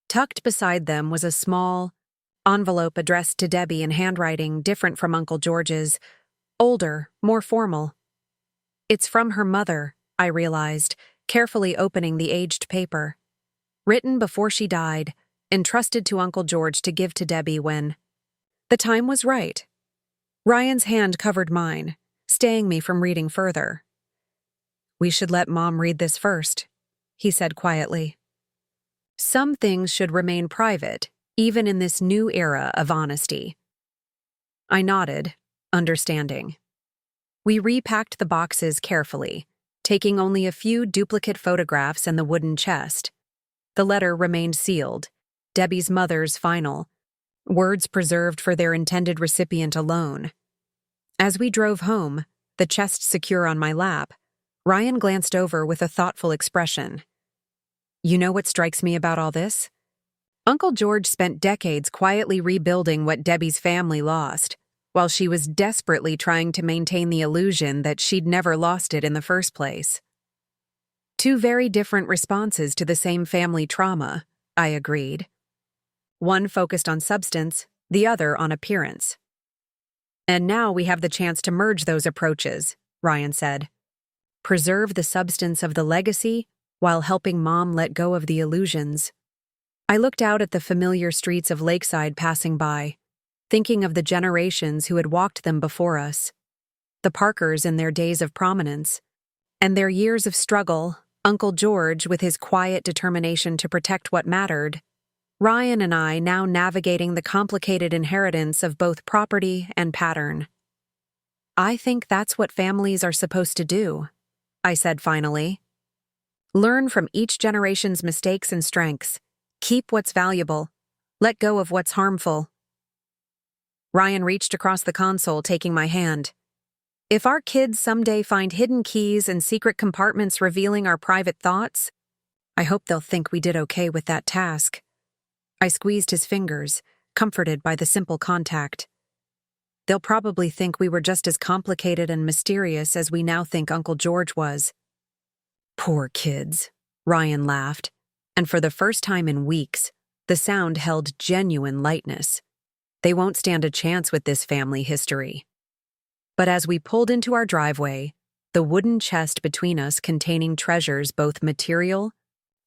Tucked beside them was a small, envelope addressed to Debbie in handwriting different from Uncle George's, older, more formal. It's from her mother, I realized, carefully opening the aged paper. Written before she died, entrusted to Uncle George to give to Debbie when the time was right. Ryan's hand covered mine, staying me from reading further. "We should let Mom read this first," he said quietly. "Some things should remain private, even in this new era of honesty." I nodded, understanding. We repacked the boxes carefully, taking only a few duplicate photographs and the wooden chest. The letter remained sealed, Debbie's mother's final, words preserved for their intended recipient alone. As we drove home, the chest secure on my lap, Ryan glanced over with a thoughtful expression. "You know what strikes me about all this? Uncle George spent decades quietly rebuilding what Debbie's family lost, while she was desperately trying to maintain the illusion that she'd never lost it in the first place." Two very different responses to the same family trauma, I agreed. One focused on substance, the other on appearance. "And now we have the chance to merge those approaches," Ryan said. "Preserve the substance of the legacy while helping Mom let go of the illusions." I looked out at the familiar streets of Lakeside passing by, thinking of the generations who had walked them before us, the Parkers in their days of prominence, and their years of struggle, Uncle George with his quiet determination to protect what mattered, Ryan and I now navigating the complicated inheritance of both property and pattern. "I think that's what families are supposed to do," I said finally. "Learn from each generation's mistakes and strengths. Keep what's valuable. Let go of what's harmful." Ryan reached across the console, taking my hand. "If our kids someday find hidden keys and secret compartments revealing our private thoughts, I hope they'll think we did okay with that task." I squeezed his fingers, comforted by the simple contact. "They'll probably think we were just as complicated and mysterious as we now think Uncle George was." "Poor kids," Ryan laughed, and for the first time in weeks, the sound held genuine lightness. "They won't stand a chance with this family history." But as we pulled into our driveway, the wooden chest between us containing treasures both material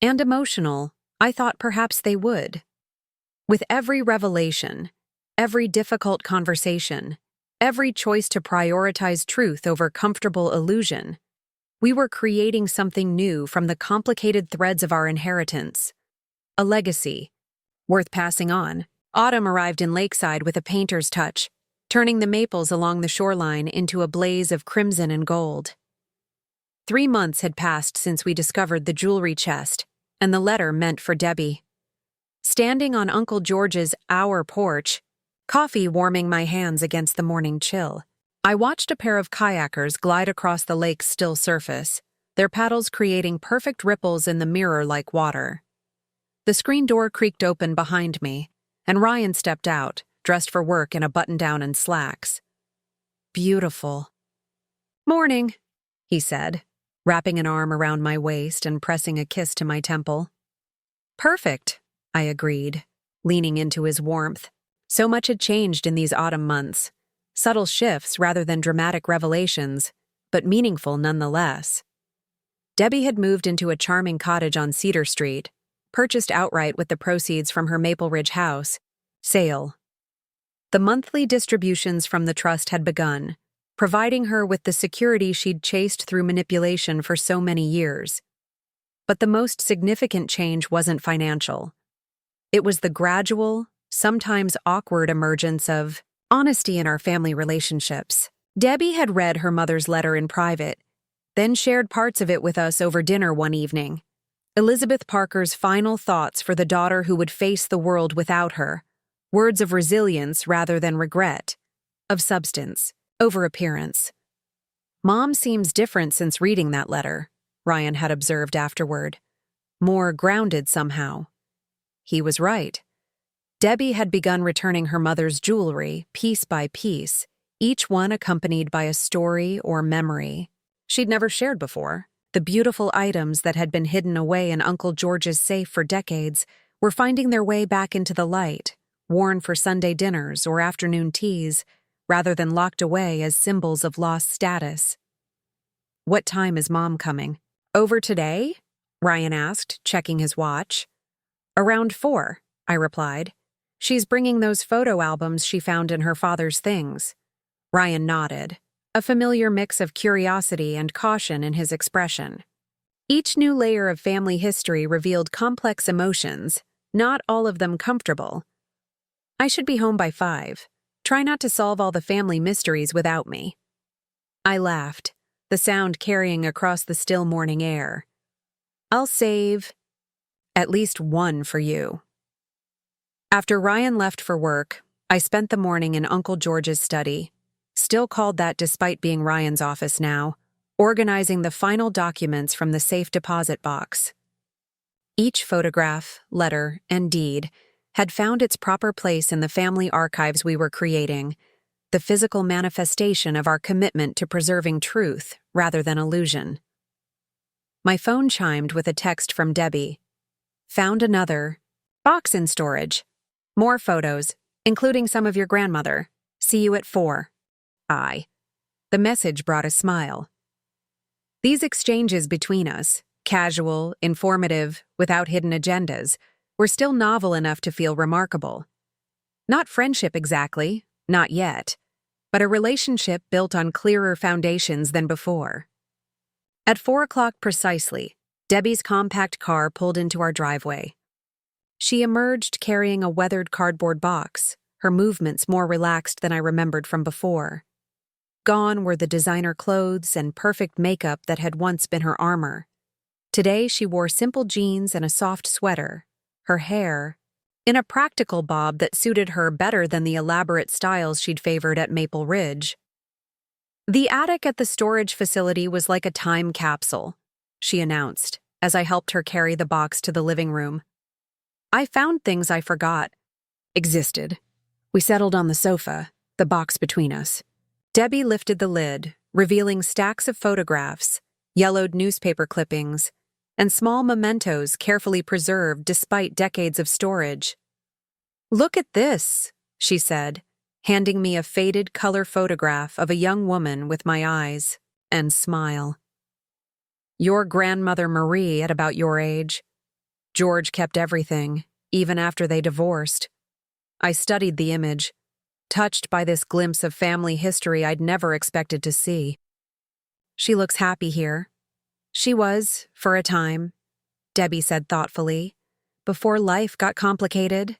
and emotional, I thought perhaps they would. With every revelation, every difficult conversation, every choice to prioritize truth over comfortable illusion, we were creating something new from the complicated threads of our inheritance. A legacy, worth passing on. Autumn arrived in Lakeside with a painter's touch, turning the maples along the shoreline into a blaze of crimson and gold. 3 months had passed since we discovered the jewelry chest and the letter meant for Debbie. Standing on Uncle George's our porch, coffee warming my hands against the morning chill, I watched a pair of kayakers glide across the lake's still surface, their paddles creating perfect ripples in the mirror-like water. The screen door creaked open behind me, and Ryan stepped out, dressed for work in a button-down and slacks. "Beautiful." "Morning," he said, wrapping an arm around my waist and pressing a kiss to my temple. "Perfect," I agreed, leaning into his warmth. So much had changed in these autumn months. Subtle shifts rather than dramatic revelations, but meaningful nonetheless. Debbie had moved into a charming cottage on Cedar Street, purchased outright with the proceeds from her Maple Ridge house. Sale. The monthly distributions from the trust had begun, providing her with the security she'd chased through manipulation for so many years. But the most significant change wasn't financial. It was the gradual, sometimes awkward emergence of honesty in our family relationships. Debbie had read her mother's letter in private, then shared parts of it with us over dinner one evening. Elizabeth Parker's final thoughts for the daughter who would face the world without her. Words of resilience rather than regret. Of substance, over appearance. "Mom seems different since reading that letter," Ryan had observed afterward. "More grounded somehow." He was right. Debbie had begun returning her mother's jewelry, piece by piece, each one accompanied by a story or memory she'd never shared before. The beautiful items that had been hidden away in Uncle George's safe for decades were finding their way back into the light, worn for Sunday dinners or afternoon teas, rather than locked away as symbols of lost status. "What time is Mom coming?" "Over today?" Ryan asked, checking his watch. "Around 4, I replied. "She's bringing those photo albums she found in her father's things." Ryan nodded, a familiar mix of curiosity and caution in his expression. Each new layer of family history revealed complex emotions, not all of them comfortable. "I should be home by 5. Try not to solve all the family mysteries without me." I laughed, the sound carrying across the still morning air. "I'll save at least one for you." After Ryan left for work, I spent the morning in Uncle George's study, still called that despite being Ryan's office now, organizing the final documents from the safe deposit box. Each photograph, letter, and deed had found its proper place in the family archives we were creating, the physical manifestation of our commitment to preserving truth rather than illusion. My phone chimed with a text from Debbie. "Found another box in storage. More photos, including some of your grandmother. See you at 4. The message brought a smile. These exchanges between us, casual, informative, without hidden agendas, were still novel enough to feel remarkable. Not friendship exactly, not yet, but a relationship built on clearer foundations than before. At 4 o'clock precisely, Debbie's compact car pulled into our driveway. She emerged carrying a weathered cardboard box, her movements more relaxed than I remembered from before. Gone were the designer clothes and perfect makeup that had once been her armor. Today she wore simple jeans and a soft sweater, her hair in a practical bob that suited her better than the elaborate styles she'd favored at Maple Ridge. "The attic at the storage facility was like a time capsule," she announced, as I helped her carry the box to the living room. "I found things I forgot existed." We settled on the sofa, the box between us. Debbie lifted the lid, revealing stacks of photographs, yellowed newspaper clippings, and small mementos carefully preserved despite decades of storage. "Look at this," she said, handing me a faded color photograph of a young woman with my eyes and smile. "Your grandmother Marie at about your age. George kept everything, even after they divorced." I studied the image, touched by this glimpse of family history I'd never expected to see. "She looks happy here." "She was, for a time," Debbie said thoughtfully, "before life got complicated."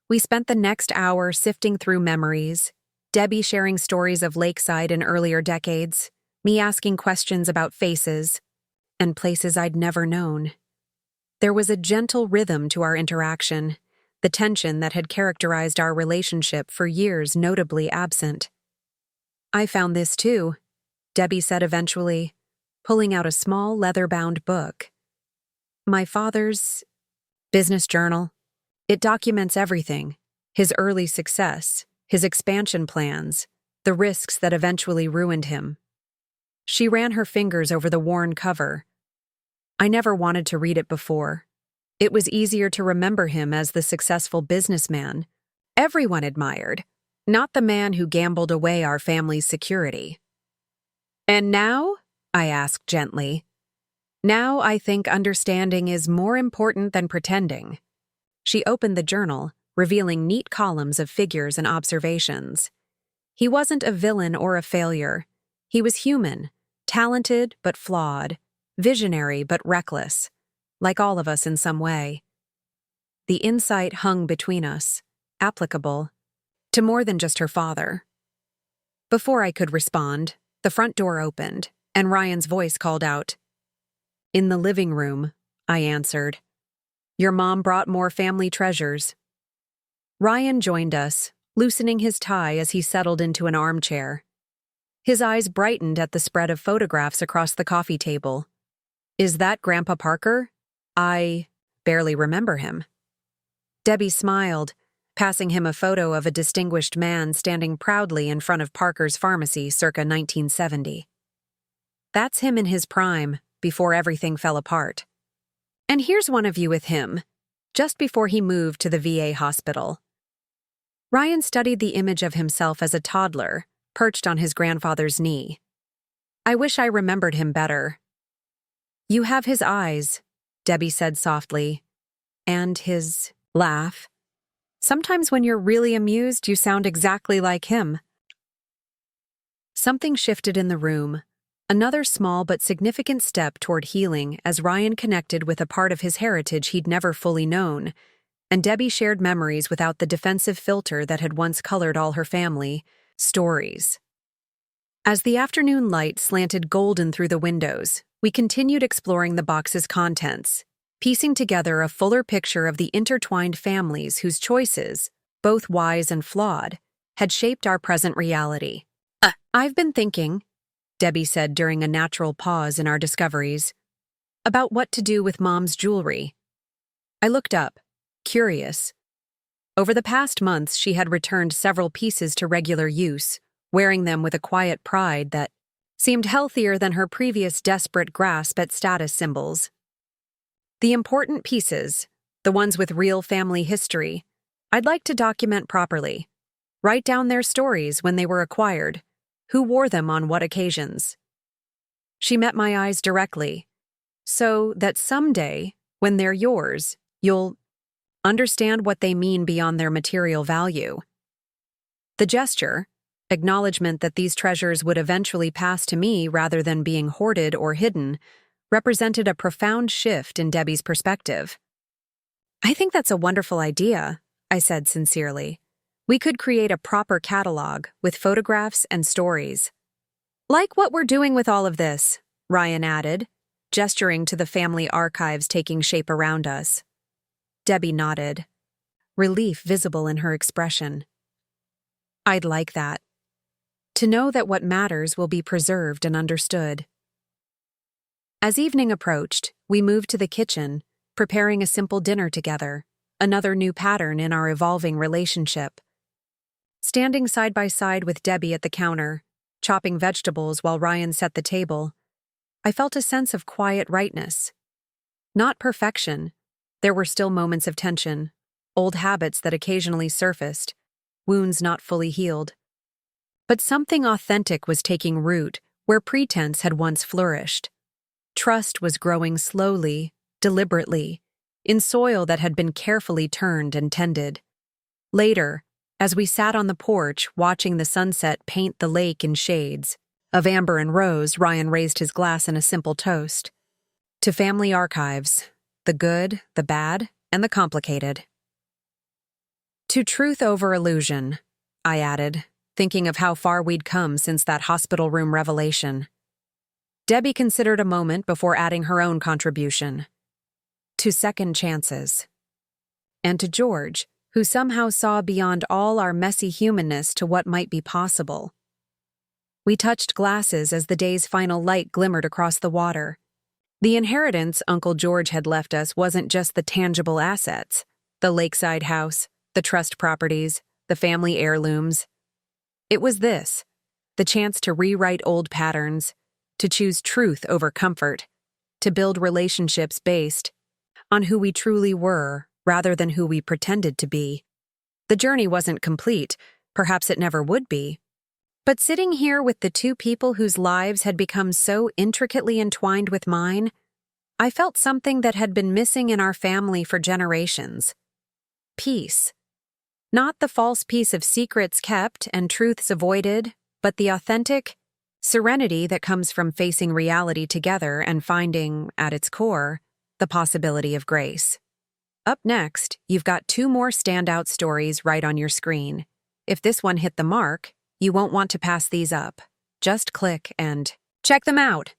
We spent the next hour sifting through memories, Debbie sharing stories of Lakeside in earlier decades, me asking questions about faces and places I'd never known. There was a gentle rhythm to our interaction, the tension that had characterized our relationship for years notably absent. "I found this too," Debbie said eventually, pulling out a small leather-bound book. "My father's business journal. It documents everything: his early success, his expansion plans, the risks that eventually ruined him." She ran her fingers over the worn cover. I never wanted to read it before. It was easier to remember him as the successful businessman everyone admired, not the man who gambled away our family's security. "And now?" I asked gently. "Now I think understanding is more important than pretending." She opened the journal, revealing neat columns of figures and observations. He wasn't a villain or a failure. He was human, talented but flawed, visionary but reckless, like all of us in some way. The insight hung between us, applicable to more than just her father. Before I could respond, the front door opened, and Ryan's voice called out. "In the living room," I answered. "Your mom brought more family treasures." Ryan joined us, loosening his tie as he settled into an armchair. His eyes brightened at the spread of photographs across the coffee table. "Is that Grandpa Parker? I barely remember him." Debbie smiled, passing him a photo of a distinguished man standing proudly in front of Parker's pharmacy circa 1970. "That's him in his prime, before everything fell apart. And here's one of you with him, just before he moved to the VA hospital." Ryan studied the image of himself as a toddler, perched on his grandfather's knee. I wish I remembered him better. You have his eyes, Debbie said softly, and his laugh. Sometimes when you're really amused, you sound exactly like him. Something shifted in the room, another small but significant step toward healing as Ryan connected with a part of his heritage he'd never fully known, and Debbie shared memories without the defensive filter that had once colored all her family, stories. As the afternoon light slanted golden through the windows, we continued exploring the box's contents, piecing together a fuller picture of the intertwined families whose choices, both wise and flawed, had shaped our present reality. I've been thinking, Debbie said during a natural pause in our discoveries, about what to do with Mom's jewelry. I looked up, curious. Over the past months, she had returned several pieces to regular use, wearing them with a quiet pride that seemed healthier than her previous desperate grasp at status symbols. The important pieces, the ones with real family history, I'd like to document properly. Write down their stories when they were acquired, who wore them on what occasions. She met my eyes directly, so that someday, when they're yours, you'll understand what they mean beyond their material value. The gesture, acknowledgement that these treasures would eventually pass to me rather than being hoarded or hidden, represented a profound shift in Debbie's perspective. I think that's a wonderful idea, I said sincerely. We could create a proper catalog with photographs and stories. Like what we're doing with all of this, Ryan added, gesturing to the family archives taking shape around us. Debbie nodded, relief visible in her expression. I'd like that. To know that what matters will be preserved and understood. As evening approached, we moved to the kitchen, preparing a simple dinner together, another new pattern in our evolving relationship. Standing side by side with Debbie at the counter, chopping vegetables while Ryan set the table, I felt a sense of quiet rightness. Not perfection. There were still moments of tension, old habits that occasionally surfaced, wounds not fully healed. But something authentic was taking root where pretense had once flourished. Trust was growing slowly, deliberately, in soil that had been carefully turned and tended. Later, as we sat on the porch watching the sunset paint the lake in shades of amber and rose, Ryan raised his glass in a simple toast. To family archives, the good, the bad, and the complicated. To truth over illusion, I added, thinking of how far we'd come since that hospital room revelation. Debbie considered a moment before adding her own contribution. To second chances. And to George, who somehow saw beyond all our messy humanness to what might be possible. We touched glasses as the day's final light glimmered across the water. The inheritance Uncle George had left us wasn't just the tangible assets, the lakeside house, the trust properties, the family heirlooms. It was this, the chance to rewrite old patterns, to choose truth over comfort, to build relationships based on who we truly were rather than who we pretended to be. The journey wasn't complete, perhaps it never would be. But sitting here with the two people whose lives had become so intricately entwined with mine, I felt something that had been missing in our family for generations. Peace. Not the false peace of secrets kept and truths avoided, but the authentic serenity that comes from facing reality together and finding, at its core, the possibility of grace. Up next, you've got two more standout stories right on your screen. If this one hit the mark, you won't want to pass these up. Just click and check them out.